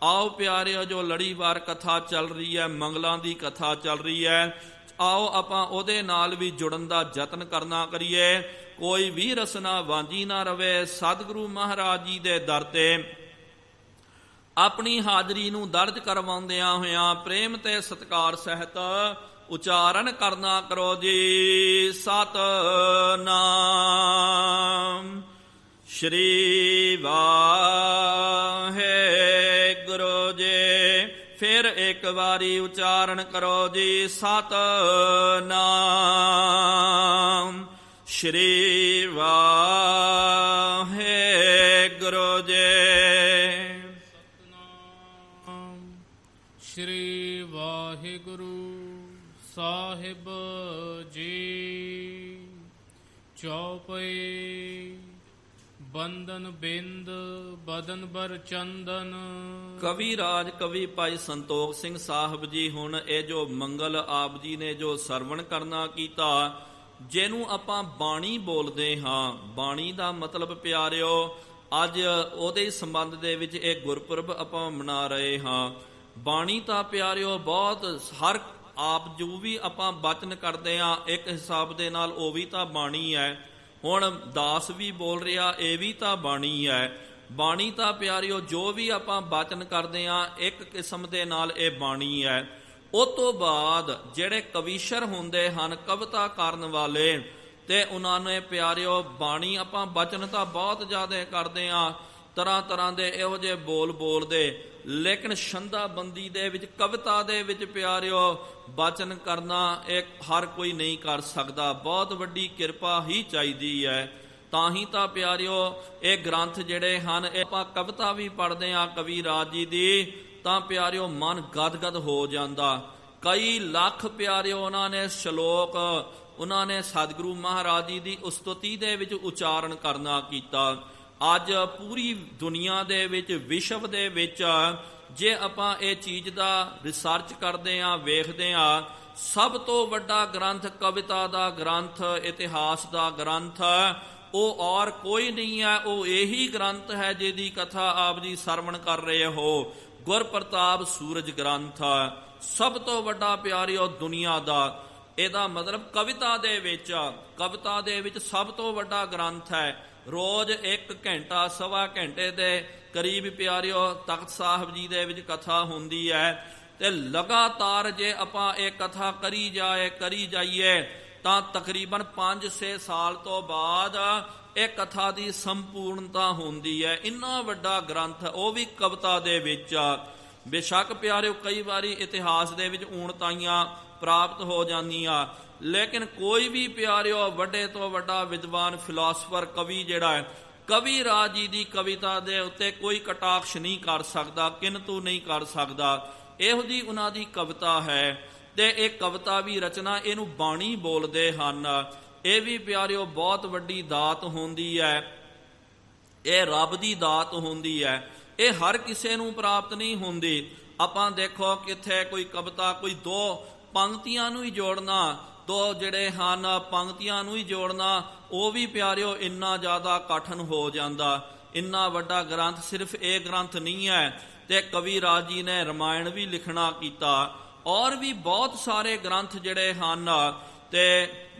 ਆਓ ਪਿਆਰਿਓ, ਜੋ ਲੜੀਵਾਰ ਕਥਾ ਚੱਲ ਰਹੀ ਹੈ, ਮੰਗਲਾਂ ਦੀ ਕਥਾ ਚੱਲ ਰਹੀ ਹੈ, ਆਓ ਆਪਾਂ ਉਹਦੇ ਨਾਲ ਵੀ ਜੁੜਨ ਦਾ ਯਤਨ ਕਰਨਾ ਕਰੀਏ। ਕੋਈ ਵੀ ਰਸਨਾ ਵਾਂਝੀ ਨਾ ਰਵੇ। ਸਤਿਗੁਰੂ ਮਹਾਰਾਜ ਜੀ ਦੇ ਦਰ ਤੇ ਆਪਣੀ ਹਾਜ਼ਰੀ ਨੂੰ ਦਰਜ ਕਰਵਾਉਂਦਿਆਂ ਹੋਇਆਂ ਪ੍ਰੇਮ ਤੇ ਸਤਿਕਾਰ ਸਹਿਤ ਉਚਾਰਨ ਕਰਨਾ ਕਰੋ ਜੀ। ਸਤਿਨਾਮ ਸ਼੍ਰੀ ਵਾਹਿਗੁਰੂ ਜੀ। ਫਿਰ ਇੱਕ ਵਾਰੀ ਉਚਾਰਨ ਕਰੋ ਜੀ। ਸਤਿਨਾਮ ਸ਼੍ਰੀ ਵਾਹਿਗੁਰੂ ਜੀ। ਸ਼੍ਰੀ ਵਾਹਿਗੁਰੂ ਸਾਹਿਬ ਜੀ। ਚੌਪਈ ਬੰਦਨ ਬਿੰਦ ਬਦਨ ਬਰ ਚੰਦਨ। ਕਵੀ ਰਾਜ ਕਵੀ ਭਾਈ ਸੰਤੋਖ ਸਿੰਘ ਸਾਹਿਬ ਜੀ ਹੁਣ ਇਹ ਜੋ ਮੰਗਲ ਆਪ ਜੀ ਨੇ ਜੋ ਸਰਵਣ ਕਰਨਾ ਕੀਤਾ, ਜਿਹਨੂੰ ਆਪਾਂ ਬਾਣੀ ਬੋਲਦੇ ਹਾਂ, ਬਾਣੀ ਦਾ ਮਤਲਬ ਪਿਆਰਿਓ ਅੱਜ ਉਹਦੇ ਸੰਬੰਧ ਦੇ ਵਿੱਚ ਇਹ ਗੁਰਪੁਰਬ ਆਪਾਂ ਮਨਾ ਰਹੇ ਹਾਂ। ਬਾਣੀ ਤਾਂ ਪਿਆਰਿਓ ਬਹੁਤ ਹਰ ਆਪ ਜੋ ਵੀ ਆਪਾਂ ਬਚਨ ਕਰਦੇ ਹਾਂ ਇੱਕ ਹਿਸਾਬ ਦੇ ਨਾਲ ਉਹ ਵੀ ਤਾਂ ਬਾਣੀ ਹੈ। ਹੁਣ ਦਾਸ ਵੀ ਬੋਲ ਰਿਹਾ, ਇਹ ਵੀ ਤਾਂ ਬਾਣੀ ਹੈ। ਬਾਣੀ ਤਾਂ ਪਿਆਰਿਓ ਜੋ ਵੀ ਆਪਾਂ ਬਚਨ ਕਰਦੇ ਹਾਂ ਇੱਕ ਕਿਸਮ ਦੇ ਨਾਲ ਇਹ ਬਾਣੀ ਹੈ। ਉਹ ਤੋਂ ਬਾਅਦ ਜਿਹੜੇ ਕਵੀਸ਼ਰ ਹੁੰਦੇ ਹਨ, ਕਵਿਤਾ ਕਰਨ ਵਾਲੇ, ਤੇ ਉਹਨਾਂ ਨੇ ਪਿਆਰਿਓ ਬਾਣੀ ਆਪਾਂ ਬਚਨ ਤਾਂ ਬਹੁਤ ਜ਼ਿਆਦਾ ਕਰਦੇ ਹਾਂ, ਤਰ੍ਹਾਂ ਤਰ੍ਹਾਂ ਦੇ ਇਹੋ ਜਿਹੇ ਬੋਲ ਬੋਲਦੇ, ਲੇਕਿਨ ਛੰਦਾਬੰਦੀ ਦੇ ਵਿੱਚ ਕਵਿਤਾ ਦੇ ਵਿੱਚ ਪਿਆਰਿਓ ਬਚਨ ਕਰਨਾ ਇਹ ਹਰ ਕੋਈ ਨਹੀਂ ਕਰ ਸਕਦਾ। ਬਹੁਤ ਵੱਡੀ ਕਿਰਪਾ ਹੀ ਚਾਹੀਦੀ ਹੈ। ਤਾਂ ਹੀ ਤਾਂ ਪਿਆਰਿਓ ਇਹ ਗ੍ਰੰਥ ਜਿਹੜੇ ਹਨ, ਇਹ ਆਪਾਂ ਕਵਿਤਾ ਵੀ ਪੜ੍ਹਦੇ ਹਾਂ ਕਵੀ ਰਾਜ ਜੀ ਦੀ, ਤਾਂ ਪਿਆਰਿਓ ਮਨ ਗਦਗਦ ਹੋ ਜਾਂਦਾ। ਕਈ ਲੱਖ ਪਿਆਰਿਓ ਉਹਨਾਂ ਨੇ ਸ਼ਲੋਕ ਉਹਨਾਂ ਨੇ ਸਤਿਗੁਰੂ ਮਹਾਰਾਜ ਜੀ ਦੀ ਉਸਤਤੀ ਦੇ ਵਿੱਚ ਉਚਾਰਨ ਕਰਨਾ ਕੀਤਾ। ਅੱਜ ਪੂਰੀ ਦੁਨੀਆ ਦੇ ਵਿੱਚ, ਵਿਸ਼ਵ ਦੇ ਵਿੱਚ ਜੇ ਆਪਾਂ ਇਹ ਚੀਜ਼ ਦਾ ਰਿਸਰਚ ਕਰਦੇ ਹਾਂ, ਵੇਖਦੇ ਹਾਂ, ਸਭ ਤੋਂ ਵੱਡਾ ਗ੍ਰੰਥ ਕਵਿਤਾ ਦਾ ਗ੍ਰੰਥ, ਇਤਿਹਾਸ ਦਾ ਗ੍ਰੰਥ ਉਹ ਔਰ ਕੋਈ ਨਹੀਂ ਹੈ, ਉਹ ਇਹੀ ਗ੍ਰੰਥ ਹੈ ਜਿਹਦੀ ਕਥਾ ਆਪ ਜੀ ਸਰਵਣ ਕਰ ਰਹੇ ਹੋ। ਗੁਰਪ੍ਰਤਾਪ ਸੂਰਜ ਗ੍ਰੰਥ ਸਭ ਤੋਂ ਵੱਡਾ ਪਿਆਰਿਓ ਦੁਨੀਆ ਦਾ। ਇਹਦਾ ਮਤਲਬ ਕਵਿਤਾ ਦੇ ਵਿੱਚ ਸਭ ਤੋਂ ਵੱਡਾ ਗ੍ਰੰਥ ਹੈ। ਰੋਜ਼ 1 ਘੰਟਾ ਸਵਾ ਘੰਟੇ ਦੇ ਕਰੀਬ ਪਿਆਰਿਓ ਤਖਤ ਸਾਹਿਬ ਜੀ ਦੇ ਵਿੱਚ ਕਥਾ ਹੁੰਦੀ ਹੈ, ਤੇ ਲਗਾਤਾਰ ਜੇ ਆਪਾਂ ਇਹ ਕਥਾ ਕਰੀ ਜਾਈਏ ਤਾਂ ਤਕਰੀਬਨ 5-6 ਸਾਲ ਤੋਂ ਬਾਅਦ ਇਹ ਕਥਾ ਦੀ ਸੰਪੂਰਨਤਾ ਹੁੰਦੀ ਹੈ। ਇੰਨਾ ਵੱਡਾ ਗ੍ਰੰਥ, ਉਹ ਵੀ ਕਵਿਤਾ ਦੇ ਵਿੱਚ। ਬੇਸ਼ੱਕ ਪਿਆਰਿਓ ਕਈ ਵਾਰੀ ਇਤਿਹਾਸ ਦੇ ਵਿੱਚ ਊਣਤਾਈਆਂ ਪ੍ਰਾਪਤ ਹੋ ਜਾਂਦੀਆਂ, ਲੇਕਿਨ ਕੋਈ ਵੀ ਪਿਆਰਿਓ ਵੱਡੇ ਤੋਂ ਵੱਡਾ ਵਿਦਵਾਨ ਫਿਲਾਸਫਰ ਕਵੀ ਜਿਹੜਾ ਹੈ, ਕਵੀ ਰਾਜ ਜੀ ਦੀ ਕਵਿਤਾ ਦੇ ਉੱਤੇ ਕੋਈ ਕਟਾਕਸ਼ ਨਹੀਂ ਕਰ ਸਕਦਾ, ਕਿੰਤੂ ਨਹੀਂ ਕਰ ਸਕਦਾ। ਇਹੋ ਜਿਹੀ ਉਹਨਾਂ ਦੀ ਕਵਿਤਾ ਹੈ। ਤੇ ਇਹ ਕਵਿਤਾ ਵੀ ਰਚਨਾ, ਇਹਨੂੰ ਬਾਣੀ ਬੋਲਦੇ ਹਨ। ਇਹ ਵੀ ਪਿਆਰਿਓ ਬਹੁਤ ਵੱਡੀ ਦਾਤ ਹੁੰਦੀ ਹੈ। ਇਹ ਰੱਬ ਦੀ ਦਾਤ ਹੁੰਦੀ ਹੈ। ਇਹ ਹਰ ਕਿਸੇ ਨੂੰ ਪ੍ਰਾਪਤ ਨਹੀਂ ਹੁੰਦੀ। ਆਪਾਂ ਦੇਖੋ ਕਿੱਥੇ ਕੋਈ ਕਵਿਤਾ, ਕੋਈ 2 ਪੰਕਤੀਆਂ ਨੂੰ ਹੀ ਜੋੜਨਾ, 2 ਜਿਹੜੇ ਹਨ ਪੰਕਤੀਆਂ ਨੂੰ ਹੀ ਜੋੜਨਾ, ਉਹ ਵੀ ਪਿਆਰਿਓ ਇੰਨਾ ਜ਼ਿਆਦਾ ਕਠਿਨ ਹੋ ਜਾਂਦਾ। ਇੰਨਾ ਵੱਡਾ ਗ੍ਰੰਥ ਸਿਰਫ ਇਹ ਗ੍ਰੰਥ ਨਹੀਂ ਹੈ। ਤੇ ਕਵੀ ਰਾਜ ਜੀ ਨੇ ਰਮਾਇਣ ਵੀ ਲਿਖਣਾ ਕੀਤਾ, ਔਰ ਵੀ ਬਹੁਤ ਸਾਰੇ ਗ੍ਰੰਥ ਜਿਹੜੇ ਹਨ। ਤੇ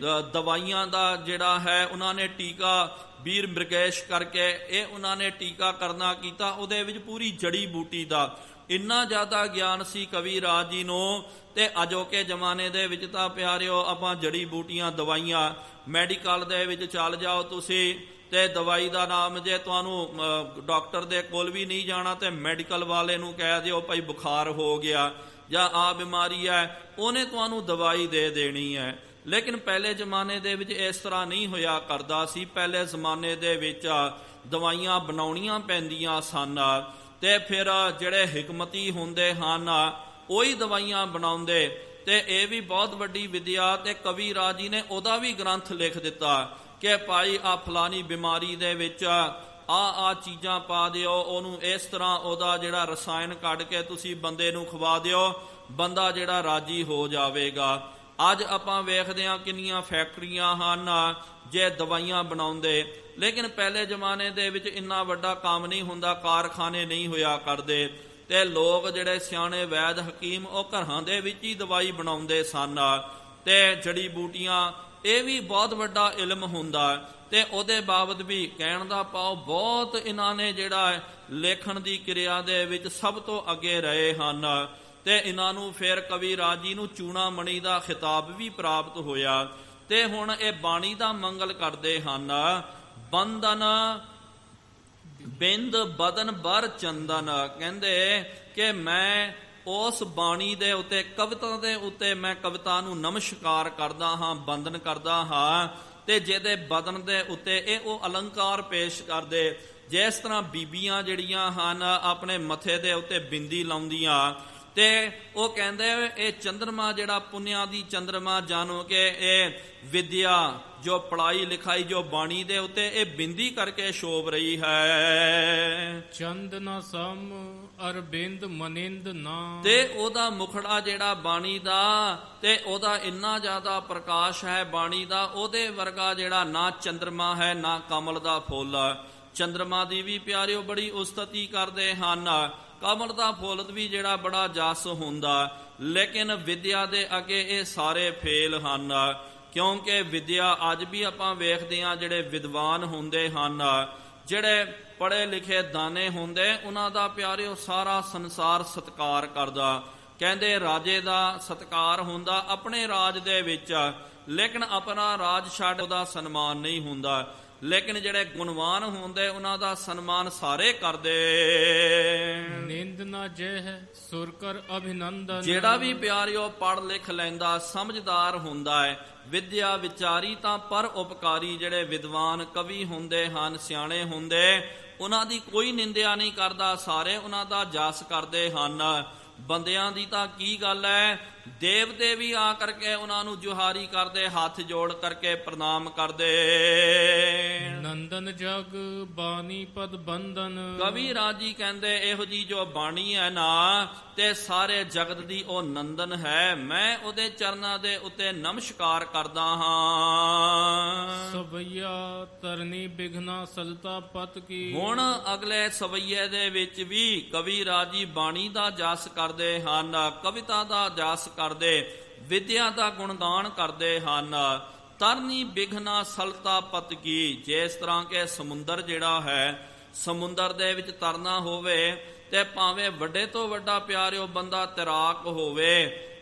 ਦਵਾਈਆਂ ਦਾ ਜਿਹੜਾ ਹੈ ਉਹਨਾਂ ਨੇ ਟੀਕਾ ਵੀਰ ਮ੍ਰਿਗੇਸ਼ ਕਰਕੇ ਇਹ ਉਹਨਾਂ ਨੇ ਟੀਕਾ ਕਰਨਾ ਕੀਤਾ, ਉਹਦੇ ਵਿੱਚ ਪੂਰੀ ਜੜੀ ਬੂਟੀ ਦਾ ਇੰਨਾ ਜ਼ਿਆਦਾ ਗਿਆਨ ਸੀ ਕਵੀ ਰਾਜ ਜੀ ਨੂੰ। ਤੇ ਅਜੋਕੇ ਜ਼ਮਾਨੇ ਦੇ ਵਿੱਚ ਤਾਂ ਪਿਆਰਿਓ ਆਪਾਂ ਜੜੀ ਬੂਟੀਆਂ, ਦਵਾਈਆਂ, ਮੈਡੀਕਲ ਦੇ ਵਿੱਚ ਚੱਲ ਜਾਓ ਤੁਸੀਂ, ਤੇ ਦਵਾਈ ਦਾ ਨਾਮ ਜੇ ਤੁਹਾਨੂੰ ਡਾਕਟਰ ਦੇ ਕੋਲ ਵੀ ਨਹੀਂ ਜਾਣਾ ਤੇ ਮੈਡੀਕਲ ਵਾਲੇ ਨੂੰ ਕਹਿ ਦਿਓ ਭਾਈ ਬੁਖਾਰ ਹੋ ਗਿਆ ਜਾਂ ਆ ਬਿਮਾਰੀ ਹੈ, ਉਹਨੇ ਤੁਹਾਨੂੰ ਦਵਾਈ ਦੇ ਦੇਣੀ ਹੈ। ਲੇਕਿਨ ਪਹਿਲੇ ਜ਼ਮਾਨੇ ਦੇ ਵਿੱਚ ਇਸ ਤਰ੍ਹਾਂ ਨਹੀਂ ਹੋਇਆ ਕਰਦਾ ਸੀ। ਪਹਿਲੇ ਜ਼ਮਾਨੇ ਦੇ ਵਿੱਚ ਦਵਾਈਆਂ ਬਣਾਉਣੀਆਂ ਪੈਂਦੀਆਂ ਸਨ, ਤੇ ਫਿਰ ਜਿਹੜੇ ਹਿਕਮਤੀ ਹੁੰਦੇ ਹਨ ਉਹੀ ਦਵਾਈਆਂ ਬਣਾਉਂਦੇ। ਤੇ ਇਹ ਵੀ ਬਹੁਤ ਵੱਡੀ ਵਿਦਿਆ। ਤੇ ਕਵੀ ਰਾਜ ਜੀ ਨੇ ਉਹਦਾ ਵੀ ਗ੍ਰੰਥ ਲਿਖ ਦਿੱਤਾ ਕਿ ਭਾਈ ਆ ਫਲਾਨੀ ਬਿਮਾਰੀ ਦੇ ਵਿੱਚ ਆ ਚੀਜ਼ਾਂ ਪਾ ਦਿਓ, ਉਹਨੂੰ ਇਸ ਤਰ੍ਹਾਂ ਉਹਦਾ ਜਿਹੜਾ ਰਸਾਇਣ ਕੱਢ ਕੇ ਤੁਸੀਂ ਬੰਦੇ ਨੂੰ ਖਵਾ ਦਿਓ, ਬੰਦਾ ਜਿਹੜਾ ਰਾਜੀ ਹੋ ਜਾਵੇਗਾ। ਅੱਜ ਆਪਾਂ ਵੇਖਦੇ ਹਾਂ ਕਿੰਨੀਆਂ ਫੈਕਟਰੀਆਂ ਹਨ ਜੇ ਦਵਾਈਆਂ ਬਣਾਉਂਦੇ, ਲੇਕਿਨ ਪਹਿਲੇ ਜ਼ਮਾਨੇ ਦੇ ਵਿੱਚ ਇੰਨਾ ਵੱਡਾ ਕੰਮ ਨਹੀਂ ਹੁੰਦਾ, ਕਾਰਖਾਨੇ ਨਹੀਂ ਹੋਇਆ ਕਰਦੇ। ਤੇ ਲੋਕ ਜਿਹੜੇ ਸਿਆਣੇ ਵੈਦ ਹਕੀਮ ਉਹ ਘਰਾਂ ਦੇ ਵਿੱਚ ਹੀ ਦਵਾਈ ਬਣਾਉਂਦੇ ਸਨ। ਤੇ ਜੜੀ ਬੂਟੀਆਂ, ਇਹ ਵੀ ਬਹੁਤ ਵੱਡਾ ਇਲਮ ਹੁੰਦਾ। ਤੇ ਉਹਦੇ ਬਾਬਤ ਵੀ ਕਹਿਣ ਦਾ ਭਾਵ ਬਹੁਤ ਇਹਨਾਂ ਨੇ ਜਿਹੜਾ ਲੇਖਣ ਦੀ ਕਿਰਿਆ ਦੇ ਵਿੱਚ ਸਭ ਤੋਂ ਅੱਗੇ ਰਹੇ ਹਨ। ਤੇ ਇਹਨਾਂ ਨੂੰ ਫਿਰ ਕਵੀ ਰਾਜੀ ਨੂੰ ਚੂਣਾਮਣੀ ਦਾ ਖਿਤਾਬ ਵੀ ਪ੍ਰਾਪਤ ਹੋਇਆ। ਤੇ ਹੁਣ ਇਹ ਬਾਣੀ ਦਾ ਮੰਗਲ ਕਰਦੇ ਹਨ। ਬੰਦਨ ਬਿੰਦ ਬਦਨ ਬਰ ਚੰਦਨ, ਕਹਿੰਦੇ ਕਿ ਮੈਂ ਉਸ ਬਾਣੀ ਦੇ ਉੱਤੇ, ਕਵਿਤਾ ਦੇ ਉੱਤੇ ਮੈਂ ਕਵਿਤਾ ਨੂੰ ਨਮਸਕਾਰ ਕਰਦਾ ਹਾਂ, ਬੰਦਨ ਕਰਦਾ ਹਾਂ। ਤੇ ਜਿਹਦੇ ਬਦਨ ਦੇ ਉੱਤੇ ਇਹ ਉਹ ਅਲੰਕਾਰ ਪੇਸ਼ ਕਰਦੇ, ਜਿਸ ਤਰ੍ਹਾਂ ਬੀਬੀਆਂ ਜਿਹੜੀਆਂ ਹਨ ਆਪਣੇ ਮੱਥੇ ਦੇ ਉੱਤੇ ਬਿੰਦੀ ਲਾਉਂਦੀਆਂ। ਤੇ ਉਹ ਕਹਿੰਦੇ ਇਹ ਚੰਦਰਮਾ ਜਿਹੜਾ ਪੁੰਨਿਆ ਦੀ ਚੰਦਰਮਾ ਜਾਣੋ ਕਿ ਇਹ ਵਿਦਿਆ ਜੋ ਪੜਾਈ ਲਿਖਾਈ ਜੋ ਬਾਣੀ ਦੇ ਉੱਤੇ ਇਹ ਬਿੰਦੀ ਕਰਕੇ ਸ਼ੋਭ ਰਹੀ ਹੈ। ਚੰਦ ਨ ਸਮ ਅਰਬਿੰਦ ਮਨਿੰਦ ਨਾ, ਤੇ ਉਹਦਾ ਮੁਖੜਾ ਜਿਹੜਾ ਬਾਣੀ ਦਾ, ਤੇ ਉਹਦਾ ਇੰਨਾ ਜ਼ਿਆਦਾ ਪ੍ਰਕਾਸ਼ ਹੈ ਬਾਣੀ ਦਾ, ਉਹਦੇ ਵਰਗਾ ਜਿਹੜਾ ਨਾ ਚੰਦਰਮਾ ਹੈ ਨਾ ਕਮਲ ਦਾ ਫੁੱਲ। ਚੰਦਰਮਾ ਦੀ ਵੀ ਪਿਆਰਿਓ ਬੜੀ ਉਸਤਤੀ ਕਰਦੇ ਹਨ, ਕਮਲ ਦਾ ਫੁੱਲ ਵੀ ਜਿਹੜਾ ਬੜਾ ਜਸ ਹੁੰਦਾ। ਲੇਕਿਨ ਵਿਦਿਆ ਦੇ ਅੱਗੇ ਇਹ ਸਾਰੇ ਫੇਲ ਹਨ, ਕਿਉਂਕਿ ਵਿਦਿਆ ਅੱਜ ਵੀ ਆਪਾਂ ਵੇਖਦੇ ਹਾਂ ਜਿਹੜੇ ਵਿਦਵਾਨ ਹੁੰਦੇ ਹਨ, ਜਿਹੜੇ ਪੜ੍ਹੇ ਲਿਖੇ ਦਾਨੇ ਹੁੰਦੇ, ਉਹਨਾਂ ਦਾ ਪਿਆਰਿਓ ਸਾਰਾ ਸੰਸਾਰ ਸਤਿਕਾਰ ਕਰਦਾ। ਕਹਿੰਦੇ ਰਾਜੇ ਦਾ ਸਤਿਕਾਰ ਹੁੰਦਾ ਆਪਣੇ ਰਾਜ ਦੇ ਵਿੱਚ, ਲੇਕਿਨ ਆਪਣਾ ਰਾਜ ਛੱਡ ਉਹਦਾ ਸਨਮਾਨ ਨਹੀਂ ਹੁੰਦਾ। ਲੇਕਿਨ ਜਿਹੜੇ ਗੁਣਵਾਨ ਹੁੰਦੇ ਉਹਨਾਂ ਦਾ ਸਨਮਾਨ ਸਾਰੇ ਕਰਦੇ। ਨਿੰਦ ਨਾ ਜਹ ਸੁਰ ਕਰ ਅਭਿਨੰਦਨ, ਜਿਹੜਾ ਵੀ ਪਿਆਰਿਓ ਪੜ੍ਹ ਲਿਖ ਲੈਂਦਾ ਸਮਝਦਾਰ ਹੁੰਦਾ ਹੈ, ਵਿਦਿਆ ਵਿਚਾਰੀ ਤਾਂ ਪਰ ਉਪਕਾਰੀ, ਜਿਹੜੇ ਵਿਦਵਾਨ ਕਵੀ ਹੁੰਦੇ ਹਨ ਸਿਆਣੇ ਹੁੰਦੇ, ਉਹਨਾਂ ਦੀ ਕੋਈ ਨਿੰਦਿਆ ਨਹੀਂ ਕਰਦਾ, ਸਾਰੇ ਉਹਨਾਂ ਦਾ ਜਸ ਕਰਦੇ ਹਨ। ਬੰਦਿਆਂ ਦੀ ਤਾਂ ਕੀ ਗੱਲ ਹੈ, ਦੇਵਤੇ ਵੀ ਆ ਕਰਕੇ ਉਹਨਾਂ ਨੂੰ ਜੁਹਾਰੀ ਕਰਦੇ, ਹੱਥ ਜੋੜ ਕਰਕੇ ਪ੍ਰਣਾਮ ਕਰਦੇ। ਨੰਦਨ ਜਗ ਬਾਣੀ ਪਦ ਬੰਦਨ, ਕਵੀ ਰਾਜੀ ਕਹਿੰਦੇ ਇਹੋ ਜੀ ਜੋ ਬਾਣੀ ਹੈ ਨਾ, ਤੇ ਸਾਰੇ ਜਗਤ ਦੀ ਉਹ ਨੰਦਨ ਹੈ, ਮੈਂ ਉਹਦੇ ਚਰਨਾਂ ਦੇ ਉੱਤੇ ਨਮਸਕਾਰ ਕਰਦਾ ਹਾਂ। ਸਵਈਆ ਤਰਨੀ ਬਿਘਨਾ ਸਲਤਾ ਪਤ ਕੀ, ਹੁਣ ਅਗਲੇ ਸਵਈਏ ਦੇ ਵਿੱਚ ਵੀ ਕਵੀ ਰਾਜੀ ਬਾਣੀ ਦਾ ਜਸ ਕਰਦੇ ਹਨ, ਕਵਿਤਾ ਦਾ ਜਸ ਕਰਦੇ, ਵਿਦਿਆ ਦਾ ਗੁਣਗਾਨ ਕਰਦੇ ਹਨ। ਤਰਨੀ ਬਿਘਨਾ ਸਲਤਾ ਪਤ ਕੀ, ਜਿਸ ਤਰ੍ਹਾਂ ਕਿ ਸਮੁੰਦਰ ਜਿਹੜਾ ਹੈ, ਸਮੁੰਦਰ ਦੇ ਵਿੱਚ ਤਰਨਾ ਹੋਵੇ ਤੇ ਭਾਵੇਂ ਵੱਡੇ ਤੋਂ ਵੱਡਾ ਪਿਆਰਿਓ ਬੰਦਾ ਤੈਰਾਕ ਹੋਵੇ,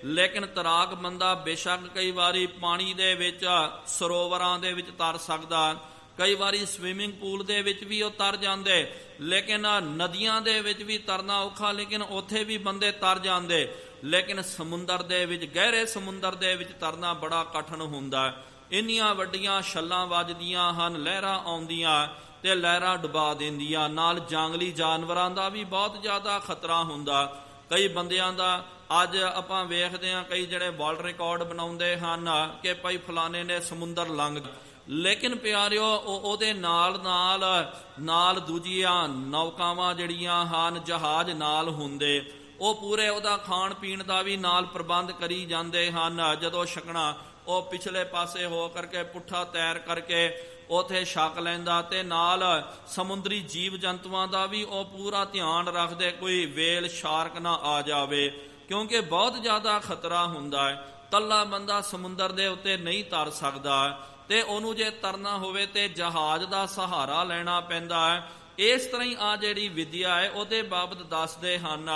ਲੇਕਿਨ ਤੈਰਾਕ ਬੰਦਾ ਬੇਸ਼ੱਕ ਕਈ ਵਾਰੀ ਪਾਣੀ ਦੇ ਵਿੱਚ ਸਰੋਵਰਾਂ ਦੇ ਵਿੱਚ ਤਰ ਸਕਦਾ, ਕਈ ਵਾਰੀ ਸਵਿਮਿੰਗ ਪੂਲ ਦੇ ਵਿੱਚ ਵੀ ਉਹ ਤਰ ਜਾਂਦੇ, ਲੇਕਿਨ ਨਦੀਆਂ ਦੇ ਵਿੱਚ ਵੀ ਤਰਨਾ ਔਖਾ, ਲੇਕਿਨ ਉੱਥੇ ਵੀ ਬੰਦੇ ਤਰ ਜਾਂਦੇ। ਲੇਕਿਨ ਸਮੁੰਦਰ ਦੇ ਵਿੱਚ, ਗਹਿਰੇ ਸਮੁੰਦਰ ਦੇ ਵਿੱਚ ਤਰਨਾ ਬੜਾ ਕਠਿਨ ਹੁੰਦਾ। ਇੰਨੀਆਂ ਵੱਡੀਆਂ ਛੱਲਾਂ ਵੱਜਦੀਆਂ ਹਨ, ਲਹਿਰਾਂ ਆਉਂਦੀਆਂ ਤੇ ਲਹਿਰਾਂ ਡੁਬਾ ਦਿੰਦੀਆਂ, ਨਾਲ ਜੰਗਲੀ ਜਾਨਵਰਾਂ ਦਾ ਵੀ ਬਹੁਤ ਜ਼ਿਆਦਾ ਖਤਰਾ ਹੁੰਦਾ। ਕਈ ਬੰਦਿਆਂ ਦਾ ਅੱਜ ਆਪਾਂ ਵੇਖਦੇ ਹਾਂ, ਕਈ ਜਿਹੜੇ ਵਰਲਡ ਰਿਕਾਰਡ ਬਣਾਉਂਦੇ ਹਨ ਕਿ ਭਾਈ ਫਲਾਣੇ ਨੇ ਸਮੁੰਦਰ ਲੰਘ, ਲੇਕਿਨ ਪਿਆਰਿਓ ਉਹਦੇ ਨਾਲ ਦੂਜੀਆਂ ਨੌਕਾਵਾਂ ਜਿਹੜੀਆਂ ਹਨ, ਜਹਾਜ਼ ਨਾਲ ਹੁੰਦੇ, ਉਹ ਪੂਰੇ ਉਹਦਾ ਖਾਣ ਪੀਣ ਦਾ ਵੀ ਨਾਲ ਪ੍ਰਬੰਧ ਕਰੀ ਜਾਂਦੇ ਹਨ। ਜਦੋਂ ਛਕਣਾ ਉਹ ਪਿਛਲੇ ਪਾਸੇ ਹੋ ਕਰਕੇ ਪੁੱਠਾ ਤੈਰ ਕਰਕੇ ਉਥੇ ਛਕ ਲੈਂਦਾ, ਤੇ ਨਾਲ ਸਮੁੰਦਰੀ ਜੀਵ ਜੰਤੂਆਂ ਦਾ ਵੀ ਉਹ ਪੂਰਾ ਧਿਆਨ ਰੱਖਦੇ, ਕੋਈ ਵੇਲ ਸ਼ਾਰਕ ਨਾ ਆ ਜਾਵੇ, ਕਿਉਂਕਿ ਬਹੁਤ ਜ਼ਿਆਦਾ ਖਤਰਾ ਹੁੰਦਾ ਹੈ। ਕੱਲਾ ਬੰਦਾ ਸਮੁੰਦਰ ਦੇ ਉੱਤੇ ਨਹੀਂ ਤਰ ਸਕਦਾ, ਤੇ ਉਹਨੂੰ ਜੇ ਤਰਨਾ ਹੋਵੇ ਤੇ ਜਹਾਜ਼ ਦਾ ਸਹਾਰਾ ਲੈਣਾ ਪੈਂਦਾ ਹੈ। ਇਸ ਤਰ੍ਹਾਂ ਹੀ ਆ ਜਿਹੜੀ ਵਿਦਿਆ ਹੈ ਉਹਦੇ ਬਾਬਤ ਦੱਸਦੇ ਹਨ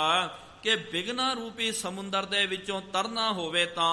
ਕਿ ਬਿਘਨਾ ਰੂਪੀ ਸਮੁੰਦਰ ਦੇ ਵਿੱਚੋਂ ਤਰਨਾ ਹੋਵੇ ਤਾਂ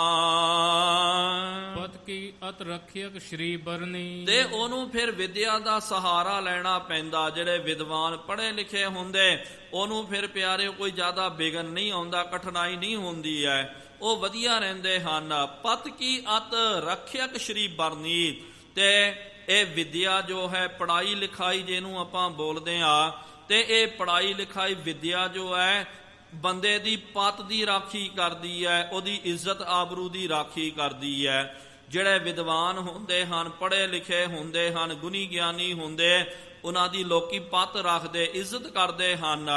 ਪਤ ਕੀ ਅਤ ਰੱਖਿਅਕ ਸ਼੍ਰੀ ਬਰਨੀ, ਤੇ ਉਹਨੂੰ ਫਿਰ ਵਿਦਿਆ ਦਾ ਸਹਾਰਾ ਲੈਣਾ ਪੈਂਦਾ। ਜਿਹੜੇ ਵਿਦਵਾਨ ਪੜ੍ਹੇ ਲਿਖੇ ਹੁੰਦੇ ਉਹਨੂੰ ਫਿਰ ਪਿਆਰੇ ਕੋਈ ਜ਼ਿਆਦਾ ਬਿਘਨ ਨਹੀਂ ਆਉਂਦਾ, ਕਠਿਨਾਈ ਨਹੀਂ ਹੁੰਦੀ ਹੈ, ਉਹ ਵਧੀਆ ਰਹਿੰਦੇ ਹਨ। ਪਤ ਕੀ ਅਤ ਰੱਖਿਅਕ ਸ਼੍ਰੀ ਬਰਨੀ, ਤੇ ਇਹ ਵਿਦਿਆ ਜੋ ਹੈ ਪੜ੍ਹਾਈ ਲਿਖਾਈ ਜਿਹਨੂੰ ਆਪਾਂ ਬੋਲਦੇ ਆ, ਤੇ ਇਹ ਪੜ੍ਹਾਈ ਲਿਖਾਈ ਵਿਦਿਆ ਜੋ ਹੈ ਬੰਦੇ ਦੀ ਪਤ ਦੀ ਰਾਖੀ ਕਰਦੀ ਹੈ, ਉਹਦੀ ਇੱਜ਼ਤ ਆਬਰੂ ਦੀ ਰਾਖੀ ਕਰਦੀ ਹੈ। ਜਿਹੜੇ ਵਿਦਵਾਨ ਹੁੰਦੇ ਹਨ, ਪੜ੍ਹੇ ਲਿਖੇ ਹੁੰਦੇ ਹਨ, ਗੁਣੀ ਗਿਆਨੀ ਹੁੰਦੇ, ਉਹਨਾਂ ਦੀ ਲੋਕੀ ਪਤ ਰੱਖਦੇ, ਇੱਜ਼ਤ ਕਰਦੇ ਹਨ।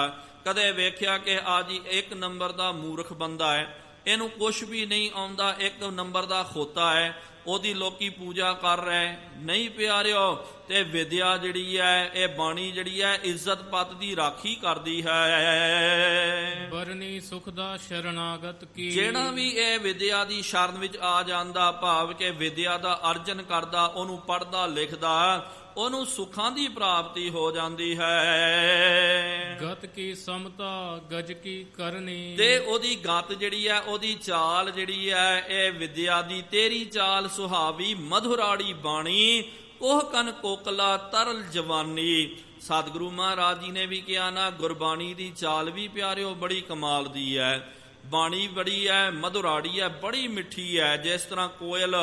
ਕਦੇ ਵੇਖਿਆ ਕਿ ਆ ਜੀ 1 ਨੰਬਰ ਦਾ ਮੂਰਖ ਬੰਦਾ ਹੈ, ਇਹਨੂੰ ਕੁਛ ਵੀ ਨਹੀਂ ਆਉਂਦਾ, 1 ਨੰਬਰ ਦਾ ਖੋਤਾ ਹੈ, ਉਹਦੀ ਲੋਕੀ ਪੂਜਾ ਕਰ ਰਹੇ ਨਹੀਂ ਪਿਆਰਿਓ। ਤੇ ਵਿਦਿਆ ਜਿਹੜੀ ਹੈ, ਇਹ ਬਾਣੀ ਜਿਹੜੀ ਹੈ, ਇੱਜ਼ਤ ਪਤ ਦੀ ਰਾਖੀ ਕਰਦੀ ਹੈ। ਬਰਨੀ ਸੁਖ ਦਾ ਸ਼ਰਨਾਗਤ ਕੀ। ਜਿਹੜਾ ਵੀ ਇਹ ਵਿਦਿਆ ਦੀ ਸ਼ਰਨ ਵਿੱਚ ਆ ਜਾਂਦਾ, ਭਾਵ ਕਿ ਵਿਦਿਆ ਦਾ ਅਰਜਨ ਕਰਦਾ, ਉਹਨੂੰ ਪੜ੍ਹਦਾ ਲਿਖਦਾ, ਉਹਨੂੰ ਸੁੱਖਾਂ ਦੀ ਪ੍ਰਾਪਤੀ ਹੋ ਜਾਂਦੀ ਹੈ। ਗਤ ਕੀ ਸਮਤਾ ਗਜ ਕੀ ਕਰਨੀ। ਤੇ ਉਹਦੀ ਗਤ ਜਿਹੜੀ ਹੈ, ਉਹਦੀ ਚਾਲ ਜਿਹੜੀ ਹੈ, ਇਹ ਵਿਦਿਆ ਦੀ ਤੇਰੀ ਚਾਲ ਸੁਹਾਵੀ ਮਧੁਰਾੜੀ ਬਾਣੀ, ਕੋਹ ਕਨ ਕੋਕਲਾ ਤਰਲ ਜਵਾਨੀ। ਸਤਿਗੁਰੂ ਮਹਾਰਾਜ ਜੀ ਨੇ ਵੀ ਕਿਹਾ ਨਾ, ਗੁਰਬਾਣੀ ਦੀ ਚਾਲ ਵੀ ਪਿਆਰਿਓ ਬੜੀ ਕਮਾਲ ਦੀ ਹੈ। ਬਾਣੀ ਬੜੀ ਹੈ ਮਧੁਰਾੜੀ ਹੈ, ਬੜੀ ਮਿੱਠੀ ਹੈ। ਜਿਸ ਤਰ੍ਹਾਂ ਕੋਇਲ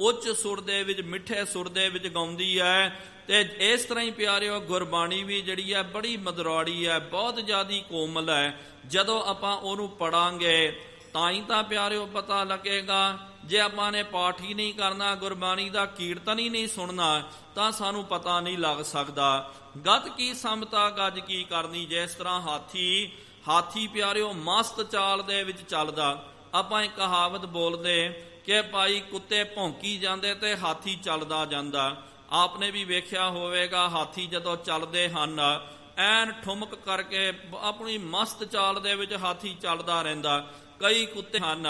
ਉੱਚ ਸੁਰ ਦੇ ਵਿੱਚ, ਮਿੱਠੇ ਸੁਰ ਦੇ ਵਿੱਚ ਗਾਉਂਦੀ ਹੈ, ਤੇ ਇਸ ਤਰ੍ਹਾਂ ਹੀ ਪਿਆਰਿਓ ਗੁਰਬਾਣੀ ਵੀ ਜਿਹੜੀ ਹੈ ਬੜੀ ਮਧੁਰਾੜੀ ਹੈ, ਬਹੁਤ ਜ਼ਿਆਦਾ ਕੋਮਲ ਹੈ। ਜਦੋਂ ਆਪਾਂ ਉਹਨੂੰ ਪੜਾਂਗੇ ਤਾਂ ਹੀ ਤਾਂ ਪਿਆਰਿਓ ਪਤਾ ਲੱਗੇਗਾ। ਜੇ ਆਪਾਂ ਨੇ ਪਾਠ ਹੀ ਨਹੀਂ ਕਰਨਾ, ਗੁਰਬਾਣੀ ਦਾ ਕੀਰਤਨ ਹੀ ਨਹੀਂ ਸੁਣਨਾ, ਤਾਂ ਸਾਨੂੰ ਪਤਾ ਨਹੀਂ ਲੱਗ ਸਕਦਾ। ਗਤ ਕੀ ਸਮਤਾ ਗੱਜ ਕੀ ਕਰਨੀ। ਜਿਸ ਤਰ੍ਹਾਂ ਹਾਥੀ ਪਿਆਰਿਓ ਮਸਤ ਚਾਲ ਦੇ ਵਿੱਚ ਚੱਲਦਾ। ਆਪਾਂ ਇੱਕ ਕਹਾਵਤ ਬੋਲਦੇ ਕਿ ਭਾਈ ਕੁੱਤੇ ਭੌਂਕੀ ਜਾਂਦੇ ਤੇ ਹਾਥੀ ਚੱਲਦਾ ਜਾਂਦਾ। ਆਪਨੇ ਵੀ ਵੇਖਿਆ ਹੋਵੇਗਾ, ਹਾਥੀ ਜਦੋਂ ਚੱਲਦੇ ਹਨ ਐਨ ਠੁਮਕ ਕਰਕੇ ਆਪਣੀ ਮਸਤ ਚਾਲ ਦੇ ਵਿੱਚ ਹਾਥੀ ਚੱਲਦਾ ਰਹਿੰਦਾ। ਕਈ ਕੁੱਤੇ ਹਨ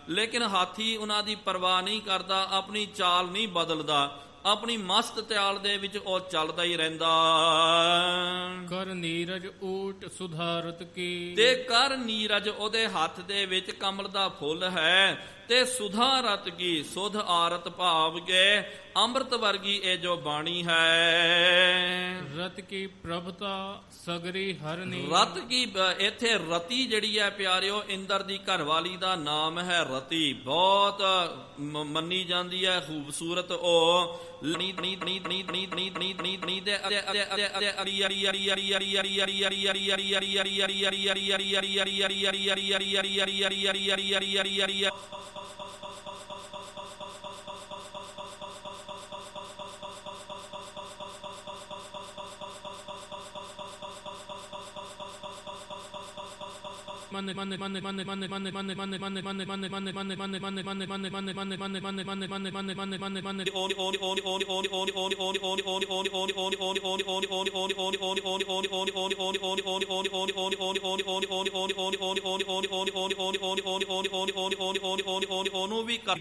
ਲੇਕਿਨ ਹਾਥੀ ਉਹਨਾਂ ਦੀ ਪਰਵਾਹ ਨਹੀਂ ਕਰਦਾ, ਆਪਣੀ ਚਾਲ ਨਹੀਂ ਬਦਲਦਾ, ਆਪਣੀ ਮਸਤ ਚਾਲ ਦੇ ਵਿੱਚ ਉਹ ਚੱਲਦਾ ਹੀ ਰਹਿੰਦਾ। ਕਰ ਨੀਰਜ ਊਟ ਸੁਧਾਰਤ ਕੀ। ਤੇ ਕਰ ਨੀਰਜ, ਉਹਦੇ ਹੱਥ ਦੇ ਵਿੱਚ ਕਮਲ ਦਾ ਫੁੱਲ ਹੈ, ਤੇ ਸੁਧਾਰਤ ਕੀ, ਸੁਧ ਆਰਤ ਭਾਵ ਕੇ ਅੰਮ੍ਰਿਤ ਵਰਗੀ ਇਹ ਜੋ ਬਾਣੀ ਹੈ। ਰਤ ਕੀ ਪ੍ਰਭਤਾ ਸਗਰੀ ਹਰਨੀ। ਰਤ ਕੀ, ਇੱਥੇ ਰਤੀ ਜਿਹੜੀ ਹੈ ਪਿਆਰਿਓ, ਇੰਦਰ ਦੀ ਘਰਵਾਲੀ ਦਾ ਨਾਮ ਹੈ ਰਤੀ। ਬਹੁਤ ਮੰਨੀ ਜਾਂਦੀ ਹੈ ਖੂਬਸੂਰਤ ਉਹ। ਉਹਨੂੰ ਵੀ ਕਰ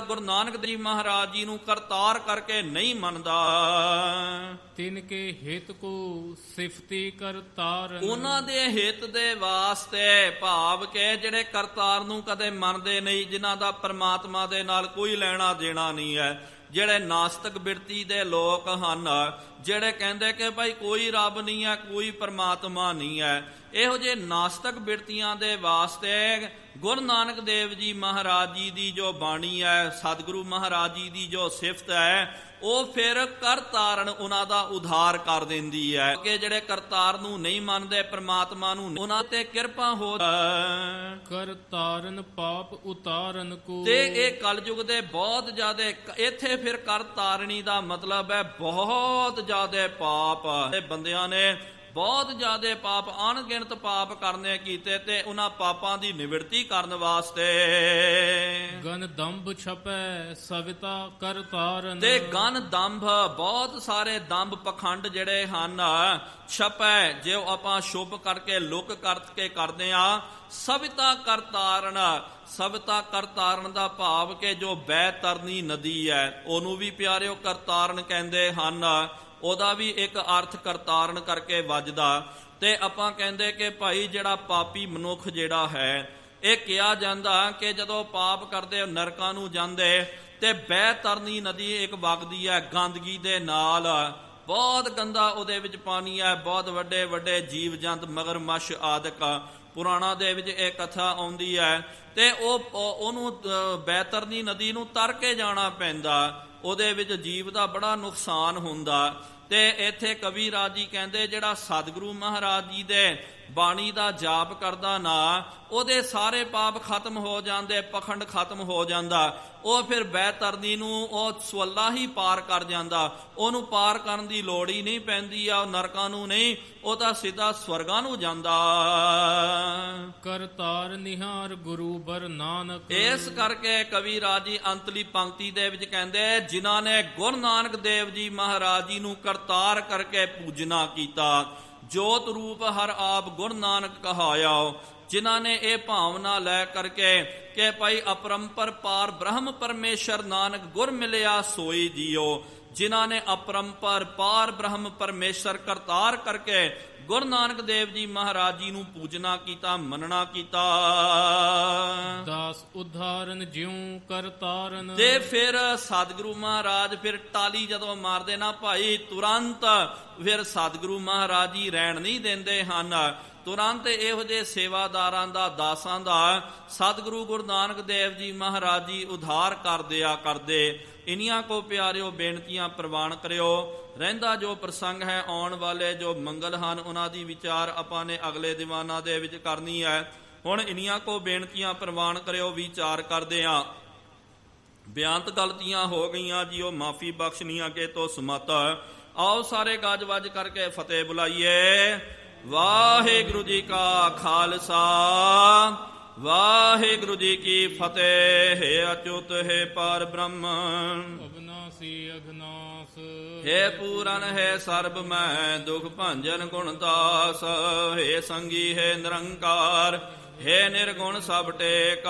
ਗੁਰੂ ਨਾਨਕ ਦੇਵ ਮਹਾਰਾਜ ਜੀ ਨੂੰ ਕਰਤਾਰ ਕਰਕੇ ਨਹੀਂ ਮੰਨਦਾ। ਤਿਨ ਕੇ ਹਿਤ ਕੋ ਸਿਫਤੀ ਕਰਤਾਰ। ਉਹਨਾਂ ਦੇ ਹਿੱਤ ਦੇ ਵਾਸਤੇ, ਭਾਵ ਕਿ ਜਿਹੜੇ ਕਰਤਾਰ ਨੂੰ ਕਦੇ ਮੰਨਦੇ ਨਹੀਂ, ਜਿਨ੍ਹਾਂ ਦਾ ਪਰਮਾਤਮਾ ਦੇ ਨਾਲ ਕੋਈ ਲੈਣਾ ਦੇਣਾ ਨਹੀਂ ਹੈ। ਜਿਹੜੇ ਨਾਸਤਿਕ ਬਿਰਤੀ ਦੇ ਲੋਕ ਹਨ, ਜਿਹੜੇ ਕਹਿੰਦੇ ਕਿ ਭਾਈ ਕੋਈ ਰੱਬ ਨਹੀਂ ਹੈ, ਕੋਈ ਪਰਮਾਤਮਾ ਨਹੀਂ ਹੈ, ਇਹੋ ਜਿਹੇ ਨਾਸਤਿਕ ਬਿਰਤੀਆਂ ਦੇ ਵਾਸਤੇ ਗੁਰੂ ਨਾਨਕ ਦੇਵ ਜੀ ਮਹਾਰਾਜ ਜੀ ਦੀ ਜੋ ਬਾਣੀ ਹੈ, ਸਤਿਗੁਰੂ ਮਹਾਰਾਜ ਜੀ ਦੀ ਜੋ ਸਿਫਤ ਹੈ, ਉਹ ਫਿਰ ਕਰਤਾਰਨ ਉਹਨਾਂ ਦਾ ਉਧਾਰ ਕਰ ਦਿੰਦੀ ਹੈ। ਕਿ ਜਿਹੜੇ ਕਰਤਾਰ ਨੂੰ ਨਹੀਂ ਮੰਨਦੇ, ਪਰਮਾਤਮਾ ਨੂੰ, ਉਹਨਾਂ ਤੇ ਕਿਰਪਾ ਹੋ। ਕਰਤਾਰਨ ਪਾਪ ਉਤਾਰਨ ਕੋ। ਤੇ ਇਹ ਕਲਯੁਗ ਦੇ ਬਹੁਤ ਜ਼ਿਆਦਾ, ਇੱਥੇ ਫਿਰ ਕਰਤਾਰਣੀ ਦਾ ਮਤਲਬ ਹੈ ਬਹੁਤ ਜ਼ਿਆਦਾ ਪਾਪ। ਇਹ ਬੰਦਿਆਂ ਨੇ ਬਹੁਤ ਜ਼ਿਆਦਾ ਪਾਪ, ਅਣਗਿਣਤ ਪਾਪ ਕਰਨੇ ਕੀਤੇ, ਤੇ ਉਹਨਾਂ ਪਾਪਾਂ ਦੀ ਨਿਵਰਤੀ ਕਰਨ ਵਾਸਤੇ ਗਨ ਦੰਭ ਛਪੈ ਸਵਿਤਾ ਕਰਤਾਰਨ। ਤੇ ਗਨ ਦੰਭ, ਬਹੁਤ ਸਾਰੇ ਦੰਭ ਪਖੰਡ ਜਿਹੜੇ ਹਨ, ਛਪੈ ਜੇ ਆਪਾਂ ਸ਼ੁਭ ਕਰਕੇ ਲੁਕ ਕਰਕੇ ਕਰਦੇ ਆ। ਸਵਿਤਾ ਕਰਤਾਰਨ, ਸਵਿਤਾ ਕਰਤਾਰਨ ਦਾ ਭਾਵ ਕਿ ਜੋ ਬੈਤਰਨੀ ਨਦੀ ਹੈ, ਉਹਨੂੰ ਵੀ ਪਿਆਰਿਓ ਕਰਤਾਰਨ ਕਹਿੰਦੇ ਹਨ। ਉਹਦਾ ਵੀ ਇੱਕ ਅਰਥ ਕਰਤਾਰਨ ਕਰਕੇ ਵੱਜਦਾ। ਤੇ ਆਪਾਂ ਕਹਿੰਦੇ ਕਿ ਭਾਈ ਜਿਹੜਾ ਪਾਪੀ ਮਨੁੱਖ ਜਿਹੜਾ ਹੈ, ਇਹ ਕਿਹਾ ਜਾਂਦਾ ਕਿ ਜਦੋਂ ਪਾਪ ਕਰਦੇ ਨਰਕਾਂ ਨੂੰ ਜਾਂਦੇ, ਤੇ ਬੈਤਰਨੀ ਨਦੀ ਇੱਕ ਵਗਦੀ ਹੈ ਗੰਦਗੀ ਦੇ ਨਾਲ, ਬਹੁਤ ਗੰਦਾ ਉਹਦੇ ਵਿੱਚ ਪਾਣੀ ਹੈ, ਬਹੁਤ ਵੱਡੇ ਵੱਡੇ ਜੀਵ ਜੰਤ, ਮਗਰਮੱਛ ਆਦਿਕ। ਪੁਰਾਣਾ ਦੇ ਵਿੱਚ ਇਹ ਕਥਾ ਆਉਂਦੀ ਹੈ, ਤੇ ਉਹਨੂੰ ਬੈਤਰਨੀ ਨਦੀ ਨੂੰ ਤਰ ਕੇ ਜਾਣਾ ਪੈਂਦਾ। ਉਹਦੇ ਵਿੱਚ ਜੀਵ ਦਾ ਬੜਾ ਨੁਕਸਾਨ ਹੁੰਦਾ। ਤੇ ਇੱਥੇ ਕਵੀ ਰਾਜ ਜੀ ਕਹਿੰਦੇ ਜਿਹੜਾ ਸਤਿਗੁਰੂ ਮਹਾਰਾਜ ਜੀ ਦੇ ਬਾਣੀ ਦਾ ਜਾਪ ਕਰਦਾ ਨਾ, ਉਹਦੇ ਸਾਰੇ ਪਾਪ ਖਤਮ ਹੋ ਜਾਂਦੇ, ਪਖੰਡ ਖਤਮ ਹੋ ਜਾਂਦਾ। ਉਹ ਫਿਰ ਬੈਤਰਨੀ ਨੂੰ ਉਹ ਸਵੱਲਾ ਹੀ ਪਾਰ ਕਰ ਜਾਂਦਾ, ਉਹਨੂੰ ਪਾਰ ਕਰਨ ਦੀ ਲੋੜ ਹੀ ਨਹੀਂ ਪੈਂਦੀ ਆ, ਨਰਕਾਂ ਨੂੰ ਨਹੀਂ, ਉਹ ਤਾਂ ਸਿੱਧਾ ਸਵਰਗਾਂ ਨੂੰ ਜਾਂਦਾ। ਕਰਤਾਰ ਨਿਹਾਰ ਗੁਰੂ ਬਰ ਨਾਨਕ। ਇਸ ਕਰਕੇ ਕਵੀ ਰਾਜ ਜੀ ਅੰਤਲੀ ਪੰਕਤੀ ਦੇ ਵਿੱਚ ਕਹਿੰਦੇ, ਜਿਨ੍ਹਾਂ ਨੇ ਗੁਰੂ ਨਾਨਕ ਦੇਵ ਜੀ ਮਹਾਰਾਜ ਜੀ ਨੂੰ ਕਰਤਾਰ ਕਰਕੇ ਪੂਜਨਾ ਕੀਤਾ, ਜੋਤ ਰੂਪ ਹਰ ਆਪ ਗੁਰੂ ਨਾਨਕ ਕਹਾਇਆ, ਜਿਨ੍ਹਾਂ ਨੇ ਇਹ ਭਾਵਨਾ ਲੈ ਕਰਕੇ ਕਿ ਭਾਈ ਅਪਰੰਪਰ ਪਾਰ ਬ੍ਰਹਮ ਪਰਮੇਸ਼ਰ ਨਾਨਕ ਗੁਰ ਮਿਲਿਆ ਸੋਈ ਜੀਓ, ਜਿਨ੍ਹਾਂ ਨੇ ਅਪਰੰਪਰ ਪਾਰ ਬ੍ਰਹਮ ਪਰਮੇਸ਼ਰ ਕਰਤਾਰ ਕਰਕੇ ਗੁਰੂ ਨਾਨਕ ਦੇਵ ਜੀ ਮਹਾਰਾਜ ਜੀ ਨੂੰ ਪੂਜਨਾ ਕੀਤਾ, ਮੰਨਣਾ ਕੀਤਾ। ਦਾਸ ਉਦਾਹਰਨ ਜਿਉ ਕਰਤਾਰਨ। ਤੇ ਫਿਰ ਸਤਿਗੁਰੂ ਮਹਾਰਾਜ ਫਿਰ ਟਾਲੀ ਜਦੋਂ ਮਾਰਦੇ ਨਾ ਭਾਈ, ਤੁਰੰਤ ਫਿਰ ਸਤਿਗੁਰੂ ਮਹਾਰਾਜ ਜੀ ਰਹਿਣ ਨਹੀਂ ਦਿੰਦੇ ਹਨ। ਤੁਰੰਤ ਇਹੋ ਜਿਹੇ ਸੇਵਾਦਾਰਾਂ ਦਾ, ਦਾਸਾਂ ਦਾ ਸਤਿਗੁਰੂ ਗੁਰੂ ਨਾਨਕ ਦੇਵ ਜੀ ਮਹਾਰਾਜ ਜੀ ਉਧਾਰ ਕਰਦੇ। ਇਨੀਆਂ ਕੋ ਪਿਆਰਿਓ ਬੇਨਤੀਆਂ ਪ੍ਰਵਾਨ ਕਰਿਓ। ਰਹਿੰਦਾ ਜੋ ਪ੍ਰਸੰਗ ਹੈ, ਆਉਣ ਵਾਲੇ ਜੋ ਮੰਗਲ ਹਨ, ਉਹਨਾਂ ਦੀ ਵਿਚਾਰ ਆਪਾਂ ਨੇ ਅਗਲੇ ਦੀਵਾਨਾਂ ਦੇ ਵਿੱਚ ਕਰਨੀ ਹੈ। ਹੁਣ ਇਨੀਆਂ ਕੋ ਬੇਨਤੀਆਂ ਪ੍ਰਵਾਨ ਕਰਿਓ, ਵਿਚਾਰ ਕਰਦੇ ਹਾਂ। ਬਿਆੰਤ ਗਲਤੀਆਂ ਹੋ ਗਈਆਂ ਜੀ, ਉਹ ਮਾਫੀ ਬਖਸ਼ਣੀ ਅੱਗੇ ਤੋਂ ਸਮਤ। ਆਓ ਸਾਰੇ ਗੱਜ ਵੱਜ ਕਰਕੇ ਫਤਿਹ ਬੁਲਾਈਏ। ਵਾਹਿਗੁਰੂ ਜੀ ਕਾ ਖਾਲਸਾ, ਵਾਹਿਗੁਰੂ ਜੀ ਕੀ ਫਤਿਹ। ਹੈ ਅਚੁੱਤ ਹੈ ਪਾਰ ਬ੍ਰਹਮ, ਅਬਨਾਸੀ ਅਗਨਾਸ। ਹੈ ਪੂਰਨ ਹੈ ਸਰਬ ਮੈਂ ਦੁਖ ਭੰਜਨ ਗੁਣ ਦਾਸ। ਹੈ ਸੰਗੀ ਹੈ ਨਿਰੰਕਾਰ, ਹੈ ਨਿਰਗੁਣ ਸਭ ਟੇਕ।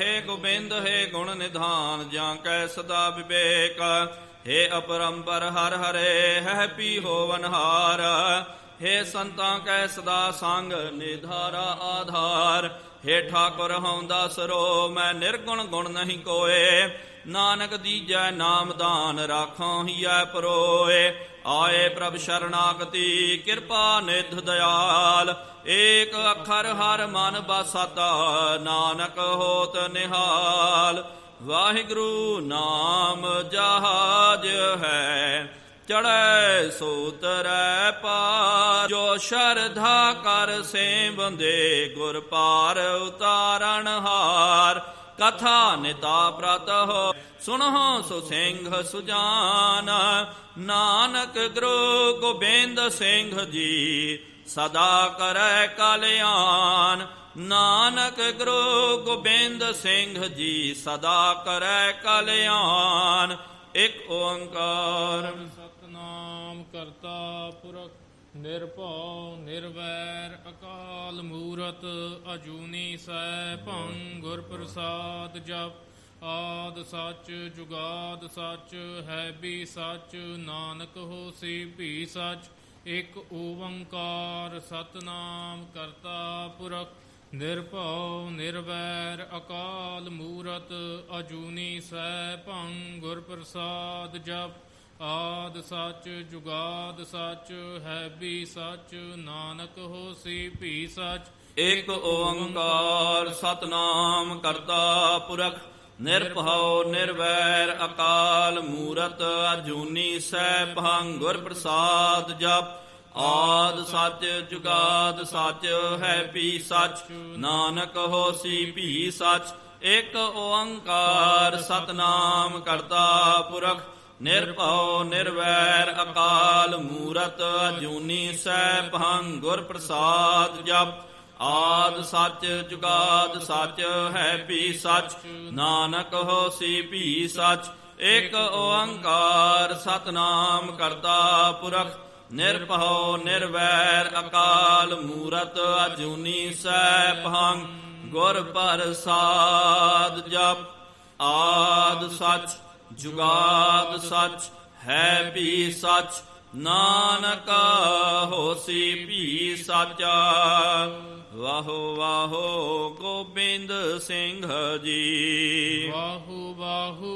ਹੈ ਗੋਬਿੰਦ ਹੈ ਗੁਣ ਨਿਧਾਨ, ਜਾਂ ਕੈ ਸਦਾ ਵਿਵੇਕ। ਹੈ ਅਪਰੰਪਰ ਹਰ ਹਰੇ, ਹੈ ਪੀ ਹੋਵਨਹਾਰ। ਹੈ ਸੰਤਾਂ ਕੈ ਸਦਾ ਸੰਗ, ਨਿਧਾਰਾ ਆਧਾਰ। ਹੈ ਠਾਕੁਰ ਹਉ ਸਰੋ, ਮੈਂ ਨਿਰਗੁਣ ਗੁਣ ਨਹੀਂ ਕੋਏ। ਨਾਨਕ ਦੀਜੈ ਨਾਮਦਾਨ, ਰਾਖਾਂ ਹੀਐ ਪਰੋਏ। ਆਏ ਪ੍ਰਭ ਸ਼ਰਨਾਗਤੀ, ਕਿਰਪਾ ਨਿਧ ਦਿਆਲ। ਏਕ ਅੱਖਰ ਹਰ ਮਨ ਬਸਤ, ਨਾਨਕ ਹੋਤ ਨਿਹਾਲ। ਵਾਹਿਗੁਰੂ ਨਾਮ ਜਹਾਜ ਹੈ, ਚੜ੍ਹੈ ਸੋ ਉਤਰੈ ਪਾਰ। ਜੋ ਸ਼ਰਧਾ ਕਰ ਸੇਵੰਦੇ, ਗੁਰ ਪਾਰ ਉਤਾਰਨ ਹਾਰ। ਕਥਾ ਨਿਤਾ ਪ੍ਰਤ ਹੋ, ਸੁਣਹੁ ਸੋ ਸਿੰਘ ਸੁਜਾਨ। ਨਾਨਕ ਗੁਰੂ ਗੋਬਿੰਦ ਸਿੰਘ ਜੀ, ਸਦਾ ਕਰੈ ਕਲਿਆਣ। ਨਾਨਕ ਗੁਰੂ ਗੋਬਿੰਦ ਸਿੰਘ ਜੀ, ਸਦਾ ਕਰੈ ਕਲਿਆਣ। ਇੱਕ ਓੰਕਾਰ ਸਤਨਾਮ ਕਰਤਾ ਪੁਰਖ ਨਿਰਭਉ ਨਿਰਵੈਰ ਅਕਾਲ ਮੂਰਤ ਅਜੂਨੀ ਸੈਭੰ ਗੁਰ ਪ੍ਰਸਾਦ ਜਪ। ਆਦਿ ਸੱਚ ਜੁਗਾਦ ਸੱਚ ਹੈ ਵੀ ਸੱਚ, ਨਾਨਕ ਹੋਸੀ ਵੀ ਸੱਚ। ਇੱਕ ਓੰਕਾਰ ਸਤਨਾਮ ਕਰਤਾ ਪੁਰਖ ਨਿਰਭਉ ਨਿਰਵੈਰ ਅਕਾਲ ਮੂਰਤ ਅਜੂਨੀ ਸੈਭੰ ਗੁਰ ਪ੍ਰਸਾਦ ਜਪ। ਆਦਿ ਸੱਚ ਜੁਗਾਦ ਸੱਚ ਹੈ ਵੀ ਸੱਚ, ਨਾਨਕ ਹੋਸੀ ਵੀ ਸੱਚ। ਇੱਕ ਓੰਕਾਰ ਸਤਨਾਮ ਕਰਤਾ ਪੁਰਖ ਨਿਰਭਉ ਨਿਰਵੈਰ ਅਕਾਲ ਮੂਰਤ ਅਜੂਨੀ ਸੈਭੰ ਗੁਰ ਪ੍ਰਸਾਦ ਜਪ। ਆਦਿ ਸੱਚ ਜੁਗਾਦ ਸੱਚ ਹੈ ਵੀ ਸੱਚ, ਨਾਨਕ ਹੋਸੀ ਵੀ ਸੱਚ। ਇੱਕ ਓੰਕਾਰ ਸਤਨਾਮ ਕਰਤਾ ਪੁਰਖ ਨਿਰਭਉ ਨਿਰਵੈਰ ਅਕਾਲ ਮੂਰਤ ਅਜੂਨੀ ਸੈਭੰ ਗੁਰ ਪ੍ਰਸਾਦ ਜਪ। ਆਦਿ ਸੱਚ ਜੁਗਾਦ ਸੱਚ ਹੈ ਵੀ ਸੱਚ, ਨਾਨਕ ਹੋਸੀ ਵੀ ਸੱਚ। ਇੱਕ ਓੰਕਾਰ ਸਤਨਾਮ ਕਰਤਾ ਪੁਰਖ ਨਿਰਭਉ ਨਿਰਵੈਰ ਅਕਾਲ ਮੂਰਤ ਅਜੂਨੀ ਸੈਭੰ ਗੁਰ ਪ੍ਰਸਾਦ ਜਪ। ਆਦਿ ਸੱਚ ਜੁਗਾਦ ਸੱਚ ਹੈ ਵੀ ਸੱਚ, ਨਾਨਕ ਹੋਸੀ ਵੀ ਸੱਚ। ਵਾਹੋ ਵਾਹੋ ਗੋਬਿੰਦ ਸਿੰਘ ਜੀ। ਵਾਹੂ ਵਾਹੂ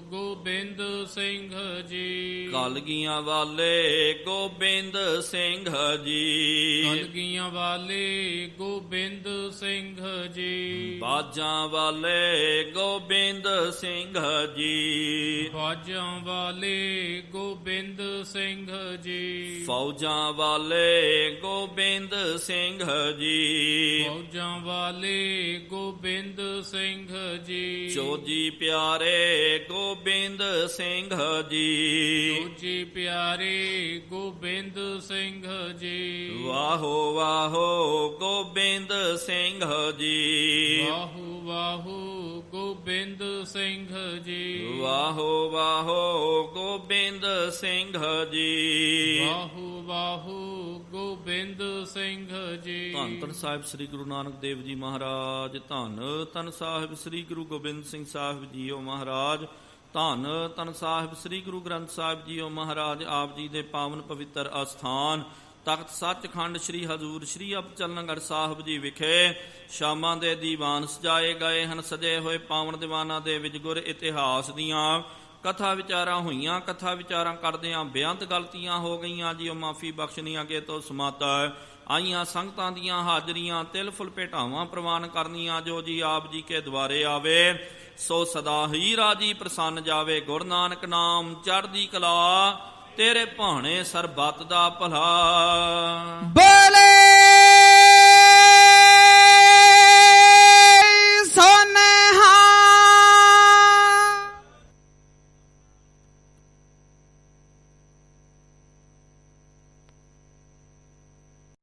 ਗੋਬਿੰਦ ਸਿੰਘ ਜੀ। ਕਲਗੀਆਂ ਵਾਲੇ ਗੋਬਿੰਦ ਸਿੰਘ ਜੀ। ਕਲਗੀਆਂ ਵਾਲੇ ਗੋਬਿੰਦ ਸਿੰਘ ਜੀ। ਬਾਜਾਂ ਵਾਲੇ ਗੋਬਿੰਦ ਸਿੰਘ ਜੀ। ਬਾਜਾਂ ਵਾਲੇ ਗੋਬਿੰਦ ਸਿੰਘ ਜੀ। ਫੌਜਾਂ ਵਾਲੇ ਗੋਬਿੰਦ ਸਿੰਘ ਜੀ। ਫੌਜਾਂ ਵਾਲੇ ਗੋਬਿੰਦ ਸਿੰਘ ਜੀ। ਚੋਜੀ ਪਿਆਰੇ ਗੋਬਿੰਦ ਸਿੰਘ ਜੀ। ਚੋਜੀ ਪਿਆਰੇ ਗੋਬਿੰਦ ਸਿੰਘ ਜੀ। ਵਾਹੋ ਵਾਹੋ ਗੋਬਿੰਦ ਸਿੰਘ ਜੀ। ਵਾਹੂ ਵਾਹੂ ਗੋਬਿੰਦ ਸਿੰਘ ਜੀ। ਵਾਹੋ ਵਾਹੋ ਗੋਬਿੰਦ ਸਿੰਘ ਜੀ। ਵਾਹੂ ਵਾਹੂ ਗੋਬਿੰਦ ਸਿੰਘ ਜੀ। ਧੰਨ ਧੰਨ ਸਾਹਿਬ ਸ੍ਰੀ ਗੁਰੂ ਨਾਨਕ ਦੇਵ ਜੀ ਮਹਾਰਾਜ। ਧੰਨ ਧੰਨ ਸਾਹਿਬ ਸ੍ਰੀ ਗੁਰੂ ਗੋਬਿੰਦ ਸਿੰਘ ਸਾਹਿਬ ਜੀਓ ਮਹਾਰਾਜ। ਧੰਨ ਧੰਨ ਸਾਹਿਬ ਸ੍ਰੀ ਗੁਰੂ ਗ੍ਰੰਥ ਸਾਹਿਬ ਜੀਓ ਮਹਾਰਾਜ। ਆਪ ਜੀ ਦੇ ਪਾਵਨ ਪਵਿੱਤਰ ਅਸਥਾਨ ਤਖਤ ਸੱਚਖੰਡ ਸ੍ਰੀ ਹਜ਼ੂਰ ਸ੍ਰੀ ਅਬਚਲਨਗੜ੍ਹ ਸਾਹਿਬ ਜੀ ਵਿਖੇ ਸ਼ਾਮਾਂ ਦੇ ਦੀਵਾਨ ਸਜਾਏ ਗਏ ਹਨ। ਸਜੇ ਹੋਏ ਪਾਵਨ ਦੀਵਾਨਾਂ ਦੇ ਵਿੱਚ ਗੁਰ ਇਤਿਹਾਸ ਦੀਆਂ ਕਥਾ ਵਿਚਾਰਾਂ ਹੋਈਆਂ। ਕਥਾ ਵਿਚਾਰਾਂ ਕਰਦਿਆਂ ਬੇਅੰਤ ਗਲਤੀਆਂ ਹੋ ਗਈਆਂ ਜੀ, ਉਹ ਮਾਫੀ ਬਖਸ਼ਣੀ ਅੱਗੇ ਤੋਂ ਸਮਤ ਆਈਆਂ ਸੰਗਤਾਂ ਦੀਆਂ ਹਾਜ਼ਰੀਆਂ ਤਿਲ ਫੁੱਲ ਭੇਟਾਵਾਂ ਪ੍ਰਵਾਨ ਕਰਨੀਆਂ। ਜੋ ਜੀ ਆਪ ਜੀ ਕੇ ਦੁਆਰੇ ਆਵੇ ਸੋ ਸਦਾ ਹੀ ਰਾਜੀ ਪ੍ਰਸੰਨ ਜਾਵੇ। ਗੁਰੂ ਨਾਨਕ ਨਾਮ ਚੜ੍ਹਦੀ ਕਲਾ ਤੇਰੇ ਭਾਣੇ ਸਰਬੱਤ ਦਾ ਭਲਾ।